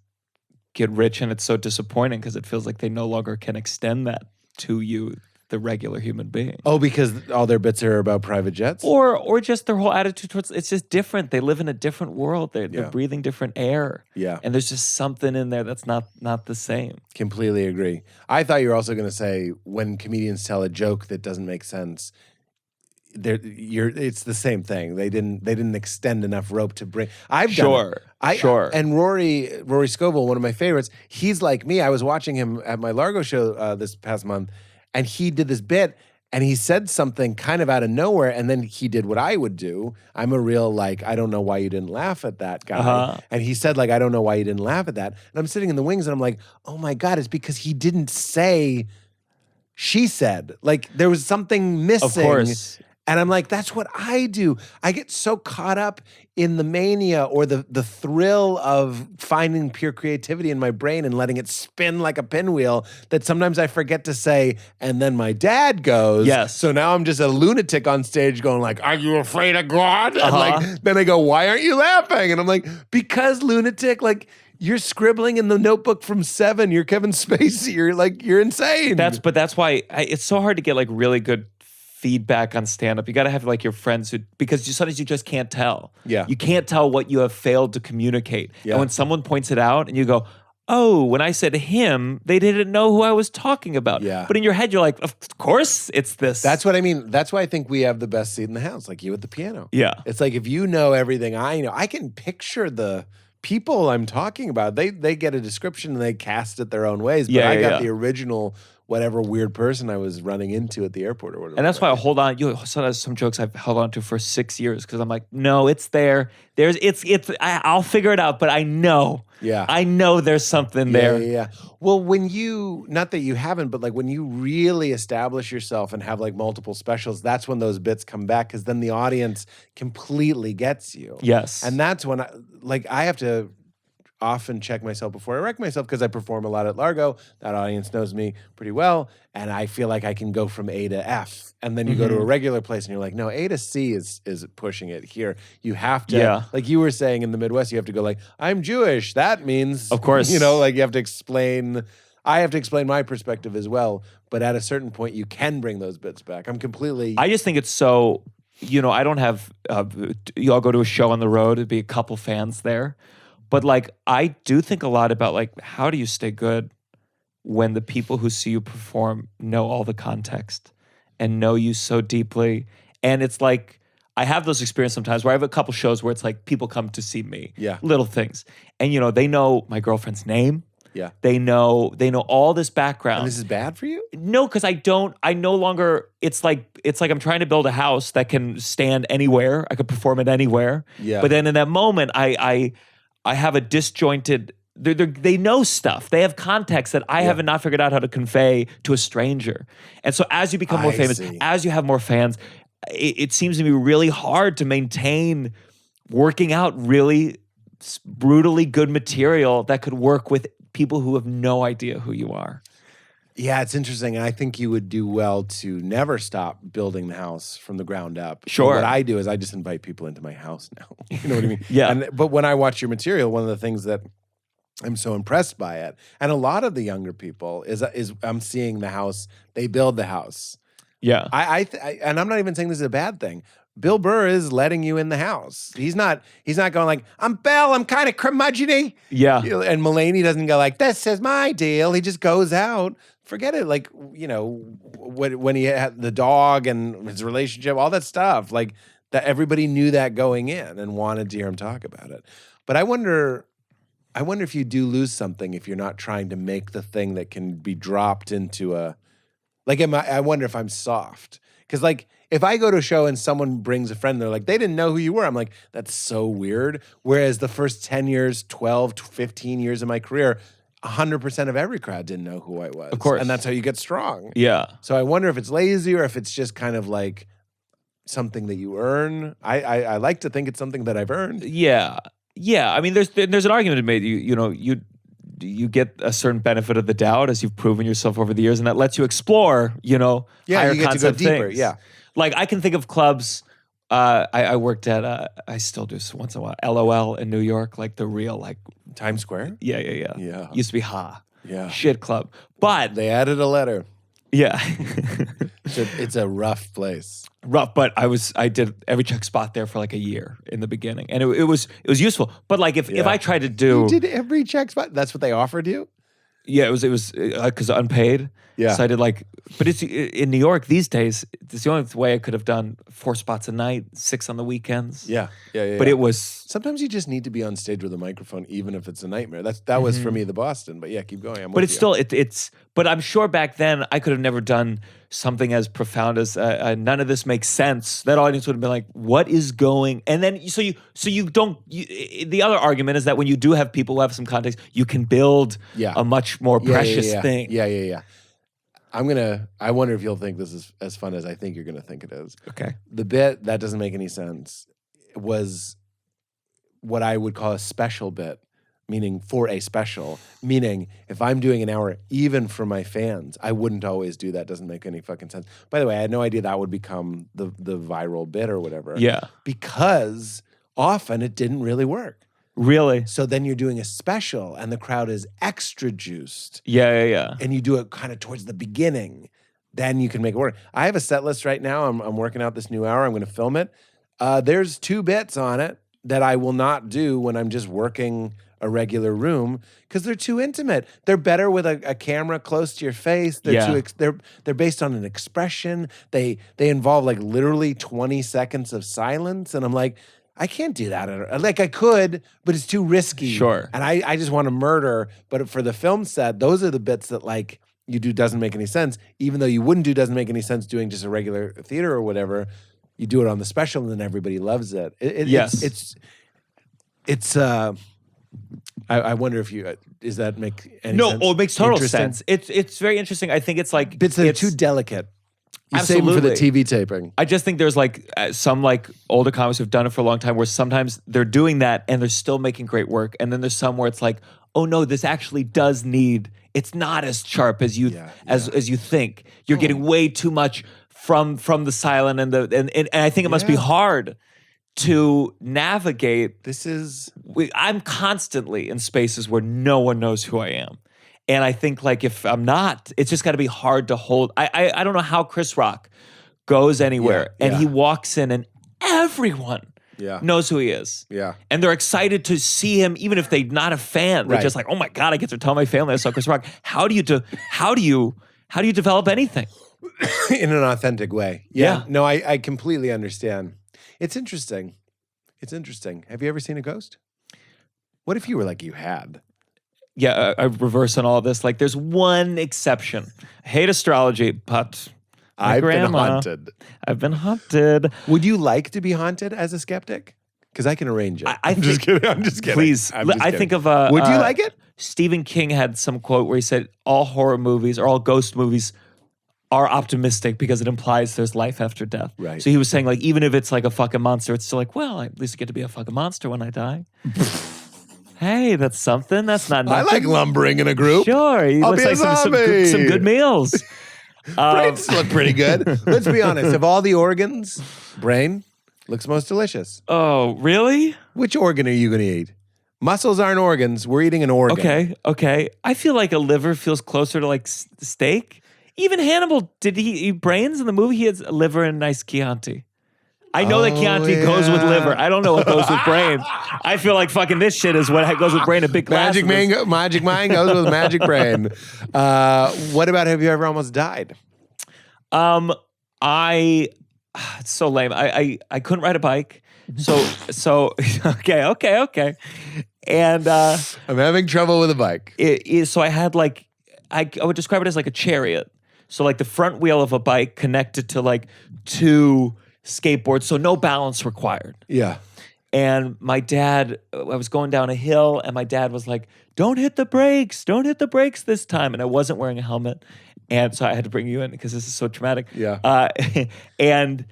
S3: get rich and it's so disappointing because it feels like they no longer can extend that to you, the regular human being.
S2: Oh, because all their bits are about private jets?
S3: Or just their whole attitude towards it's just different. They live in a different world. They're
S2: Yeah.
S3: breathing different air.
S2: Yeah.
S3: And there's just something in there that's not the same.
S2: Completely agree. I thought you were also going to say when comedians tell a joke that doesn't make sense, it's the same thing. They didn't extend enough rope to bring. I've done it.
S3: Sure.
S2: And Rory Scovel, one of my favorites, he's like me. I was watching him at my Largo show this past month, and he did this bit, and he said something kind of out of nowhere, and then he did what I would do. I'm a real like, I don't know why you didn't laugh at that guy.
S3: Uh-huh.
S2: And he said like, I don't know why you didn't laugh at that. And I'm sitting in the wings, and I'm like, oh my God, it's because he didn't say. She said like there was something missing.
S3: Of course.
S2: And I'm like, that's what I do. I get so caught up in the mania or the thrill of finding pure creativity in my brain and letting it spin like a pinwheel that sometimes I forget to say, and then my dad goes.
S3: Yes.
S2: So now I'm just a lunatic on stage going like, are you afraid of God? And like, then I go, why aren't you laughing? And I'm like, because lunatic, like, you're scribbling in the Notebook from 7. You're Kevin Spacey. You're insane.
S3: But that's why it's so hard to get like really good feedback on stand-up. You got to have like your friends because sometimes you just can't tell.
S2: Yeah.
S3: You can't tell what you have failed to communicate.
S2: Yeah.
S3: And when someone points it out and you go, oh, when I said him, they didn't know who I was talking about.
S2: Yeah.
S3: But in your head, you're like, of course it's this.
S2: That's what I mean. That's why I think we have the best seat in the house, like you at the piano.
S3: Yeah.
S2: It's like if you know everything I know, I can picture the people I'm talking about. They get a description and they cast it their own ways. But I got the original whatever weird person I was running into at the airport or whatever.
S3: And that's why I hold on. Sometimes some jokes I've held on to for 6 years because I'm like, no, it's there. I'll figure it out, but I know.
S2: Yeah.
S3: I know there's something there.
S2: Yeah. Well, when you, not that you haven't, but like when you really establish yourself and have like multiple specials, that's when those bits come back because then the audience completely gets you.
S3: Yes.
S2: And that's when I have to often check myself before I wreck myself because I perform a lot at Largo. That audience knows me pretty well. And I feel like I can go from A to F. And then you go to a regular place and you're like, no, A to C is pushing it here. You have to, like you were saying in the Midwest, you have to go like, I'm Jewish. That means,
S3: of course,
S2: you know, like you have to explain, I have to explain my perspective as well. But at a certain point, you can bring those bits back. I
S3: just think it's so, I don't have, I'll go to a show on the road, it'd be a couple fans there. But like, I do think a lot about like, how do you stay good when the people who see you perform know all the context and know you so deeply? And it's like, I have those experiences sometimes where I have a couple shows where it's like people come to see me, little things. And they know my girlfriend's name.
S2: Yeah.
S3: They know all this background.
S2: And this is bad for you?
S3: No, because I no longer, it's like I'm trying to build a house that can stand anywhere. I could perform it anywhere.
S2: Yeah.
S3: But then in that moment, I have a disjointed, they know stuff. They have context that I haven't not figured out how to convey to a stranger. And so as you become more famous, as you have more fans, it seems to be really hard to maintain working out really brutally good material that could work with people who have no idea who you are.
S2: Yeah, it's interesting. And I think you would do well to never stop building the house from the ground up.
S3: Sure.
S2: And what I do is I just invite people into my house now. You know what I mean?
S3: Yeah.
S2: But when I watch your material, one of the things that I'm so impressed by it, and a lot of the younger people, is I'm seeing the house, they build the house.
S3: Yeah.
S2: And I'm not even saying this is a bad thing. Bill Burr is letting you in the house. He's not going like, I'm Bill, I'm kind of curmudgeon-y.
S3: Yeah.
S2: You know, and Mulaney doesn't go like, this is my deal. He just goes out. Forget it. Like, you know, when he had the dog and his relationship, all that stuff, like that everybody knew that going in and wanted to hear him talk about it. But I wonder if you do lose something if you're not trying to make the thing that can be dropped into a, like, I wonder if I'm soft. Because, like, if I go to a show and someone brings a friend, they're like, they didn't know who you were. I'm like, that's so weird. Whereas the first 10 years, 12, 15 years of my career, 100% of every crowd didn't know who I was.
S3: Of course.
S2: And that's how you get strong.
S3: Yeah.
S2: So I wonder if it's lazy or if it's just kind of like something that you earn. I like to think it's something that I've earned.
S3: Yeah. Yeah. I mean, there's an argument to be made. You get a certain benefit of the doubt as you've proven yourself over the years, and that lets you explore, higher
S2: you get to go
S3: concept
S2: deeper.
S3: things.
S2: Yeah.
S3: Like I can think of clubs. I worked at I still do once in a while. LOL in New York, like the real like
S2: Times Square?
S3: yeah.
S2: Yeah.
S3: Used to be
S2: Yeah.
S3: shit club, but
S2: They added a letter.
S3: yeah.
S2: It's a rough place.
S3: Rough, but I did every check spot there for like a year in the beginning, and it was useful. But like if I tried to do,
S2: You did every check spot? That's what they offered you?
S3: yeah, it was because unpaid.
S2: Yeah.
S3: So I did like, but it's in New York these days. It's the only way I could have done 4 spots a night, 6 on the weekends.
S2: Yeah.
S3: But it was
S2: Sometimes you just need to be on stage with a microphone, even if it's a nightmare. That was for me the Boston. But yeah, keep going.
S3: But it's still it's. But I'm sure back then I could have never done something as profound as none of this makes sense. That audience would have been like, "What is going?" And then so you don't. The other argument is that when you do have people who have some context, you can build a much more precious thing.
S2: Yeah. I wonder if you'll think this is as fun as I think you're gonna think it is.
S3: Okay.
S2: The bit that doesn't make any sense was what I would call a special bit, meaning for a special. Meaning, if I'm doing an hour, even for my fans, I wouldn't always do that. Doesn't make any fucking sense. By the way, I had no idea that would become the viral bit or whatever.
S3: Yeah.
S2: Because often it didn't really work.
S3: Really.
S2: So then you're doing a special and the crowd is extra juiced.
S3: Yeah.
S2: And you do it kind of towards the beginning. Then you can make it work. I have a set list right now. I'm working out this new hour. I'm going to film it. There's 2 bits on it that I will not do when I'm just working a regular room because they're too intimate. They're better with a camera close to your face. They're based on an expression. They involve like literally 20 seconds of silence. And I'm like, I can't do that. Like I could, but it's too risky.
S3: Sure.
S2: And I just want to murder. But for the film set, those are the bits that like you do doesn't make any sense. Even though you wouldn't do doesn't make any sense doing just a regular theater or whatever. You do it on the special and then everybody loves it.
S3: Yes.
S2: I wonder if you does that make any sense?
S3: No, it makes total
S2: Interesting?
S3: sense. It's very interesting. I think it's like
S2: Bits that are
S3: it's
S2: too delicate. You save them for the TV taping.
S3: I just think there's like some like older comics who've done it for a long time where sometimes they're doing that and they're still making great work. And then there's some where it's like, oh no, this actually does need, it's not as sharp as you as you think. You're getting way too much from the silent and I think it must be hard to navigate. I'm constantly in spaces where no one knows who I am. And I think like if I'm not, it's just got to be hard to hold. I don't know how Chris Rock goes anywhere and he walks in and everyone knows who he is.
S2: Yeah.
S3: And they're excited to see him even if they're not a fan. They're just like, "Oh my God, I get to tell my family I saw Chris Rock." How do you develop anything?
S2: In an authentic way. Yeah. No, I completely understand. It's interesting. Have you ever seen a ghost? What if you were like you had?
S3: Yeah, I reverse on all of this. Like, there's one exception. I hate astrology, but
S2: I've been
S3: been haunted.
S2: Would you like to be haunted as a skeptic? Because I can arrange it.
S3: I'm just kidding. Please. I think of
S2: would you like it?
S3: Stephen King had some quote where he said, all horror movies or all ghost movies are optimistic because it implies there's life after death.
S2: Right.
S3: So he was saying, like, even if it's like a fucking monster, it's still like, well, at least I get to be a fucking monster when I die. Hey, that's something. That's not nothing.
S2: I like lumbering in a group.
S3: Sure.
S2: I'll be
S3: like some good meals.
S2: Brains look pretty good. Let's be honest. Of all the organs, brain looks most delicious.
S3: Oh, really?
S2: Which organ are you going to eat? Muscles aren't organs. We're eating an organ.
S3: Okay. I feel like a liver feels closer to like steak. Even Hannibal, did he eat brains in the movie? He had a liver and nice Chianti. I know that Chianti goes with liver. I don't know what goes with brain. I feel like fucking this shit is what goes with brain. A big glass.
S2: Magic mind goes with magic brain. What about have you ever almost died?
S3: It's so lame. I couldn't ride a bike. So okay. And
S2: I'm having trouble with a bike.
S3: So I had like, I would describe it as like a chariot. So like the front wheel of a bike connected to like two skateboards, so no balance required.
S2: Yeah.
S3: And my dad, I was going down a hill and my dad was like, don't hit the brakes this time. And I wasn't wearing a helmet. And so I had to bring you in because this is so traumatic.
S2: Yeah.
S3: And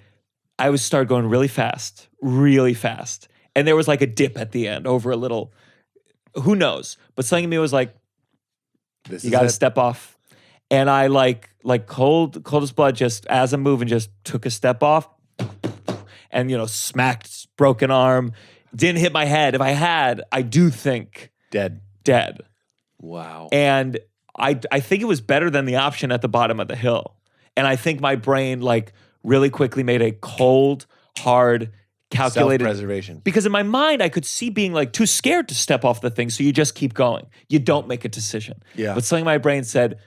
S3: I started going really fast. And there was like a dip at the end over a little, who knows? But something in me was like, you got to step off. And I like cold as blood, just as I'm moving, just took a step off and, smacked broken arm. Didn't hit my head. If I had, I do think
S2: dead.
S3: Wow. And I think it was better than the option at the bottom of the hill. And I think my brain like really quickly made a cold, hard, calculated
S2: self-preservation.
S3: Because in my mind, I could see being like too scared to step off the thing. So you just keep going. You don't make a decision.
S2: Yeah.
S3: But something in my brain said,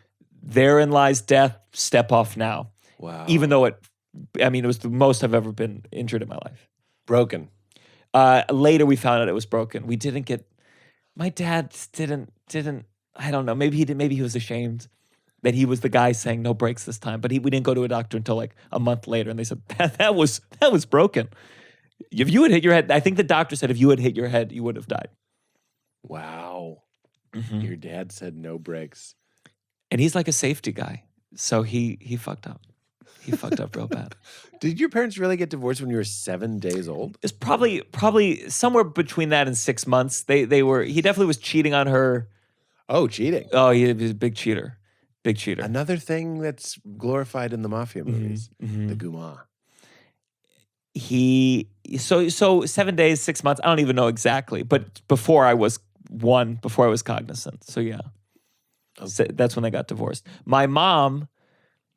S3: therein lies death, step off now.
S2: Wow.
S3: Even though it was the most I've ever been injured in my life.
S2: Broken.
S3: Later we found out it was broken. My dad didn't, I don't know, maybe he was ashamed that he was the guy saying no brakes this time, but we didn't go to a doctor until like a month later and they said, that was broken. If you had hit your head, I think the doctor said if you had hit your head, you would have died.
S2: Wow.
S3: Mm-hmm.
S2: Your dad said no brakes.
S3: And he's like a safety guy. So he fucked up. He fucked up real bad.
S2: Did your parents really get divorced when you were 7 days old?
S3: It's probably somewhere between that and 6 months. He definitely was cheating on her.
S2: Oh, cheating.
S3: Oh, he was a big cheater. Big cheater.
S2: Another thing that's glorified in the mafia movies,
S3: mm-hmm.
S2: the guma.
S3: So 7 days, 6 months, I don't even know exactly, but before I was cognizant. So yeah. Okay. So that's when they got divorced. My mom,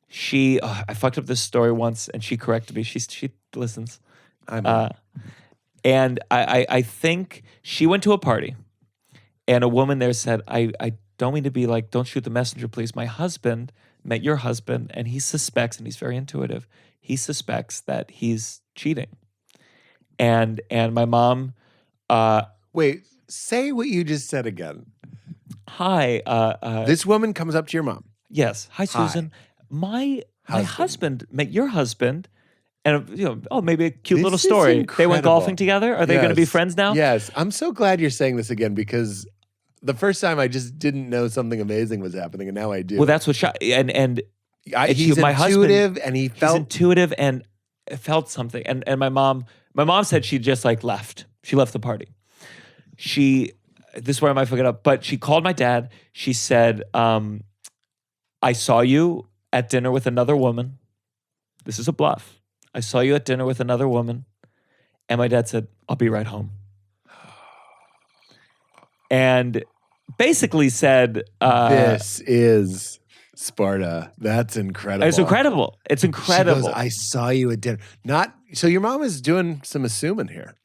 S3: I fucked up this story once and she corrected me. She listens. And I think she went to a party and a woman there said, I don't mean to be like, don't shoot the messenger, please. My husband met your husband and he suspects, and he's very intuitive, he suspects that he's cheating. And my mom...
S2: Wait, say what you just said again.
S3: Hi.
S2: This woman comes up to your mom.
S3: Yes. Hi, Susan. My husband met your husband, and maybe a cute little story. They went golfing together. Are they going to be friends now?
S2: Yes. I'm so glad you're saying this again because the first time I just didn't know something amazing was happening, and now I do.
S3: Well, that's what
S2: he's
S3: my
S2: intuitive,
S3: husband,
S2: and
S3: he's intuitive and felt something. And my mom said she just like left. She left the party. This is where I might fuck it up, but she called my dad. She said, I saw you at dinner with another woman. This is a bluff. I saw you at dinner with another woman. And my dad said, I'll be right home. And basically said...
S2: this is Sparta. That's incredible.
S3: It's incredible. It's incredible.
S2: She goes, I saw you at dinner. So your mom is doing some assuming here.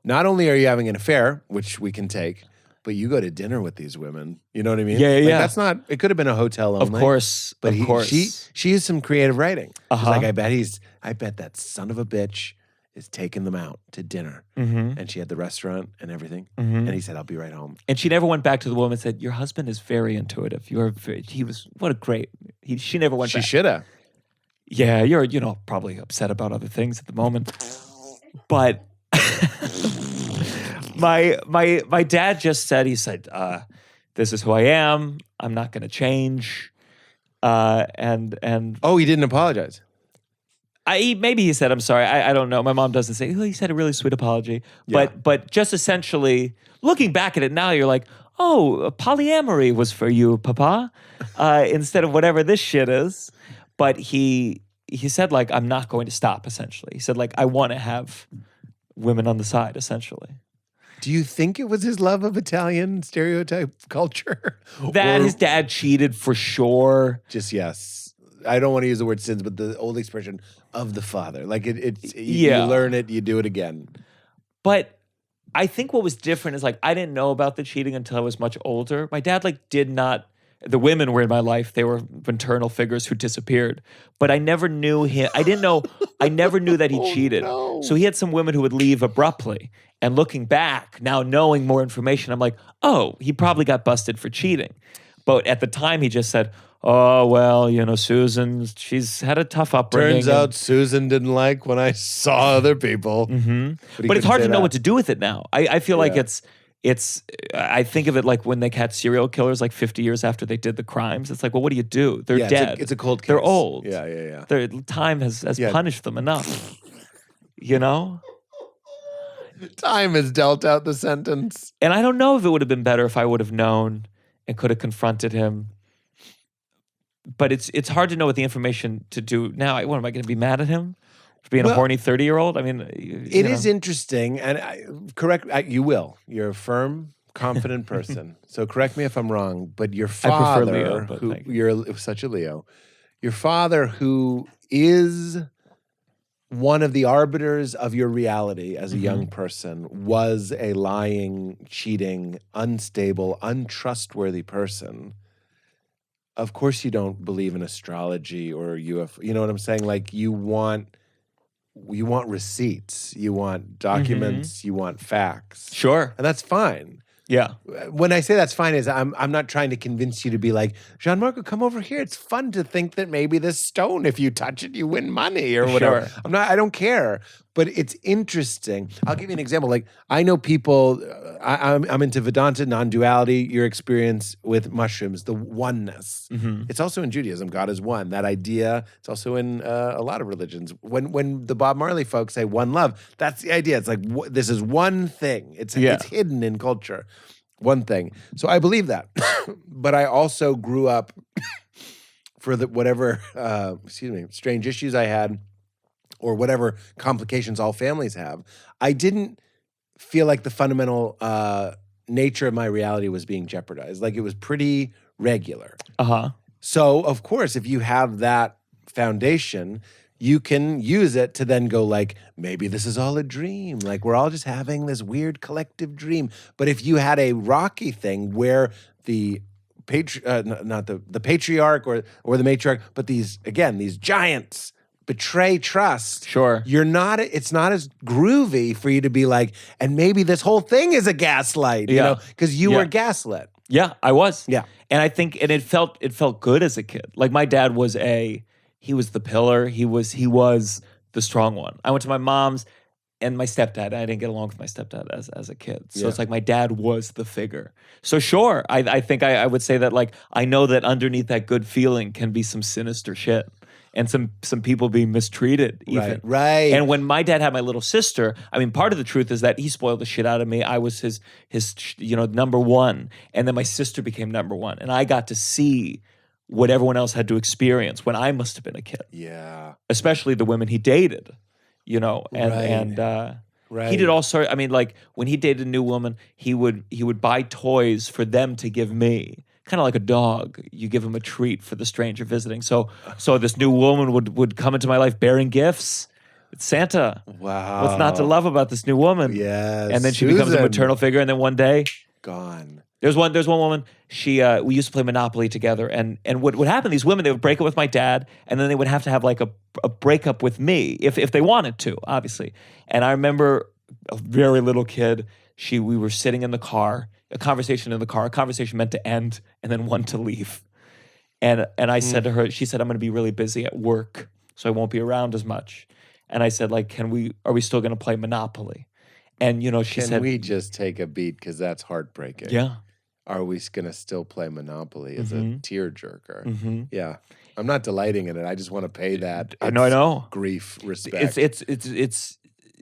S2: Not only are you having an affair, which we can take, but you go to dinner with these women. You know what I mean?
S3: Yeah.
S2: That's not, it could have been a hotel only.
S3: Of course.
S2: But she used some creative writing. She's like, I bet that son of a bitch is taking them out to dinner.
S3: Mm-hmm.
S2: And she had the restaurant and everything.
S3: Mm-hmm.
S2: And he said, I'll be right home.
S3: And she never went back to the woman and said, your husband is very intuitive. She never went back.
S2: She should have.
S3: Yeah, you're, probably upset about other things at the moment. But my dad just said, he said, this is who I am. I'm not going to change. And
S2: oh, he didn't apologize.
S3: Maybe he said, I'm sorry. I don't know. My mom doesn't say, he said a really sweet apology.
S2: Yeah.
S3: But just essentially, looking back at it now, you're like, oh, polyamory was for you, Papa, instead of whatever this shit is. But he said, like, I'm not going to stop, essentially. He said, like, I want to have women on the side, essentially.
S2: Do you think it was his love of Italian stereotype culture?
S3: His dad cheated for sure.
S2: Just yes. I don't want to use the word sins, but the old expression of the father. Like it's
S3: Yeah.
S2: you learn it, you do it again.
S3: But I think what was different is like I didn't know about the cheating until I was much older. My dad like did not. The women were in my life. They were maternal figures who disappeared. But I never knew him. I didn't know. I never knew that he cheated.
S2: no.
S3: So he had some women who would leave abruptly. And looking back, now knowing more information, I'm like, oh, he probably got busted for cheating. But at the time, he just said, oh, well, you know, Susan, she's had a tough upbringing.
S2: Turns out Susan didn't like when I saw other people.
S3: But it's hard to know what to do with it now. I feel like I think of it like when they catch serial killers like 50 years after they did the crimes. It's like, well, what do you do? They're dead.
S2: It's a cold case.
S3: They're old.
S2: Yeah.
S3: Their time has punished them enough. You know?
S2: Time has dealt out the sentence.
S3: And I don't know if it would have been better if I would have known and could have confronted him. But it's hard to know what the information to do now. What am I going to be mad at him for being a horny 30-year-old? I mean,
S2: it is interesting, and you will. You're a firm, confident person. So correct me if I'm wrong. But your father,
S3: Leo, but
S2: who you're such a Leo, your father, who is one of the arbiters of your reality as a young person, was a lying, cheating, unstable, untrustworthy person. Of course you don't believe in astrology or UFO. You know what I'm saying? Like you want receipts, you want documents, you want facts.
S3: Sure.
S2: And that's fine.
S3: Yeah.
S2: When I say that's fine, is I'm not trying to convince you to be like, Gianmarco, come over here. It's fun to think that maybe this stone, if you touch it, you win money or whatever.
S3: Sure.
S2: I don't care. But it's interesting. I'll give you an example. Like I know people, I'm into Vedanta, non-duality, your experience with mushrooms, the oneness. It's also in Judaism, God is one. That idea, it's also in a lot of religions. When the Bob Marley folks say one love, that's the idea. It's like, this is one thing. It's hidden in culture. One thing. So I believe that. But I also grew up for whatever, strange issues I had, or whatever complications all families have, I didn't feel like the fundamental nature of my reality was being jeopardized. Like it was pretty regular. So, of course, if you have that foundation, you can use it to then go like, maybe this is all a dream. Like we're all just having this weird collective dream. But if you had a rocky thing where the not the patriarch or the matriarch, but these giants betray trust.
S3: Sure.
S2: It's not as groovy for you to be like, and maybe this whole thing is a gaslight, you know, because you were gaslit.
S3: Yeah, I was.
S2: Yeah.
S3: And I think, and it felt good as a kid. Like my dad was he was the pillar. He was the strong one. I went to my mom's and my stepdad. I didn't get along with my stepdad as a kid. So it's like my dad was the figure. So sure, I think I would say that like, I know that underneath that good feeling can be some sinister shit. And some people being mistreated even.
S2: Right.
S3: And when my dad had my little sister, I mean, part of the truth is that he spoiled the shit out of me. I was his number one. And then my sister became number one. And I got to see what everyone else had to experience when I must have been a kid.
S2: Yeah.
S3: Especially the women he dated, you know. And he did all sorts. I mean, like when he dated a new woman, he would buy toys for them to give me. Kind of like a dog, you give him a treat for the stranger visiting. So this new woman would come into my life bearing gifts. It's Santa.
S2: Wow.
S3: What's not to love about this new woman?
S2: Yes.
S3: And then she becomes a maternal figure, and then one day,
S2: gone.
S3: There's one woman. We used to play Monopoly together, and what would happen? These women, they would break up with my dad, and then they would have to have like a breakup with me if they wanted to, obviously. And I remember a very little kid. We were sitting in the car. A conversation meant to end and then one to leave. And I said to her, she said, I'm going to be really busy at work, so I won't be around as much. And I said, like, are we still going to play Monopoly? And, she said.
S2: Can we just take a beat? Because that's heartbreaking.
S3: Yeah.
S2: Are we going to still play Monopoly as a tearjerker? Yeah. I'm not delighting in it. I just want to pay that.
S3: I know.
S2: Grief, respect.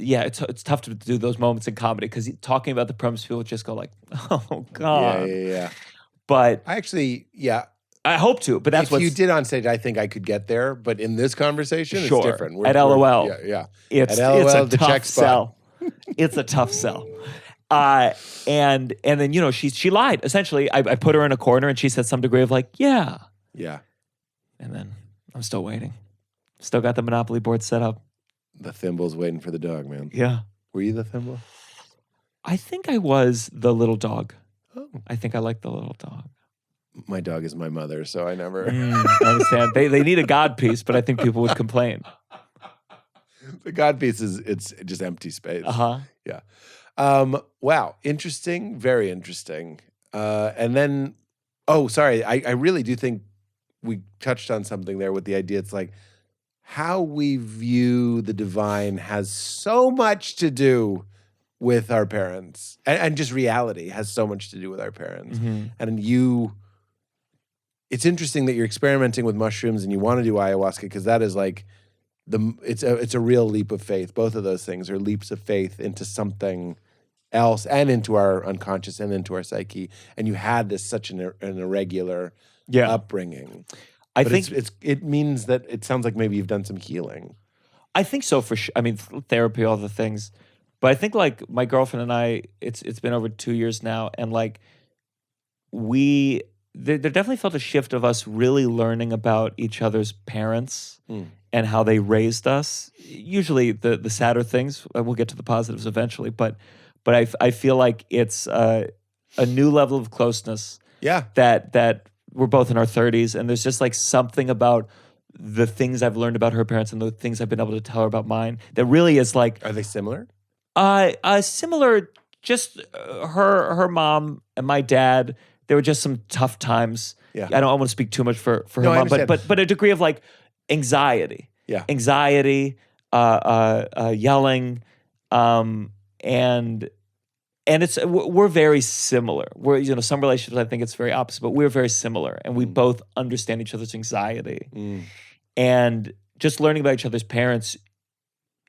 S3: It's tough to do those moments in comedy because talking about the premise, people just go like, "Oh God."
S2: Yeah.
S3: But
S2: I actually,
S3: I hope to. But that's what
S2: you did on stage. I think I could get there, but in this conversation, it's different.
S3: At LOL,
S2: It's at LOL,
S3: it's a tough sell. It's a tough sell. And then she lied. Essentially, I put her in a corner and she said some degree of like, yeah.
S2: And
S3: then I'm still waiting. Still got the Monopoly board set up.
S2: The thimble's waiting for the dog, man.
S3: Yeah.
S2: Were you the thimble?
S3: I think I was the little dog.
S2: Oh.
S3: I think I like the little dog.
S2: My dog is my mother, so I never.
S3: I understand. They need a God piece, but I think people would complain.
S2: The God piece it's just empty space.
S3: Uh-huh.
S2: Yeah. Wow. Interesting. Very interesting. And then, sorry. I really do think we touched on something there with the idea. It's like how we view the divine has so much to do with our parents, and just reality has so much to do with our parents.
S3: Mm-hmm.
S2: And it's interesting that you're experimenting with mushrooms and you want to do ayahuasca, because that is like it's a real leap of faith. Both of those things are leaps of faith into something else and into our unconscious and into our psyche. And you had this such an irregular upbringing.
S3: I
S2: But
S3: think
S2: it means that it sounds like maybe you've done some healing.
S3: I think so for sure. I mean, therapy, all the things. But I think like my girlfriend and I, it's been over 2 years now, and like there definitely felt a shift of us really learning about each other's parents and how they raised us. Usually the sadder things. We'll get to the positives eventually, but I feel like it's a new level of closeness.
S2: Yeah.
S3: That we're both in our 30s, and there's just like something about the things I've learned about her parents and the things I've been able to tell her about mine that really is like.
S2: Are they similar?
S3: Similar. Just her mom and my dad. There were just some tough times.
S2: Yeah.
S3: I don't want to speak too much for her
S2: No, I
S3: mom,
S2: understand.
S3: but a degree of like anxiety.
S2: Yeah.
S3: Anxiety, yelling, and we're very similar. We're some relationships I think it's very opposite, but we're very similar, and we both understand each other's anxiety. And just learning about each other's parents,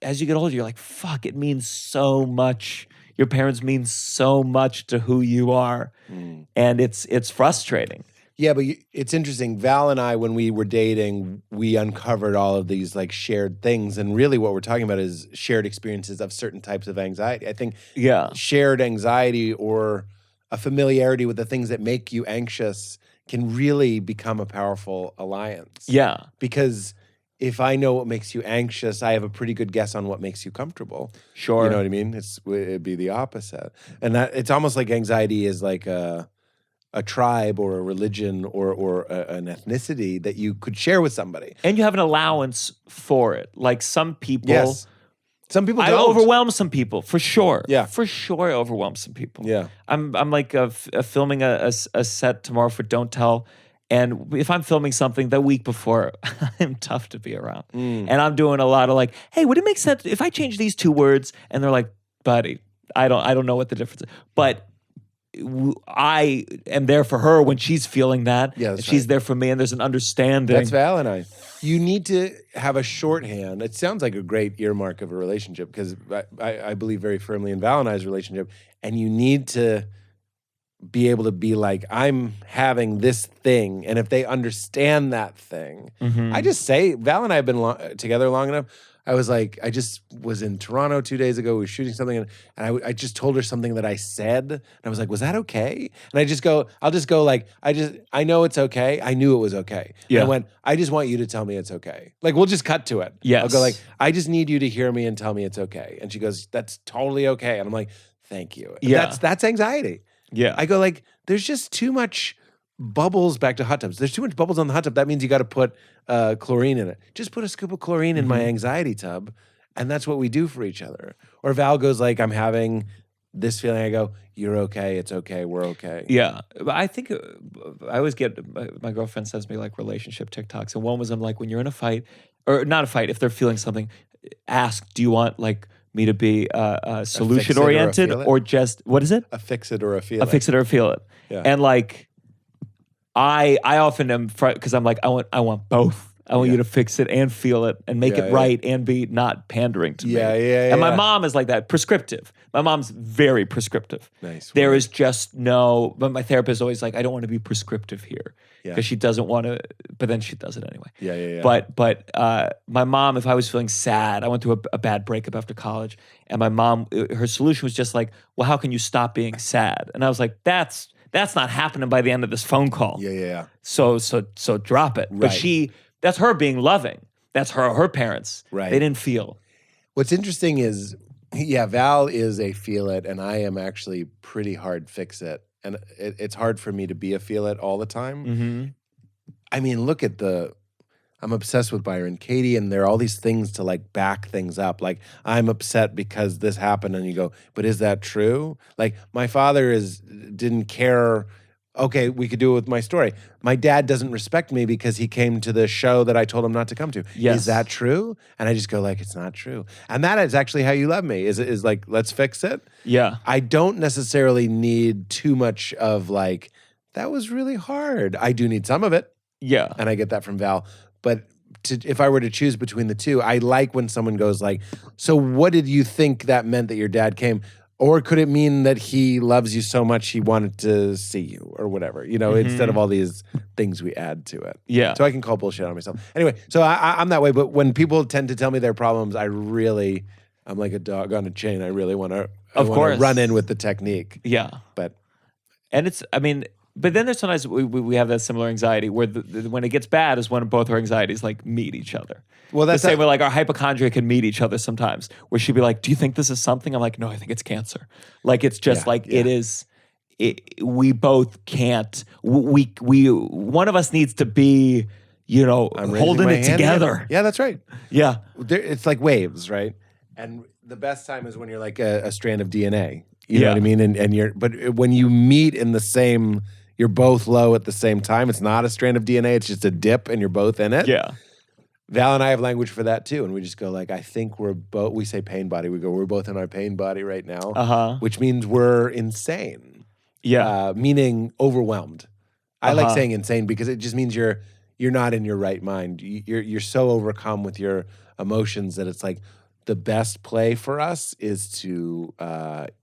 S3: as you get older, you're like, fuck, it means so much. Your parents mean so much to who you are, and it's frustrating.
S2: Yeah, but it's interesting. Val and I, when we were dating, we uncovered all of these like shared things, and really what we're talking about is shared experiences of certain types of anxiety. I think shared anxiety or a familiarity with the things that make you anxious can really become a powerful alliance.
S3: Yeah.
S2: Because if I know what makes you anxious, I have a pretty good guess on what makes you comfortable.
S3: Sure.
S2: You know what I mean? It'd be the opposite. And that it's almost like anxiety is like a tribe or a religion or an ethnicity that you could share with somebody.
S3: And you have an allowance for it. Like some people.
S2: Yes. Some people
S3: I
S2: don't.
S3: overwhelm some people, for sure.
S2: Yeah.
S3: For sure I overwhelm some people.
S2: Yeah.
S3: I'm like filming a set tomorrow for Don't Tell. And if I'm filming something the week before, I'm tough to be around. And I'm doing a lot of like, hey, would it make sense if I change these 2 words? And they're like, buddy, I don't know what the difference is. But I am there for her when she's feeling that.
S2: Yeah,
S3: and she's there for me, and there's an understanding.
S2: That's Val and I. You need to have a shorthand. It sounds like a great earmark of a relationship, because I believe very firmly in Val and I's relationship. And you need to be able to be like, I'm having this thing. And if they understand that thing, I just say, Val and I have been together long enough. I was like, I just was in Toronto 2 days ago. We were shooting something, and I just told her something that I said. And I was like, was that okay? And I'll just go like, I know it's okay. I knew it was okay.
S3: Yeah.
S2: And I went, I just want you to tell me it's okay. Like, we'll just cut to it.
S3: Yes.
S2: I'll go like, I just need you to hear me and tell me it's okay. And she goes, that's totally okay. And I'm like, thank you.
S3: Yeah.
S2: That's anxiety.
S3: Yeah.
S2: I go like, there's just too much bubbles back to hot tubs. There's too much bubbles on the hot tub. That means you got to put chlorine in it. Just put a scoop of chlorine in my anxiety tub, and that's what we do for each other. Or Val goes like, I'm having this feeling. I go, you're okay. It's okay. We're okay.
S3: Yeah. I think I always get, my girlfriend sends me like relationship TikToks. And one was, I'm like, when you're in a fight, or not a fight, if they're feeling something, ask, do you want like me to be solution oriented or just, what is it?
S2: A fix it or a feel it.
S3: A fix it or feel it.
S2: Yeah.
S3: And like, I often am, because I'm like, I want both. I want you to fix it and feel it and make it right and be not pandering to me. And my mom is like that, prescriptive. My mom's very prescriptive.
S2: Nice.
S3: There is just no, but my therapist is always like, I don't want to be prescriptive here. Because she doesn't want to, but then she does it anyway.
S2: Yeah.
S3: But my mom, if I was feeling sad, I went through a bad breakup after college, and my mom, her solution was just like, well, how can you stop being sad? And I was like, that's not happening by the end of this phone call.
S2: Yeah.
S3: So drop it. But
S2: Right.
S3: That's her being loving. That's her parents.
S2: Right.
S3: They didn't feel.
S2: What's interesting is, Val is a feel it, and I am actually pretty hard fix it. And it's hard for me to be a feel it all the time.
S3: Mm-hmm.
S2: I mean, look at I'm obsessed with Byron Katie, and there are all these things to like back things up. Like, I'm upset because this happened, and you go, but is that true? Like, my father didn't care. Okay, we could do it with my story. My dad doesn't respect me because he came to the show that I told him not to come to.
S3: Yes.
S2: Is that true? And I just go like, it's not true. And that is actually how you love me. Is like, let's fix it.
S3: Yeah.
S2: I don't necessarily need too much of like, that was really hard. I do need some of it.
S3: Yeah.
S2: And I get that from Val. But if I were to choose between the two, I like when someone goes like, so what did you think that meant that your dad came? Or could it mean that he loves you so much he wanted to see you or whatever, instead of all these things we add to it.
S3: Yeah.
S2: So I can call bullshit on myself. Anyway, so I'm that way. But when people tend to tell me their problems, I'm like a dog on a chain. I really want to run in with the technique.
S3: Yeah.
S2: But
S3: then there's sometimes we have that similar anxiety where when it gets bad is when both our anxieties like meet each other.
S2: Well, that's
S3: the same way like our hypochondria can meet each other sometimes, where she'd be like, "Do you think this is something?" I'm like, "No, I think it's cancer." Like it's just it is. We both can't. We one of us needs to be, holding it together.
S2: Yeah, that's right.
S3: Yeah,
S2: it's like waves, right? And the best time is when you're like a strand of DNA. You know what I mean? But when you meet in the same, you're both low at the same time. It's not a strand of DNA. It's just a dip, and you're both in it.
S3: Yeah.
S2: Val and I have language for that too, and we just go like, I think we're both. We say pain body. We go, we're both in our pain body right now, which means we're insane.
S3: Yeah,
S2: meaning overwhelmed. I like saying insane because it just means you're not in your right mind. You're so overcome with your emotions that it's like the best play for us is to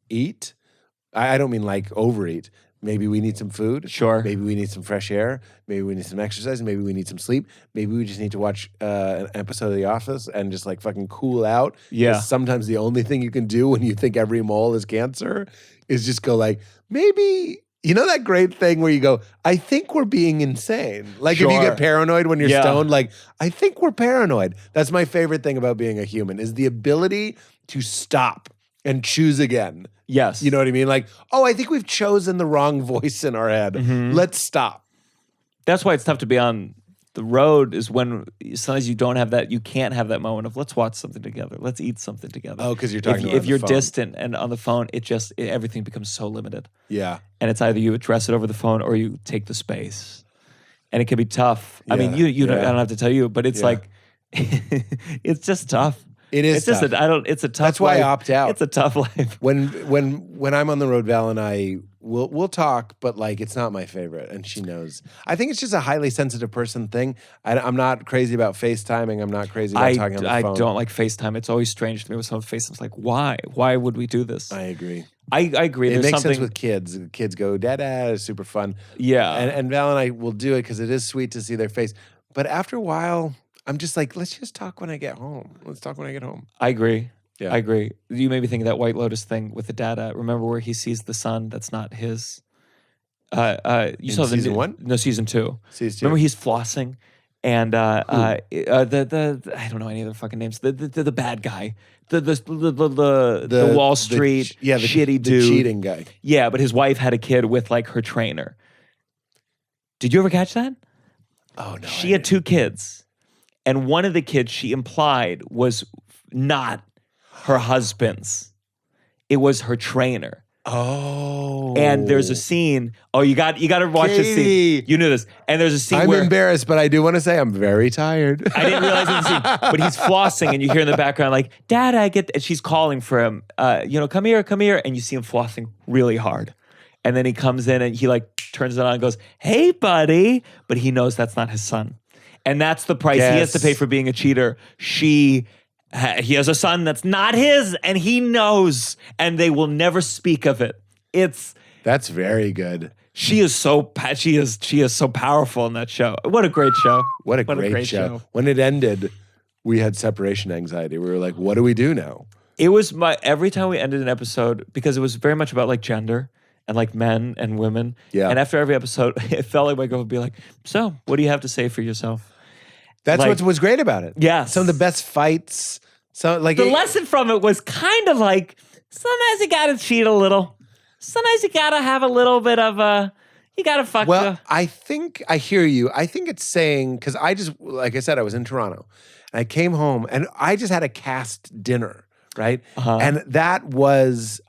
S2: eat. I don't mean like overeat. Maybe we need some food.
S3: Sure.
S2: Maybe we need some fresh air. Maybe we need some exercise. Maybe we need some sleep. Maybe we just need to watch an episode of The Office and just like fucking cool out.
S3: Yeah.
S2: 'Cause sometimes the only thing you can do when you think every mole is cancer is just go like, maybe, that great thing where you go, I think we're being insane. Like if you
S3: Sure.
S2: get paranoid when you're
S3: Yeah.
S2: stoned, like, I think we're paranoid. That's my favorite thing about being a human is the ability to stop and choose again.
S3: Yes.
S2: You know what I mean? Like, oh, I think we've chosen the wrong voice in our head. Let's stop.
S3: That's why it's tough to be on the road is when sometimes you don't have that, you can't have that moment of let's watch something together. Let's eat something together.
S2: Oh, because you're talking
S3: If
S2: on the
S3: you're
S2: phone.
S3: distant and on the phone, everything becomes so limited.
S2: Yeah.
S3: And it's either you address it over the phone or you take the space. And it can be tough. I mean,
S2: Yeah,
S3: you don't, I
S2: yeah.
S3: don't have to tell you, but it's
S2: Yeah.
S3: like, it's just tough.
S2: It is
S3: It's just
S2: tough.
S3: it's a tough
S2: That's why I
S3: life.
S2: opt out.
S3: It's a tough life.
S2: When I'm on the road, Val and I we'll talk, but like it's not my favorite, and she knows. I think it's just a highly sensitive person thing. I'm not crazy about FaceTiming. I'm not crazy about talking on the phone.
S3: I don't like FaceTime. It's always strange to me with someone FaceTime. It's like, why? Why would we do this?
S2: I agree.
S3: I agree.
S2: It
S3: There's
S2: makes
S3: something,
S2: sense with kids. Kids go, Dada, it's super fun.
S3: Yeah.
S2: And Val and I will do it because it is sweet to see their face. But after a while, I'm just like, let's just talk when I get home. Let's talk when I get home.
S3: I agree.
S2: Yeah.
S3: I agree. You made me think of that White Lotus thing with the data. Remember where he sees the sun that's not his? You
S2: In
S3: saw
S2: season one?
S3: No, season two.
S2: Season two.
S3: Remember he's flossing, and the I don't know any other fucking names. The bad guy, the Wall Street shitty
S2: the
S3: dude,
S2: cheating guy.
S3: Yeah, but his wife had a kid with like her trainer. Did you ever catch that?
S2: Oh no,
S3: She had two kids, and one of the kids she implied was not her husband's. It was her trainer.
S2: Oh,
S3: And there's a scene. Oh, you got to watch this scene.
S2: Katie.
S3: You knew this. And there's a scene
S2: I'm
S3: where
S2: embarrassed, but I do want to say I'm very tired.
S3: I didn't realize it in the scene, but he's flossing, and you hear in the background like, "Dad, I get." And she's calling for him. Come here, and you see him flossing really hard. And then he comes in and he like turns it on and goes, "Hey, buddy," but he knows that's not his son, and that's the price he has to pay for being a cheater. He has a son that's not his, and he knows, and they will never speak of it.
S2: That's very good.
S3: She is so powerful in that show. What a great show!
S2: What a great show. When it ended, we had separation anxiety. We were like, what do we do now?
S3: It was every time we ended an episode, because it was very much about like gender and like men and women.
S2: Yeah.
S3: And after every episode, it felt like my girl would be like, "So, what do you have to say for yourself?"
S2: That's
S3: Like-
S2: what was great about it.
S3: Yes.
S2: Some of the best fights. So like
S3: The lesson from it was kind of like sometimes you gotta cheat a little. Sometimes you gotta have a little bit of a. You gotta fuck.
S2: Well, I think I hear you. I think it's saying because I just, like I said, I was in Toronto, and I came home, and I just had a cast dinner, right? And that was,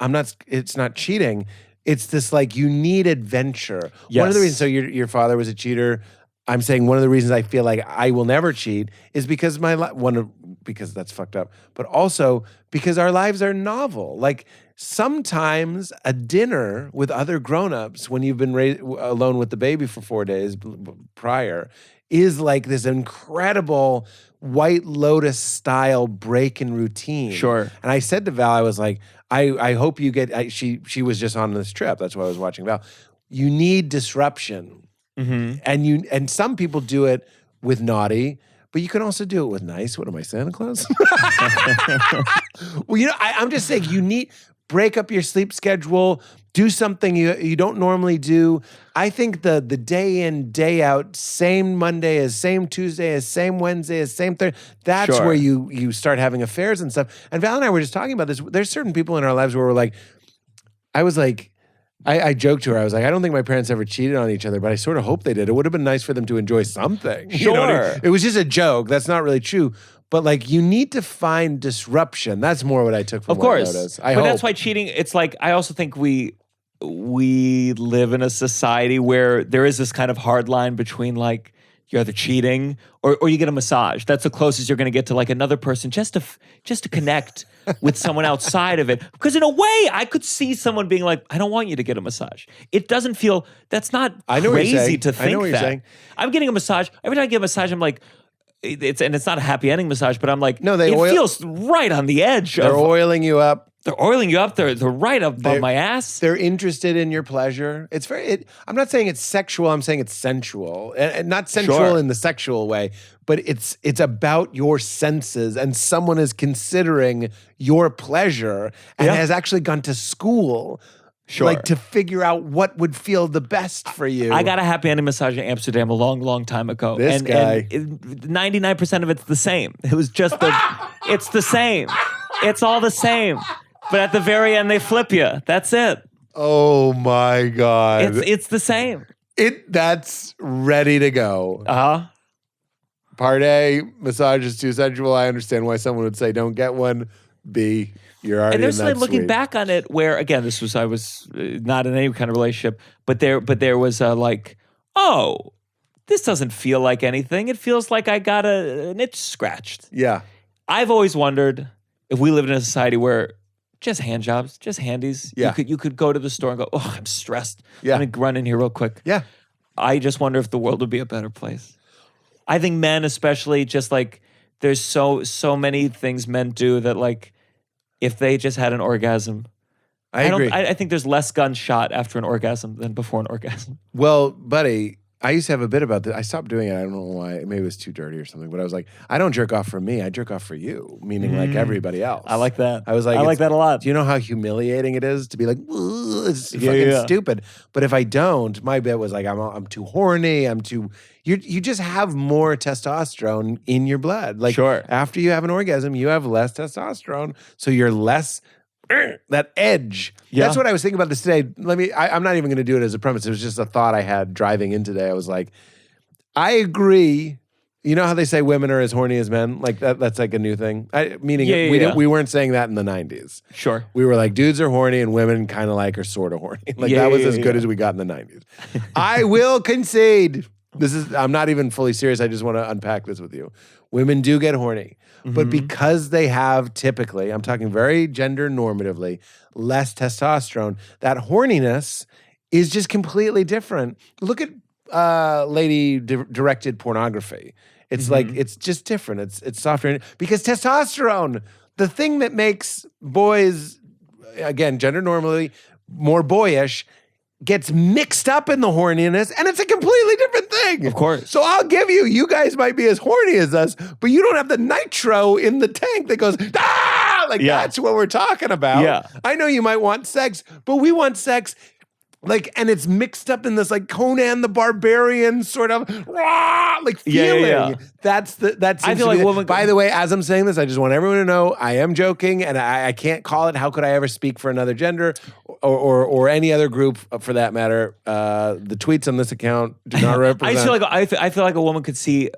S2: it's not cheating. It's this like you need adventure. One of the
S3: Yes.
S2: reasons. So your father was a cheater. I'm saying one of the reasons I feel like I will never cheat is because because that's fucked up, but also because our lives are novel. Like sometimes a dinner with other grown-ups when you've been alone with the baby for 4 days prior is like this incredible White Lotus style break in routine.
S3: Sure.
S2: And I said to Val, I was like, I hope you get. She was just on this trip. That's why I was watching Val. You need disruption. And some people do it with naughty, but you can also do it with nice. What am I, Santa Claus? Well, I'm just saying you need break up your sleep schedule, do something you don't normally do. I think the day in, day out, same Monday as same Tuesday as same Wednesday as same Thursday, that's
S3: Sure.
S2: where you start having affairs and stuff. And Val and I were just talking about this. There's certain people in our lives where we're like, I joked to her. I was like, I don't think my parents ever cheated on each other, but I sort of hope they did. It would have been nice for them to enjoy something. You know what I mean?
S3: Sure.
S2: It was just a joke. That's not really true. But like, you need to find disruption. That's more what I took from
S3: Of course.
S2: White Lotus.
S3: But that's why cheating, it's like, I also think we live in a society where there is this kind of hard line between like, you're either cheating or you get a massage. That's the closest you're going to get to like another person just to connect with someone outside of it. Because in a way, I could see someone being like, I don't want you to get a massage. It doesn't feel, that's not
S2: I know what you're
S3: crazy
S2: saying.
S3: to
S2: I
S3: think
S2: know what you're
S3: that.
S2: saying.
S3: I'm getting a massage. Every time I get a massage, I'm like, it's not a happy ending massage, but I'm like,
S2: No,
S3: it feels right on the edge.
S2: They're oiling you up.
S3: They're oiling you up. They're right up on my ass.
S2: They're interested in your pleasure. It's I'm not saying it's sexual. I'm saying it's sensual, and not sensual
S3: Sure.
S2: in the sexual way, but it's about your senses, and someone is considering your pleasure and
S3: Yeah.
S2: has actually gone to school,
S3: Sure.
S2: like to figure out what would feel the best for you.
S3: I got a happy ending massage in Amsterdam a long, long time ago.
S2: This guy.
S3: And 99% of it's the same. It was just it's the same. It's all the same. But at the very end, they flip you. That's it.
S2: Oh my god!
S3: It's the same.
S2: That's ready to go. Part A, massage is too sensual. I understand why someone would say don't get one. B, you're already
S3: And there's
S2: in that
S3: something looking
S2: suite.
S3: back on it where, again, I was not in any kind of relationship, but there was a like, oh, this doesn't feel like anything. It feels like I got an itch scratched.
S2: Yeah.
S3: I've always wondered if we lived in a society where just hand jobs, just handies.
S2: Yeah.
S3: You could go to the store and go, oh, I'm stressed.
S2: Yeah.
S3: I'm gonna run in here real quick.
S2: Yeah.
S3: I just wonder if the world would be a better place. I think men, especially, just like there's so many things men do that like if they just had an orgasm.
S2: I agree.
S3: I think there's less guns shot after an orgasm than before an orgasm.
S2: Well, buddy, I used to have a bit about this. I stopped doing it. I don't know why. Maybe it was too dirty or something. But I was like, I don't jerk off for me. I jerk off for you, meaning like everybody else.
S3: I like that.
S2: I was like,
S3: I like that a lot.
S2: Do you know how humiliating it is to be like, "Ugh, it's
S3: Yeah,
S2: fucking
S3: yeah.
S2: stupid? But if I don't, my bit was like, I'm too horny. You just have more testosterone in your blood. Like
S3: Sure.
S2: after you have an orgasm, you have less testosterone, so you're less that edge.
S3: Yeah.
S2: That's what I was thinking about this today. I'm not even going to do it as a premise. It was just a thought I had driving in today. I was like, I agree. You know how they say women are as horny as men? Like that's like a new thing. Meaning
S3: Yeah.
S2: we weren't saying that in the 90s.
S3: Sure.
S2: We were like, dudes are horny and women kind of like are sort of horny. Like
S3: Yeah,
S2: that was
S3: yeah,
S2: as good
S3: yeah.
S2: as we got in the 90s. I will concede. I'm not even fully serious. I just want to unpack this with you. Women do get horny, but because they have typically, I'm talking very gender normatively, less testosterone, that horniness is just completely different. Look at lady directed pornography. It's like, it's just different. It's softer. Because testosterone, the thing that makes boys, again, gender normally, more boyish, gets mixed up in the horniness, and it's a completely different thing.
S3: Of course.
S2: So I'll give you guys might be as horny as us, but you don't have the nitro in the tank that goes, ah! Like
S3: Yeah.
S2: that's what we're talking about.
S3: Yeah.
S2: I know you might want sex, but we want sex Like, and it's mixed up in this like Conan the Barbarian sort of like feeling.
S3: Yeah.
S2: That's
S3: I feel like woman.
S2: By the way, as I'm saying this, I just want everyone to know I am joking, and I can't call it. How could I ever speak for another gender or any other group for that matter? The tweets on this account do not represent.
S3: I feel like a woman could see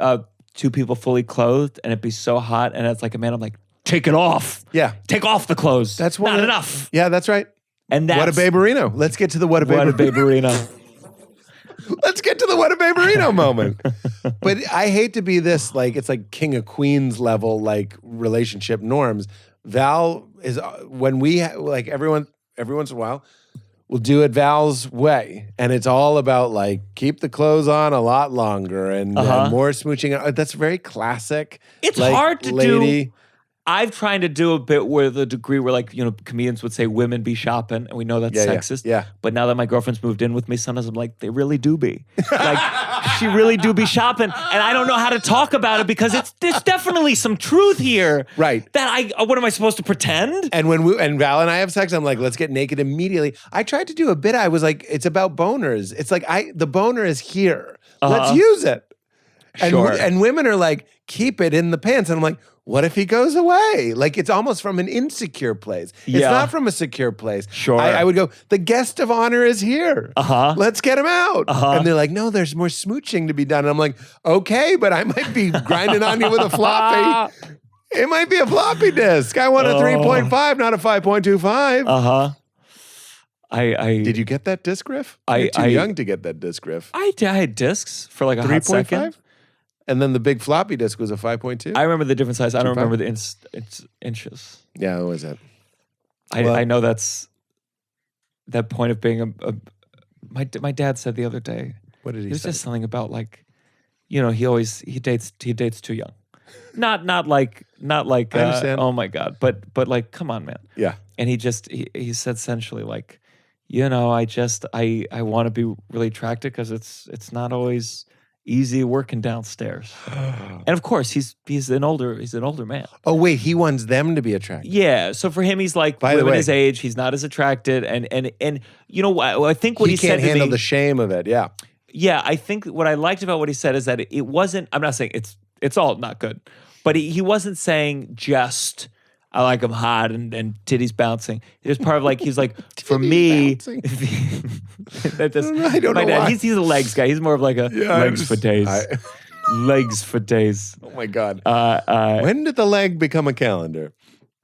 S3: two people fully clothed, and it'd be so hot, and it's like a man. I'm like, take it off.
S2: Yeah,
S3: take off the clothes.
S2: That's
S3: not enough.
S2: Yeah, that's right.
S3: And that's
S2: What a Baberino. Let's get to the What a
S3: Baberino.
S2: Let's get to the What a Baberino moment. But I hate to be this, like, it's like King of Queens level, like, relationship norms. Val is, when we, like, every once in a while, we'll do it Val's way. And it's all about, like, keep the clothes on a lot longer and more smooching. That's very classic.
S3: It's
S2: like,
S3: hard to
S2: lady.
S3: do. I've tried to do a bit where the degree where, like, you know, comedians would say women be shopping, and we know that's sexist.
S2: Yeah.
S3: But now that my girlfriend's moved in with me, sometimes I'm like, they really do be. Like, she really do be shopping, and I don't know how to talk about it because there's definitely some truth here.
S2: Right.
S3: That what am I supposed to pretend?
S2: And when Val and I have sex, I'm like, let's get naked immediately. I tried to do a bit. I was like, it's about boners. It's like the boner is here. Let's use it. And,
S3: Sure.
S2: and women are like, keep it in the pants. And I'm like, what if he goes away? Like, it's almost from an insecure place. It's not from a secure place.
S3: Sure.
S2: I would go, the guest of honor is here. Let's get him out. And they're like, no, there's more smooching to be done. And I'm like, okay, but I might be grinding on you with a floppy. It might be a floppy disk. I want a 3.5, not a 5.25. Did you get that disc riff? You're too young to get that disc riff.
S3: I had discs for like a hot second.
S2: 3.5? And then the big floppy disk was a 5.2?
S3: I remember the different size. I don't remember the inches.
S2: Yeah, what was that?
S3: I know that's that point of being my dad said the other day.
S2: What did he say?
S3: It was just something about, like, you know, he dates too young. Not like
S2: I understand.
S3: oh my God, but like, come on, man.
S2: Yeah.
S3: And he said essentially, like, you know, I want to be really attracted because it's not always easy working downstairs. And of course, he's an older man.
S2: Oh wait, he wants them to be attracted.
S3: Yeah. So for him, he's like,
S2: By the
S3: women
S2: way,
S3: his age, he's not as attracted, and you know, I think what he said
S2: can't
S3: to
S2: handle
S3: me,
S2: the shame of it. Yeah.
S3: Yeah, I think what I liked about what he said is that it wasn't. I'm not saying it's all not good, but he wasn't saying just, I like him hot and titties bouncing. It was part of, like, he's like, for me,
S2: I don't know why.
S3: He's a legs guy. He's more of like a legs for days. Legs for days.
S2: Oh my God. When did the leg become a calendar?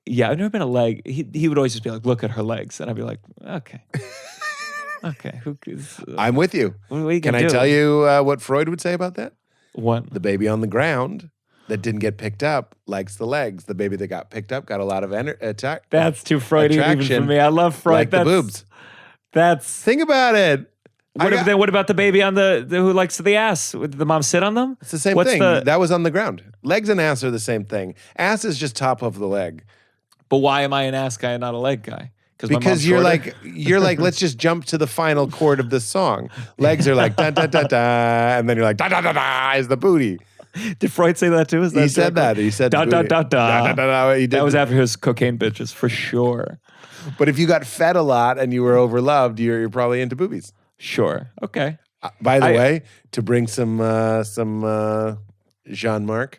S3: Yeah, I've never been a leg. He would always just be like, look at her legs. And I'd be like, okay. Okay.
S2: I'm with you.
S3: What are you
S2: Can
S3: gonna
S2: I
S3: do?
S2: tell you what Freud would say about that?
S3: What?
S2: The baby on the ground that didn't get picked up likes the legs. The baby that got picked up got a lot of attack.
S3: That's too Freudian even for
S2: attraction,
S3: me. I love Freud.
S2: like the boobs.
S3: Think
S2: about it.
S3: What about the baby on the who likes the ass? Did the mom sit on them?
S2: It's the same thing. That was on the ground. Legs and ass are the same thing. Ass is just top of the leg.
S3: But why am I an ass guy and not a leg guy?
S2: Because you're like, let's just jump to the final chord of this song. Legs are like da da da da, and then you're like da da da da is the booty.
S3: Did Freud say that too?
S2: He said that. He said
S3: da da da da.
S2: Da, da, da. He did
S3: that was after his cocaine bitches for sure.
S2: But if you got fed a lot and you were overloved, you're probably into boobies.
S3: Sure. Okay.
S2: By the way, to bring some Gianmarco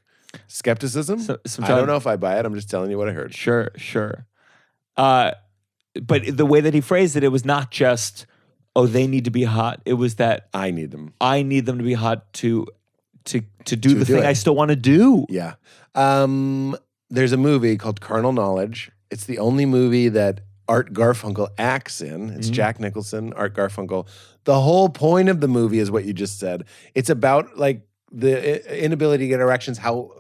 S2: skepticism. I don't know if I buy it. I'm just telling you what I heard.
S3: Sure. But the way that he phrased it, it was not just, oh, they need to be hot. It was that
S2: I need them
S3: to be hot to do the thing I still want to do.
S2: Yeah. There's a movie called Carnal Knowledge. It's the only movie that Art Garfunkel acts in. It's Jack Nicholson, Art Garfunkel. The whole point of the movie is what you just said. It's about, like, the inability to get erections, how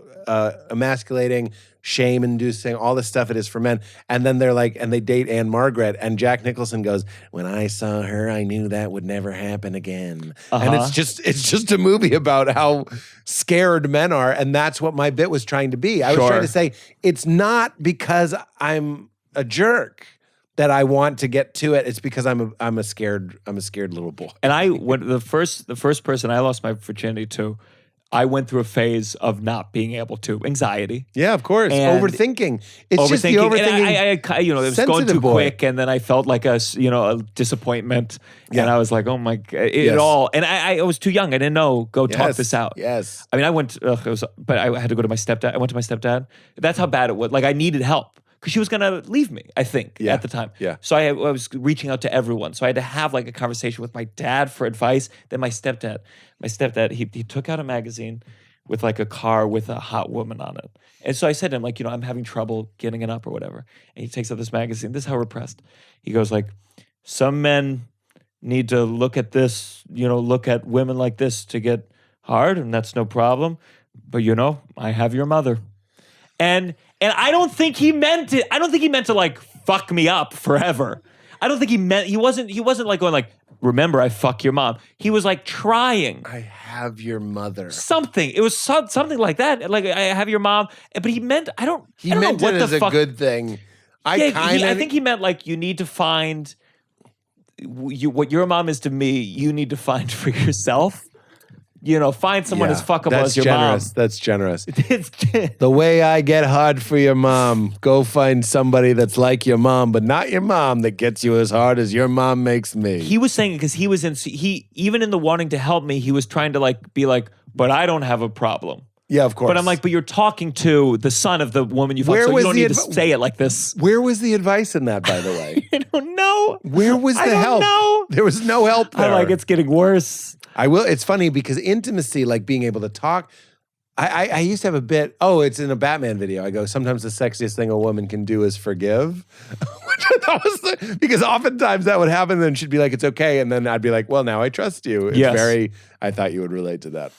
S2: emasculating, shame-inducing, all this stuff it is for men. And then they're like, and they date Anne Margaret, and Jack Nicholson goes, when I saw her, I knew that would never happen again. And it's just a movie about how scared men are, and that's what my bit was trying to be. I was trying to say, it's not because I'm a jerk that I want to get to it. It's because I'm a scared little boy.
S3: And the first person I lost my virginity to, I went through a phase of not being able to, anxiety.
S2: Yeah, of course.
S3: And
S2: Overthinking. It's just the overthinking.
S3: And I it was going too quick, and then I felt like a disappointment, and I was like, oh my god, it all. And I was too young. I didn't know. Go talk this out.
S2: Yes.
S3: I mean, I went. But I had to go to my stepdad. I went to my stepdad. That's how bad it was. Like I needed help because she was gonna leave me. I think at the time.
S2: Yeah.
S3: So I was reaching out to everyone. So I had to have like a conversation with my dad for advice. Then my stepdad. My stepdad, he took out a magazine with like a car with a hot woman on it. And so I said to him, like, I'm having trouble getting it up or whatever. And he takes out this magazine. This is how repressed. He goes like, some men need to look at this, look at women like this to get hard, and that's no problem. But I have your mother. And I don't think he meant it. I don't think he meant to like fuck me up forever. I don't think he wasn't like going like, remember, I fuck your mom. He was like trying.
S2: I have your mother.
S3: Something. It was something like that. Like I have your mom. But he meant, I don't
S2: meant
S3: know what
S2: it as
S3: the fuck.
S2: A good thing.
S3: I think he meant like you need to find what your mom is to me. You need to find for yourself. Find someone as fuckable as your mom.
S2: That's generous. The way I get hard for your mom, go find somebody that's like your mom, but not your mom that gets you as hard as your mom makes me.
S3: He was saying because even in the wanting to help me, he was trying to like be like, but I don't have a problem.
S2: Yeah, of course.
S3: But I'm like, but you're talking to the son of the woman you fucked, so you don't need to say it like this.
S2: Where was the advice in that, by the way?
S3: I don't know.
S2: Where was the help?
S3: Know.
S2: There was no help there.
S3: I'm like, it's getting worse.
S2: It's funny because intimacy, like being able to talk. I used to have a bit, it's in a Batman video. I go, sometimes the sexiest thing a woman can do is forgive. Which I thought was because oftentimes that would happen, and she'd be like, it's okay. And then I'd be like, well, now I trust you. I thought you would relate to that.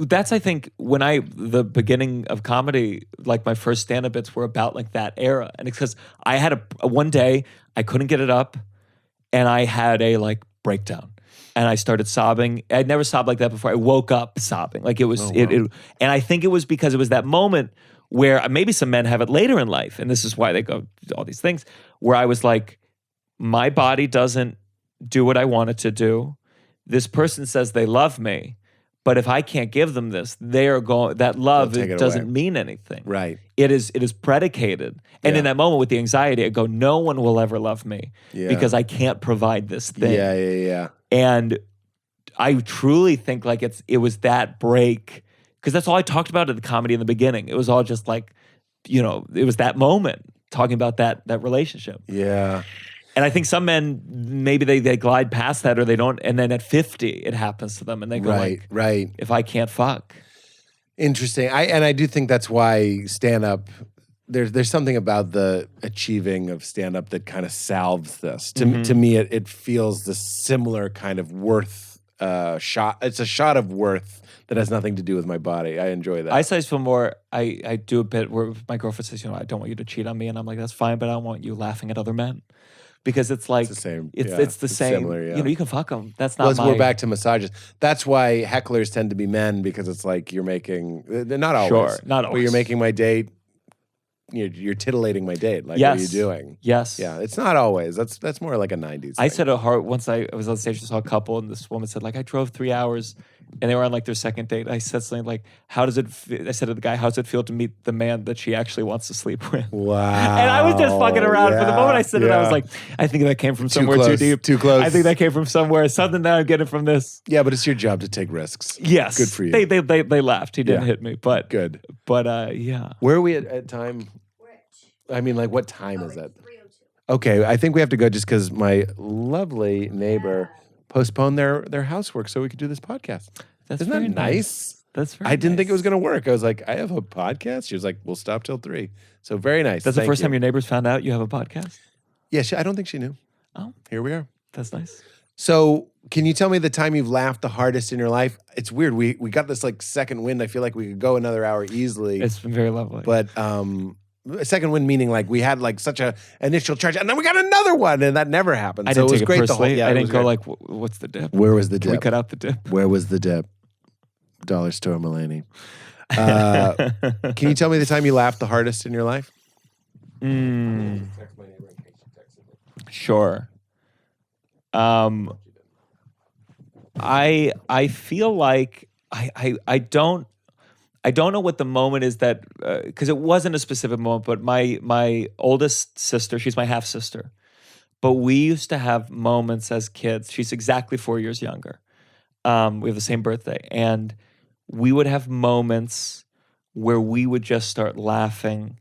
S3: That's, I think, when the beginning of comedy, like my first stand-up bits were about like that era. And it's because I had one day, I couldn't get it up, and I had a like breakdown. And I started sobbing. I'd never sobbed like that before. I woke up sobbing. Like it was, and I think it was because it was that moment where maybe some men have it later in life, and this is why they go all these things, where I was like, my body doesn't do what I want it to do. This person says they love me, but if I can't give them this, they are going. That love doesn't mean anything.
S2: Right.
S3: It is predicated. And in that moment with the anxiety, I go, no one will ever love me because I can't provide this thing.
S2: Yeah.
S3: And I truly think like it was that break, because that's all I talked about in the comedy in the beginning. It was all just like, it was that moment talking about that relationship.
S2: Yeah.
S3: And I think some men, maybe they glide past that or they don't. And then at 50, it happens to them. And they go
S2: right.
S3: If I can't fuck.
S2: Interesting. I do think that's why stand-up, there's something about the achieving of stand-up that kind of salves this. To me, it feels the similar kind of worth shot. It's a shot of worth that has nothing to do with my body. I enjoy that.
S3: I sometimes feel more, I do a bit where my girlfriend says, I don't want you to cheat on me. And I'm like, that's fine, but I don't want you laughing at other men. Because it's like, it's the same. It's the same. Similar, you can fuck them. That's not
S2: we're back to massages. That's why hecklers tend to be men, because it's like they're not always.
S3: Sure, not always.
S2: But you're making my date, you're titillating my date. Like, what are you doing?
S3: Yes.
S2: Yeah, it's not always. That's more like a 90s
S3: I
S2: thing.
S3: said once I was on stage, I saw a couple, and this woman said, like, I drove 3 hours, and they were on like their second date. I said something like, I said to the guy, how does it feel to meet the man that she actually wants to sleep with?
S2: Wow.
S3: And I was just fucking around. For the moment I said it, I was like, I think that came from somewhere too deep.
S2: Too close.
S3: I think that came from somewhere. Something that I'm getting from this.
S2: Yeah, but it's your job to take risks.
S3: Yes.
S2: Good for you.
S3: They laughed. He didn't hit me, but
S2: good.
S3: But yeah.
S2: Where are we at time? I mean, like, what time is it? Okay, I think we have to go just because my lovely neighbor postponed their housework so we could do this podcast. Isn't that nice?
S3: That's very
S2: I didn't think it was going to work. I was like, I have a podcast? She was like, we'll stop till 3. So very nice.
S3: That's the first time your neighbors found out you have a podcast?
S2: Yeah, I don't think she knew.
S3: Oh.
S2: Here we are.
S3: That's nice.
S2: So can you tell me the time you've laughed the hardest in your life? It's weird. We got this like second wind. I feel like we could go another hour easily.
S3: It's been very lovely.
S2: But second wind meaning like we had like such a initial charge, and then we got another one, and that never happened.
S3: I
S2: so
S3: didn't
S2: it was
S3: take
S2: great.
S3: it personally.
S2: I
S3: didn't go like, what's the dip?
S2: Where was the dip?
S3: Can we cut out the dip?
S2: Where was the dip? Dollar Store Mulaney. Can you tell me the time you laughed the hardest in your life?
S3: Sure. I feel like I don't know what the moment is that because it wasn't a specific moment, but my oldest sister, she's my half sister, but we used to have moments as kids. She's exactly 4 years younger. We have the same birthday, and we would have moments where we would just start laughing,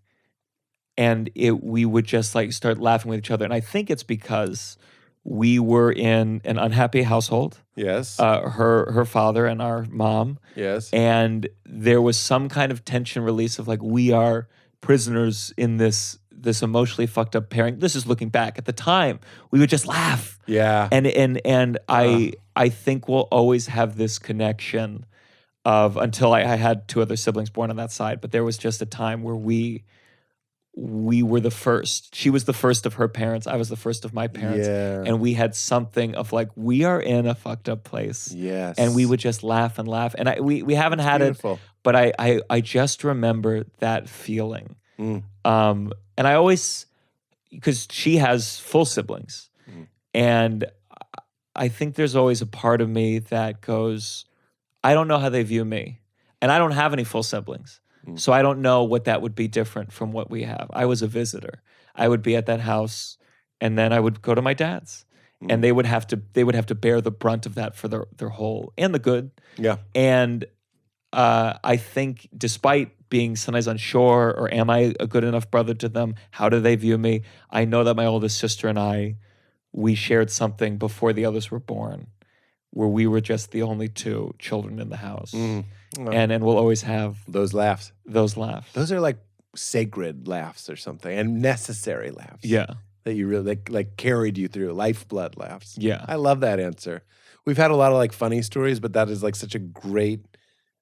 S3: and we would just like start laughing with each other. And I think it's because we were in an unhappy household.
S2: Yes.
S3: Her father and our mom.
S2: Yes.
S3: And there was some kind of tension release of like, we are prisoners in this emotionally fucked up pairing. This is looking back. At the time, we would just laugh.
S2: Yeah.
S3: And I think we'll always have this connection of, until I had 2 other siblings born on that side, but there was just a time where we were the first. She was the first of her parents. I was the first of my parents.
S2: Yeah.
S3: And we had something of like, we are in a fucked up place.
S2: Yes.
S3: And we would just laugh and laugh. And we haven't had
S2: beautiful.
S3: it, but I just remember that feeling.
S2: Mm.
S3: And I always, because she has full siblings. And I think there's always a part of me that goes, I don't know how they view me. And I don't have any full siblings. So I don't know what that would be different from what we have. I was a visitor. I would be at that house, and then I would go to my dad's, and they would have to bear the brunt of that for their whole, and the good.
S2: Yeah.
S3: And I think, despite being sometimes unsure, or am I a good enough brother to them? How do they view me? I know that my oldest sister and we shared something before the others were born, where we were just the only 2 children in the house. And we'll always have
S2: those laughs.
S3: those laughs.
S2: Those are like sacred laughs or something, and necessary laughs.
S3: Yeah.
S2: That you really like carried you through, lifeblood laughs.
S3: Yeah.
S2: I love that answer. We've had a lot of like funny stories, but that is like such a great,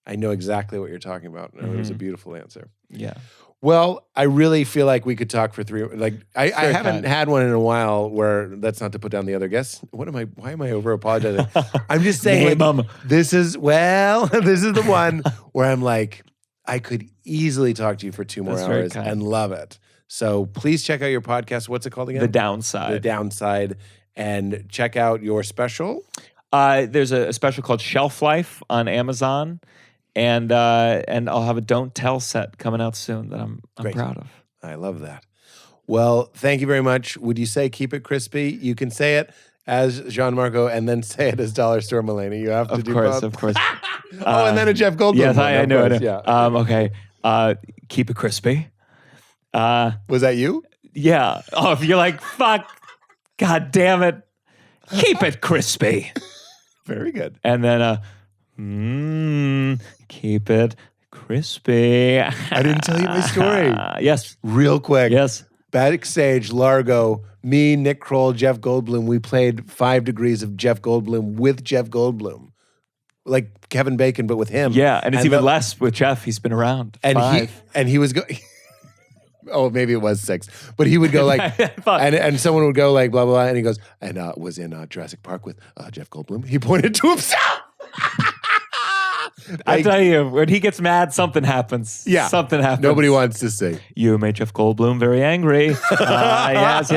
S2: I know exactly what you're talking about. It was a beautiful answer.
S3: Yeah.
S2: Well, I really feel like we could talk for 3. Like I
S3: Very
S2: haven't
S3: kind.
S2: had one in a while where, that's not to put down the other guests. Why am I over apologizing? I'm just saying,
S3: Name 'em.
S2: like, this is the one where I'm like, I could easily talk to you for 2 more
S3: That's very
S2: hours
S3: kind.
S2: and love it. So please check out your podcast. What's it called again?
S3: The Downside.
S2: The Downside. And check out your special.
S3: There's a special called Shelf Life on Amazon. And I'll have a Don't Tell set coming out soon that I'm
S2: Great.
S3: proud of.
S2: I love that. Well, thank you very much. Would you say keep it crispy? You can say it as Gianmarco and then say it as Dollar Store Mulaney. You have to do both.
S3: Of course.
S2: Oh, and then a Jeff Goldblum.
S3: Yes,
S2: one,
S3: I
S2: of
S3: know.
S2: course. Yeah.
S3: Okay. Keep it crispy.
S2: Was that you?
S3: Yeah. Oh, if you're like, fuck, God damn it, keep it crispy.
S2: Very good.
S3: And then, keep it crispy.
S2: I didn't tell you my story.
S3: Yes.
S2: Real quick.
S3: Yes.
S2: Backstage, Largo, me, Nick Kroll, Jeff Goldblum, we played 5 Degrees of Jeff Goldblum with Jeff Goldblum. Like Kevin Bacon, but with him.
S3: Yeah, and it's even less with Jeff. He's been around.
S2: And
S3: 5.
S2: he was going. Oh, maybe it was 6, but he would go like, and someone would go like blah blah, blah, and he goes, and was in Jurassic Park with Jeff Goldblum. He pointed to himself.
S3: I tell you, when he gets mad, something happens.
S2: Yeah,
S3: something happens.
S2: Nobody wants to say.
S3: You made Jeff Goldblum very angry. Yes.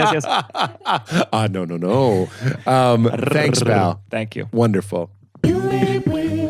S2: No. Thanks, pal.
S3: Thank you.
S2: Wonderful.
S1: You made it with